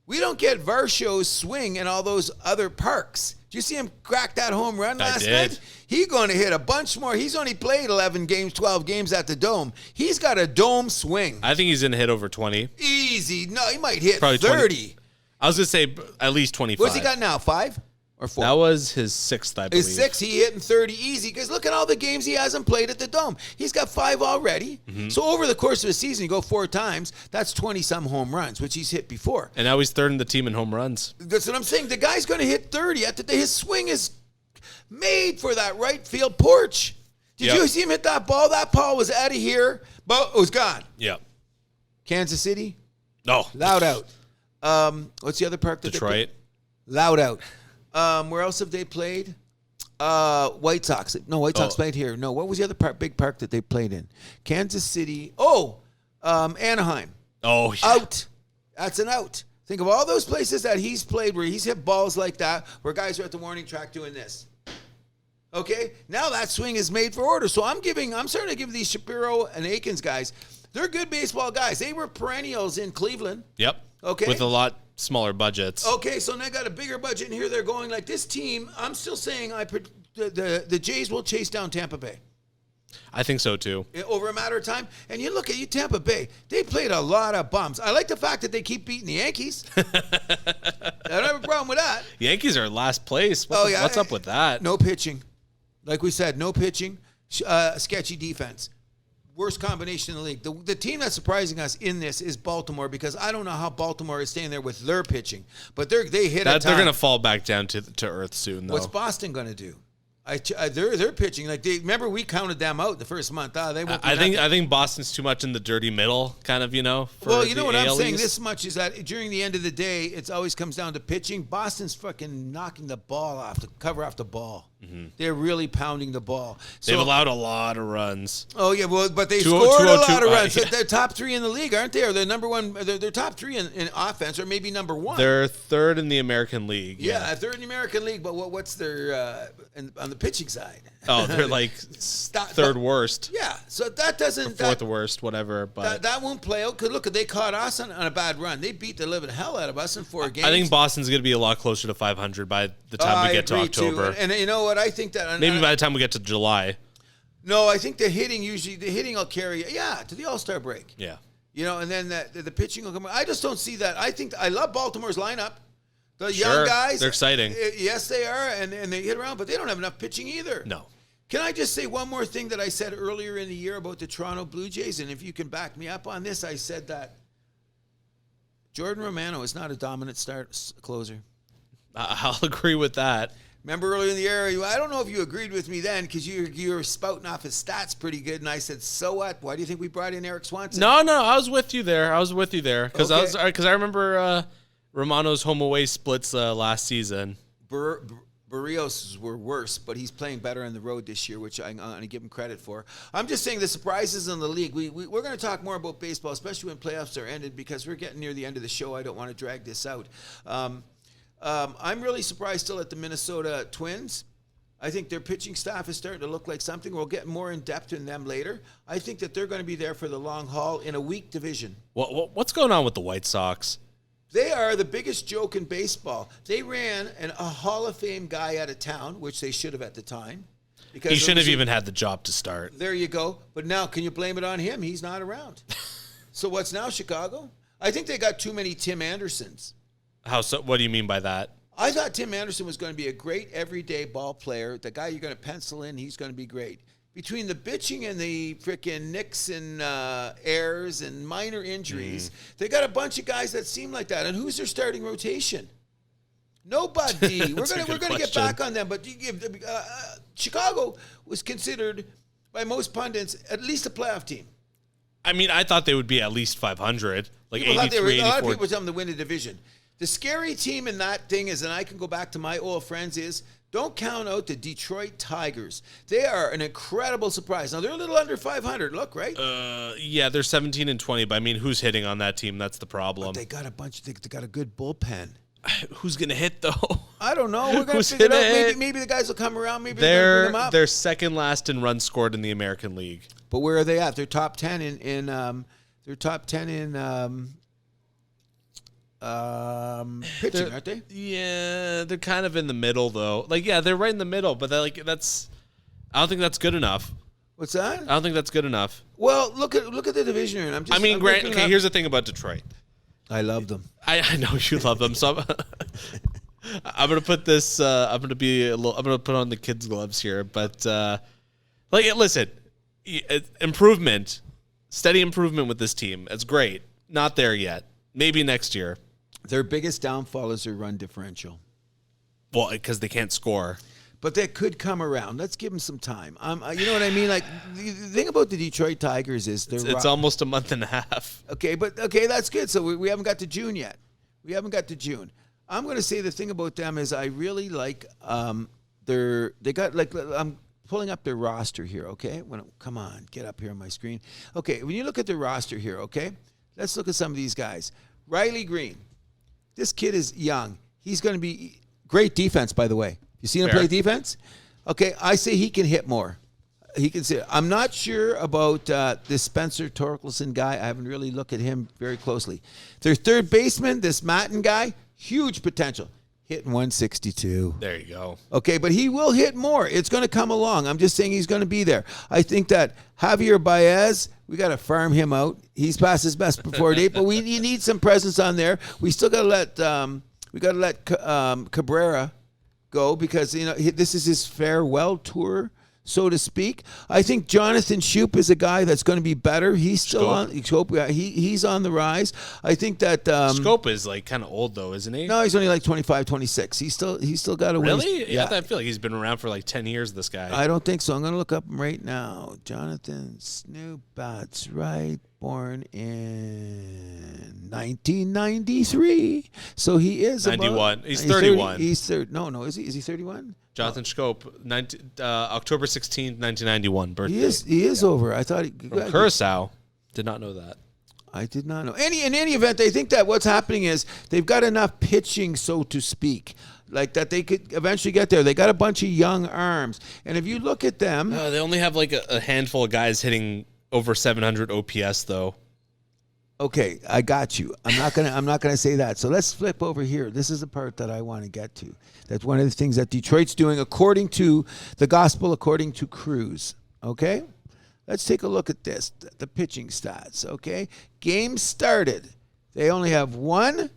We don't get Varsho's swing in all those other parks. Did you see him crack that home run last night? He's going to hit a bunch more. He's only played 11 games, 12 games at the Dome. He's got a Dome swing.
I think he's going to hit over 20.
Easy. No, he might hit
Probably
30.
20. I was going to say at least 25.
What's he got now, 5 or 4?
That was his 6th, I believe.
His 6th, he hitting 30 easy, because look at all the games he hasn't played at the Dome. He's got 5 already. So over the course of a season, you go 4 times, that's 20-some home runs, which he's hit before.
And now he's 3rd in the team in home runs.
That's what I'm saying. The guy's going to hit 30. His swing is made for that right field porch. Did you see him hit that ball? That ball was out of here, but it was gone.
Yep.
Kansas City?
No.
Loud out. What's the other park that
Detroit?
Loud out. Where else have they played? White Sox. No, White Sox played here. No, what was the other big park that they played in? Kansas City. Anaheim.
Oh, yeah.
Out. That's an out. Think of all those places that he's played where he's hit balls like that, where guys are at the warning track doing this. Okay? Now that swing is made for order. So I'm starting to give these Shapiro and Aikens guys, they're good baseball guys. They were perennials in Cleveland.
Yep.
Okay.
With a lot smaller budgets.
Okay, so now they got a bigger budget, and here they're going like this team. I'm still saying the Jays will chase down Tampa Bay.
I think so too.
Over a matter of time. And you look at Tampa Bay, they played a lot of bums. I like the fact that they keep beating the Yankees. I don't have a problem with that.
Yankees are last place. What's up with that?
No pitching. Like we said, no pitching. Sketchy defense. Worst combination in the league. The team that's surprising us in this is Baltimore, because I don't know how Baltimore is staying there with their pitching. But they hit a time.
They're going to fall back down to earth soon, though.
What's Boston going to do? They're pitching like remember we counted them out the first month. They won't.
I think Boston's too much in the dirty middle, kind of.
Well, you know what I'm saying.
AL
This much is that during the end of the day, it always comes down to pitching. Boston's fucking knocking the ball off, the cover off the ball. They're really pounding the ball.
They've allowed a lot of runs.
Oh yeah, well, but they
Two-
scored a
202,
lot of runs.
yeah.
They're top 3 in the league, aren't they? Or they're number one. They're top 3 in offense, or maybe number 1.
They're third in the American League.
yeah, third in the American League. But what's their on the pitching side?
Oh, they're like third worst.
Yeah, so that doesn't
Fourth worst, whatever. But
that won't play out. Cause look, they caught us on a bad run. They beat the living hell out of us in 4 games.
I think Boston's going to be a lot closer to 500 by the time we get to
agree,
October.
too. And you know what? I think that
Maybe by the time we get to July.
No, I think the hitting will carry to the All-Star break.
Yeah.
You know, and then the pitching will come. I just don't see that. I love Baltimore's lineup. The
Sure,
young guys,
they're exciting.
Yes, they are, and they hit around, but they don't have enough pitching either.
No.
Can I just say one more thing that I said earlier in the year about the Toronto Blue Jays? And if you can back me up on this, I said that Jordan Romano is not a dominant closer.
I'll agree with that.
Remember earlier in the year, I don't know if you agreed with me then because you were spouting off his stats pretty good, and I said, so what? Why do you think we brought in Eric Swanson?
No, I was with you there. Because
Okay.
I remember Romano's home away splits last season.
Barrios were worse, but he's playing better on the road this year, which I'm going to give him credit for. I'm just saying the surprises in the league. We're going to talk more about baseball, especially when playoffs are ended, because we're getting near the end of the show. I don't want to drag this out. I'm really surprised still at the Minnesota Twins. I think their pitching staff is starting to look like something. We'll get more in depth in them later. I think that they're going to be there for the long haul in a weak division.
What's going on with the White Sox?
They are the biggest joke in baseball. They ran a Hall of Fame guy out of town, which they should have at the time. Because
He shouldn't have even had the job to start.
There you go. But now, can you blame it on him? He's not around. So what's now, Chicago? I think they got too many Tim Andersons.
How so? What do you mean by that?
I thought Tim Anderson was going to be a great everyday ball player. The guy you're going to pencil in, he's going to be great. Between the bitching and the frickin' nicks and errors and minor injuries, they got a bunch of guys that seem like that. And who's their starting rotation? Nobody. we're gonna get back on them. But Chicago was considered by most pundits at least a playoff team.
I mean, I thought they would be at least 500, like
People thought
83,
a lot of
84.
people were telling them to win the division. The scary team in that thing is, and I can go back to my old friends, is don't count out the Detroit Tigers. They are an incredible surprise. Now, they're a little under 500, look, right?
Yeah, they're 17 and 20, but I mean, who's hitting on that team? That's the problem.
They got they got a good bullpen.
Who's going to hit, though?
I don't know. We're going to
Who's
figure it out.
gonna
Maybe the guys will come around. Maybe they're going to bring them up.
They're second last in runs scored in the American League.
But where are they at? They're top 10 in they're top 10 in pitching, aren't they?
Yeah, they're kind of in the middle, though. Like, yeah, they're right in the middle, but I don't think that's good enough.
What's that?
I don't think that's good enough.
Well, look at the division here.
Here's the thing about Detroit.
I love them.
I know you love them, so I'm gonna put this. I'm gonna put on the kids' gloves here, but listen, steady improvement with this team. It's great. Not there yet. Maybe next year.
Their biggest downfall is their run differential.
Well, because they can't score.
But that could come around. Let's give them some time. You know what I mean? Like, the thing about the Detroit Tigers is
it's almost a month and a half.
Okay, that's good. So we haven't got to June yet. I'm going to say the thing about them is I really like I'm pulling up their roster here, okay? Come on, get up here on my screen. Okay, when you look at the roster here, okay? Let's look at some of these guys. Riley Green. This kid is young. He's going to be great defense, by the way. You seen him play defense? Okay, I say he can hit more. He can see. I'm not sure about this Spencer Torkelson guy. I haven't really looked at him very closely. Their third baseman, this Matten guy, huge potential. Hitting 162.
There you go.
Okay, but he will hit more. It's going to come along. I'm just saying he's going to be there. I think that Javier Baez, we got to farm him out. He's past his best before date, but we need some presence on there. We still got to let Cabrera go because this is his farewell tour, so to speak. I think Jonathan Shoup is a guy that's going to be better. He's still he's on the rise. I think that
Scope is like kind of old though, isn't he?
No, he's only like 25, 26. He's still got a ways.
Really? Yeah, I feel like he's been around for like 10 years. This guy.
I don't think so. I'm going to look up him right now. Jonathan Snoop, that's right. Born in 1993. So he is
91. He's 31.
He's 30. No, is he 31?
Jonathan Schoop, October 16th, 1991 birthday.
He is over. I thought
From Curacao. Did not know that.
I did not know. In any event, I think that what's happening is they've got enough pitching, so to speak, like that they could eventually get there. They got a bunch of young arms, and if you look at them,
they only have like a handful of guys hitting over 700 OPS though.
Okay, I got you. I'm not gonna say that. So let's flip over here. This is the part that I want to get to. That's one of the things that Detroit's doing according to the gospel, according to Cruz. Okay? Let's take a look at this, the pitching stats, okay? Game started. They only have 1,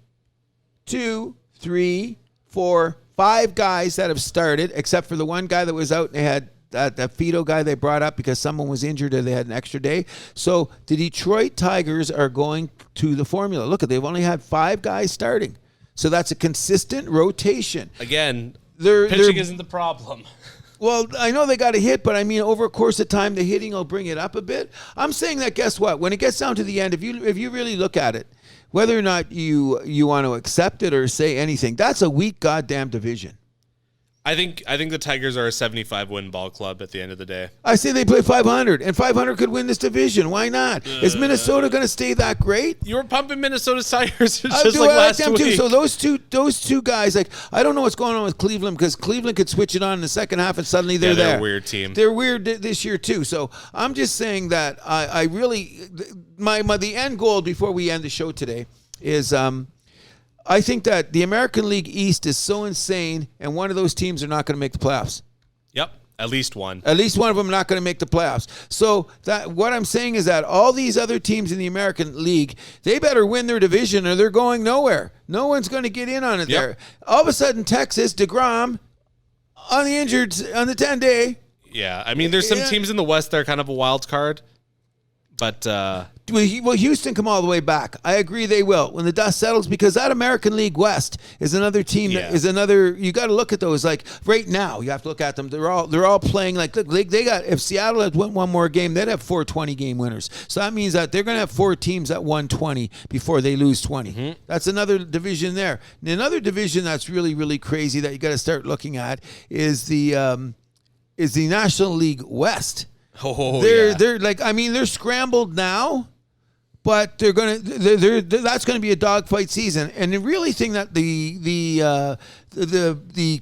2, 3, 4, 5 guys that have started, except for the one guy that was out and they had that Fido guy they brought up because someone was injured and they had an extra day. So the Detroit Tigers are going to the formula. Look, they've only had 5 guys starting. So that's a consistent rotation.
Again, pitching isn't the problem.
Well, I know they got a hit, but I mean, over a course of time, the hitting will bring it up a bit. I'm saying that, guess what? When it gets down to the end, if you really look at it, whether or not you want to accept it or say anything, that's a weak goddamn division.
I think the Tigers are a 75-win ball club at the end of the day.
I say they play 500, and 500 could win this division. Why not? Is Minnesota going to stay that great?
You were pumping Minnesota's Tigers just like last week.
Too. So those two guys, like, I don't know what's going on with Cleveland because Cleveland could switch it on in the second half and suddenly they're there.
They're a weird team.
They're weird this year too. So I'm just saying that I really the end goal before we end the show today is I think that the American League East is so insane, and one of those teams are not going to make the playoffs.
Yep, at least one.
At least one of them are not going to make the playoffs. So that what I'm saying is that all these other teams in the American League, they better win their division or they're going nowhere. No one's going to get in on it there. All of a sudden, Texas, DeGrom, on the 10-day.
Yeah, I mean, there's some teams in the West that are kind of a wild card, but...
Well, Houston come all the way back. I agree they will when the dust settles because that American League West is another team that is another. You got to look at those like right now. You have to look at them. They're all playing like look, they got. If Seattle had won one more game, they'd have 4 20-game winners. So that means that they're going to have 4 teams that won 20 before they lose 20. Mm-hmm. That's another division there. And another division that's really really crazy that you got to start looking at is the National League West.
Oh,
they're like I mean they're scrambled now. But that's gonna be a dogfight season, and the really thing that the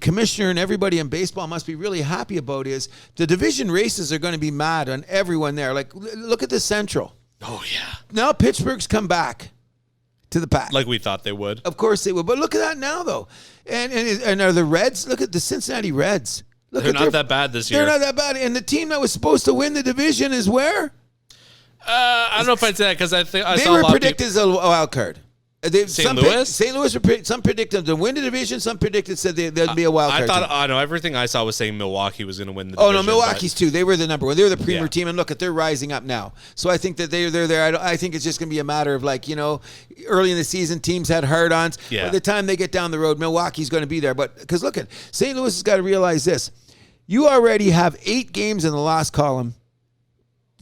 commissioner and everybody in baseball must be really happy about is the division races are going to be mad on everyone there. Like, look at the Central.
Oh yeah.
Now Pittsburgh's come back to the pack,
like we thought they would.
Of course they would, but look at that now though. And are the Reds? Look at the Cincinnati Reds.
They're not that bad this year.
They're not that bad, and the team that was supposed to win the division is where?
I don't know if I'd say that because I think
they were predicted as a wild card.
St. Louis?
St. Louis, some predicted them to win the division. Some predicted said there'd be a wild card.
I know everything I saw was saying Milwaukee was going to win the division.
Oh no, Milwaukee's too. They were the number 1. They were the premier team, and look, they're rising up now. So I think that they're there. I think it's just going to be a matter of like early in the season, teams had hard-ons.
Yeah.
By the time they get down the road, Milwaukee's going to be there. But because look at St. Louis has got to realize this: you already have 8 games in the loss column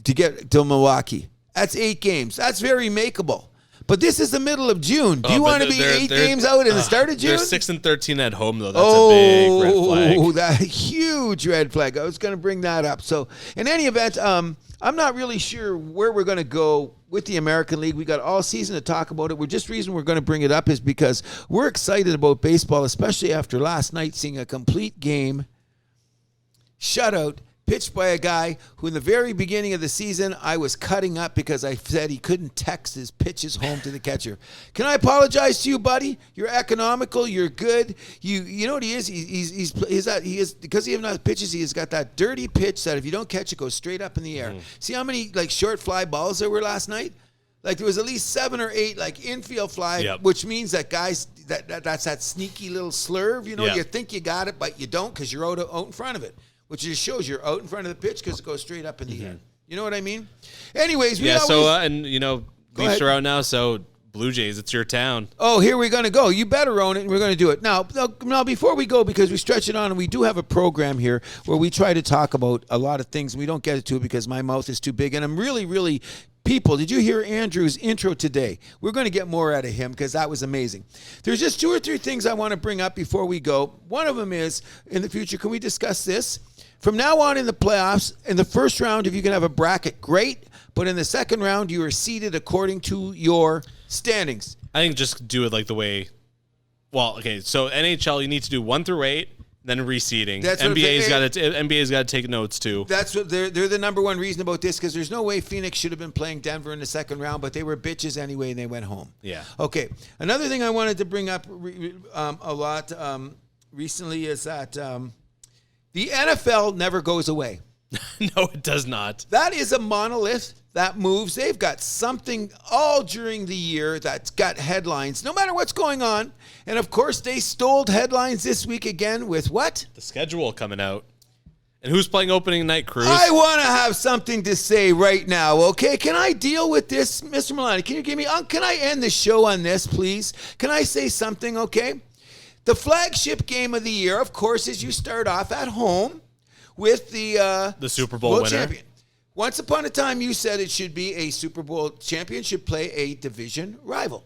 to get to Milwaukee. That's 8 games. That's very makeable. But this is the middle of June. Do you want to be 8 games out in the start of June?
They're 6-13 at home, though. That's a big red flag.
Oh, that huge red flag. I was going to bring that up. So, in any event, I'm not really sure where we're going to go with the American League. We got all season to talk about it. Just reason we're going to bring it up is because we're excited about baseball, especially after last night seeing a complete game shutout pitched by a guy who in the very beginning of the season I was cutting up because I said he couldn't text his pitches home to the catcher. Can I apologize to you, buddy? You're economical. You're good. You know what he is? He is because he has not pitches. He has got that dirty pitch that if you don't catch it, goes straight up in the air. See how many like short fly balls there were last night? Like there was at least 7 or 8 like infield fly, which means that guys that's that sneaky little slurve. You think you got it, but you don't because you're out in front of it. Which just shows you're out in front of the pitch because it goes straight up in the air. You know what I mean? Anyways,
Leafs are out now, so Blue Jays, it's your town.
Oh, here we're going to go. You better own it, and we're going to do it. Now, before we go, because we stretch it on, and we do have a program here where we try to talk about a lot of things, and we don't get into it because my mouth is too big, and I'm really, really People, did you hear Andrew's intro today? We're going to get more out of him because that was amazing. There's just 2 or 3 things I want to bring up before we go. One of them is, in the future, can we discuss this? From now on in the playoffs, in the first round, if you can have a bracket, great. But in the second round, you are seeded according to your standings.
I think just do it like the way. Well, okay. So NHL, you need to do 1 through 8, then reseeding. NBA's got to take notes too.
That's what they're the number one reason about this, because there's no way Phoenix should have been playing Denver in the second round, but they were bitches anyway and they went home.
Yeah.
Okay. Another thing I wanted to bring up a lot recently is that the NFL never goes away.
No, it does not.
That is a monolith that moves. They've got something all during the year that's got headlines, no matter what's going on. And, of course, they stole headlines this week again with what?
The schedule coming out. And who's playing opening night, Cruz?
I want to have something to say right now, okay? Can I deal with this, Mr. Milani? Can you give me, can I end the show on this, please? Can I say something, okay? The flagship game of the year, of course, is you start off at home with the
Super Bowl winner.
Champion. Once upon a time, you said it should be a Super Bowl champion should play a division rival.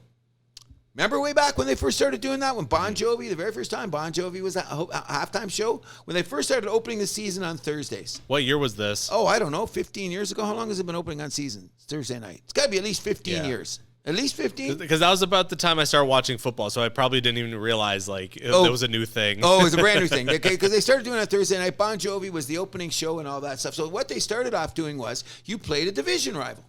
Remember way back when they first started doing that? When Bon Jovi, the very first time Bon Jovi was at a halftime show? When they first started opening the season on Thursdays.
What year was this?
Oh, I don't know, 15 years ago? How long has it been opening on season? It's Thursday night. It's got to be at least 15 years. At least 15?
Because that was about the time I started watching football, so I probably didn't even realize it was a new thing.
Oh, it was a brand new thing. Okay, because they started doing it on Thursday night. Bon Jovi was the opening show and all that stuff. So what they started off doing was you played a division rival.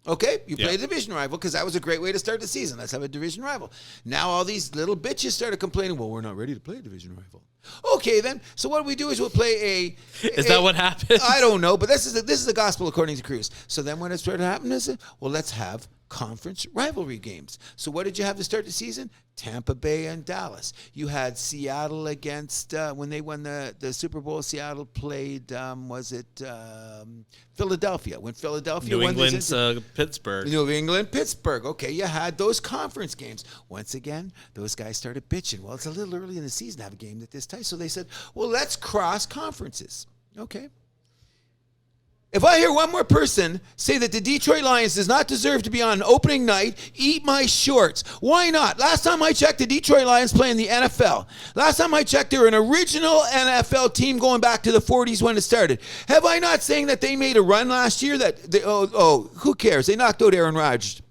Okay? You played a division rival because that was a great way to start the season. Let's have a division rival. Now all these little bitches started complaining, well, we're not ready to play a division rival. Okay, then. So what we do is we'll play
Is that what happened?
I don't know, but this is the gospel according to Cruz. So then when it started happening, I said, well, let's have conference rivalry games. So what did you have to start the season? Tampa Bay and Dallas. You had Seattle against, when they won the Super Bowl, Seattle played, Philadelphia. When Philadelphia won
Pittsburgh.
New England, Pittsburgh. Okay, you had those conference games. Once again, those guys started bitching. Well, it's a little early in the season to have a game at this time. So they said, well, let's cross conferences. Okay. If I hear one more person say that the Detroit Lions does not deserve to be on opening night, eat my shorts. Why not? Last time I checked, the Detroit Lions play in the NFL. Last time I checked, they were an original NFL team going back to the 40s when it started. Have I not saying that they made a run last year? Who cares? They knocked out Aaron Rodgers.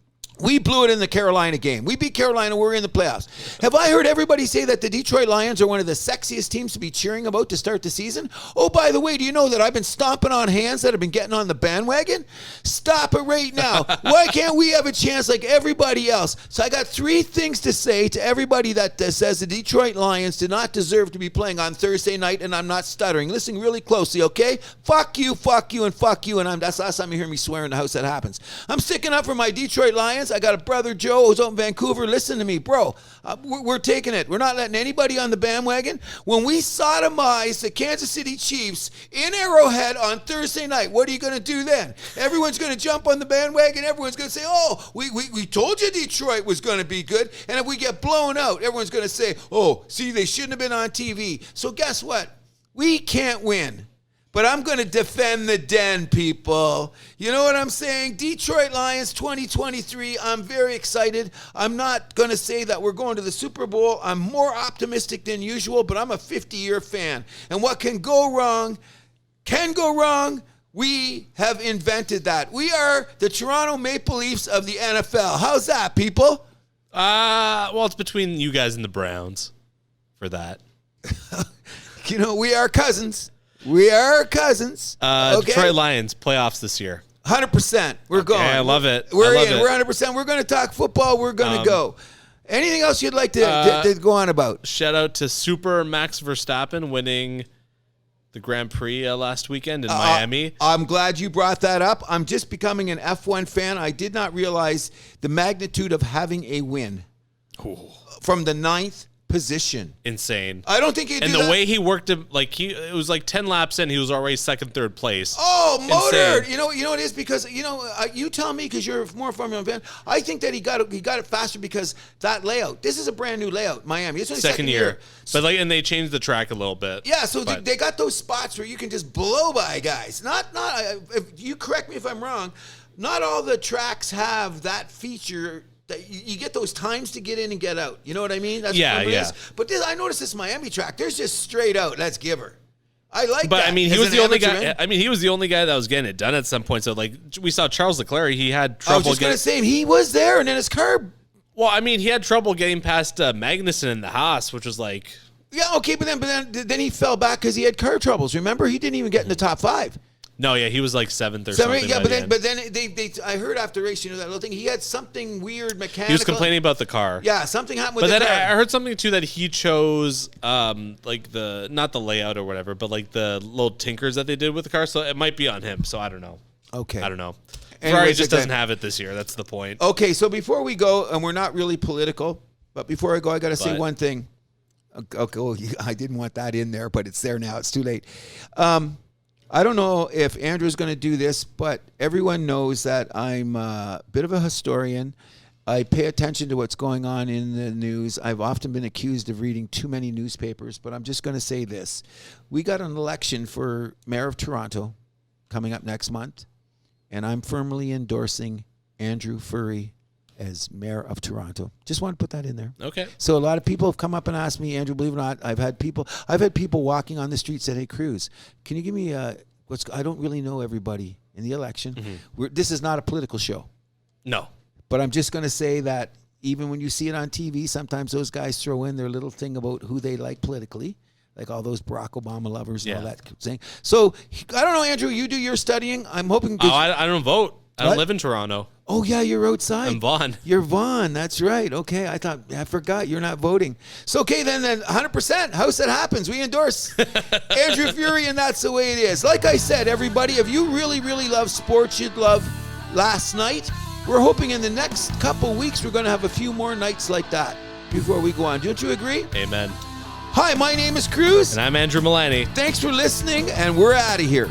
We blew it in the Carolina game. We beat Carolina. We're in the playoffs. Have I heard everybody say that the Detroit Lions are one of the sexiest teams to be cheering about to start the season? Oh, by the way, do you know that I've been stomping on hands that have been getting on the bandwagon? Stop it right now. Why can't we have a chance like everybody else? So I got 3 things to say to everybody that says the Detroit Lions do not deserve to be playing on Thursday night, and I'm not stuttering. Listen really closely, okay? Fuck you, and fuck you, and that's the last time you hear me swear in the house that happens. I'm sticking up for my Detroit Lions. I got a brother, Joe, who's out in Vancouver. Listen to me, bro. We're taking it. We're not letting anybody on the bandwagon. When we sodomize the Kansas City Chiefs in Arrowhead on Thursday night, what are you going to do then? Everyone's going to jump on the bandwagon. Everyone's going to say, oh, we told you Detroit was going to be good. And if we get blown out, everyone's going to say, oh, see, they shouldn't have been on TV. So guess what? We can't win. But I'm going to defend the den, people. You know what I'm saying? Detroit Lions 2023. I'm very excited. I'm not going to say that we're going to the Super Bowl. I'm more optimistic than usual, but I'm a 50-year fan. And what can go wrong can go wrong. We have invented that. We are the Toronto Maple Leafs of the NFL. How's that, people?
Well, it's between you guys and the Browns for that.
You know, we are cousins. We are cousins. Okay?
Detroit Lions, playoffs this year.
100%. We're going.
I love it.
We're in. We're 100%. We're going to talk football. We're going to go. Anything else you'd like to go on about?
Shout out to Super Max Verstappen winning the Grand Prix last weekend in Miami.
I'm glad you brought that up. I'm just becoming an F1 fan. I did not realize the magnitude of having a win from the 9th position.
Insane.
I don't think he did
And the way he worked it, it was like 10 laps in, he was already second, third place.
Oh, motor! Insane. You know it is because you tell me because you're more Formula 1 fan. I think that he got it faster because that layout. This is a brand new layout, Miami. It's only second year.
But and they changed the track a little bit.
Yeah, so they got those spots where you can just blow by guys. Not. If you correct me if I'm wrong. not all the tracks have that feature. That you get those times to get in and get out. You know what I mean? That's
Yeah,
what it
yeah.
is. But I noticed this Miami track. There's just straight out. Let's give her. I like
But
that.
I mean, he
As
was
an
the only
amateur
guy.
man.
I mean, he was the only guy that was getting it done at some point. So like, we saw Charles Leclerc. He had
I was
trouble
just
getting.
gonna say he was there, and then his car.
Well, I mean, he had trouble getting past Magnussen in the Haas, which was like.
Yeah, okay, but then he fell back because he had car troubles. Remember, he didn't even get in the top 5.
No, yeah, he was like 7th or
Seven,
something.
yeah,
by the
but then
end.
they I heard after race, that little thing. He had something weird mechanical.
He was complaining about the car.
Yeah, something happened with
But
the
then
car.
I heard something too that he chose like not the layout or whatever, but like the little tinkers that they did with the car. So it might be on him. So I don't know.
Okay.
I don't know.
Anyways,
Ferrari just
okay.
doesn't have it this year. That's the point.
Okay, so before we go, and we're not really political, but before I go, I got to say
But-
one thing. Okay, well, I didn't want that in there, but it's there now. It's too late. I don't know if Andrew's going to do this, but everyone knows that I'm a bit of a historian. I pay attention to what's going on in the news. I've often been accused of reading too many newspapers, but I'm just going to say this. We got an election for Mayor of Toronto coming up next month, and I'm firmly endorsing Andrew Furry as Mayor of Toronto. Just want to put that in there.
Okay.
So a lot of people have come up and asked me, Andrew, believe it or not, I've had people walking on the street said, "Hey, Cruz, can you give me I don't really know everybody in the election." This is not a political show.
No.
But I'm just going to say that even when you see it on TV, sometimes those guys throw in their little thing about who they like politically, like all those Barack Obama lovers and all that thing. So I don't know, Andrew, you do your studying. I'm hoping.
Oh, I don't vote. I don't
What?
live in Toronto.
Oh, yeah, you're outside.
I'm Vaughan.
You're Vaughan. That's right. Okay, I forgot you're not voting. So, okay, then 100%. House that happens. We endorse Andrew Fury, and that's the way it is. Like I said, everybody, if you really, really love sports, you'd love Last Night. We're hoping in the next couple weeks we're going to have a few more nights like that before we go on. Don't you agree?
Amen.
Hi, my name is Cruz.
And I'm Andrew Milani.
Thanks for listening, and we're out of here.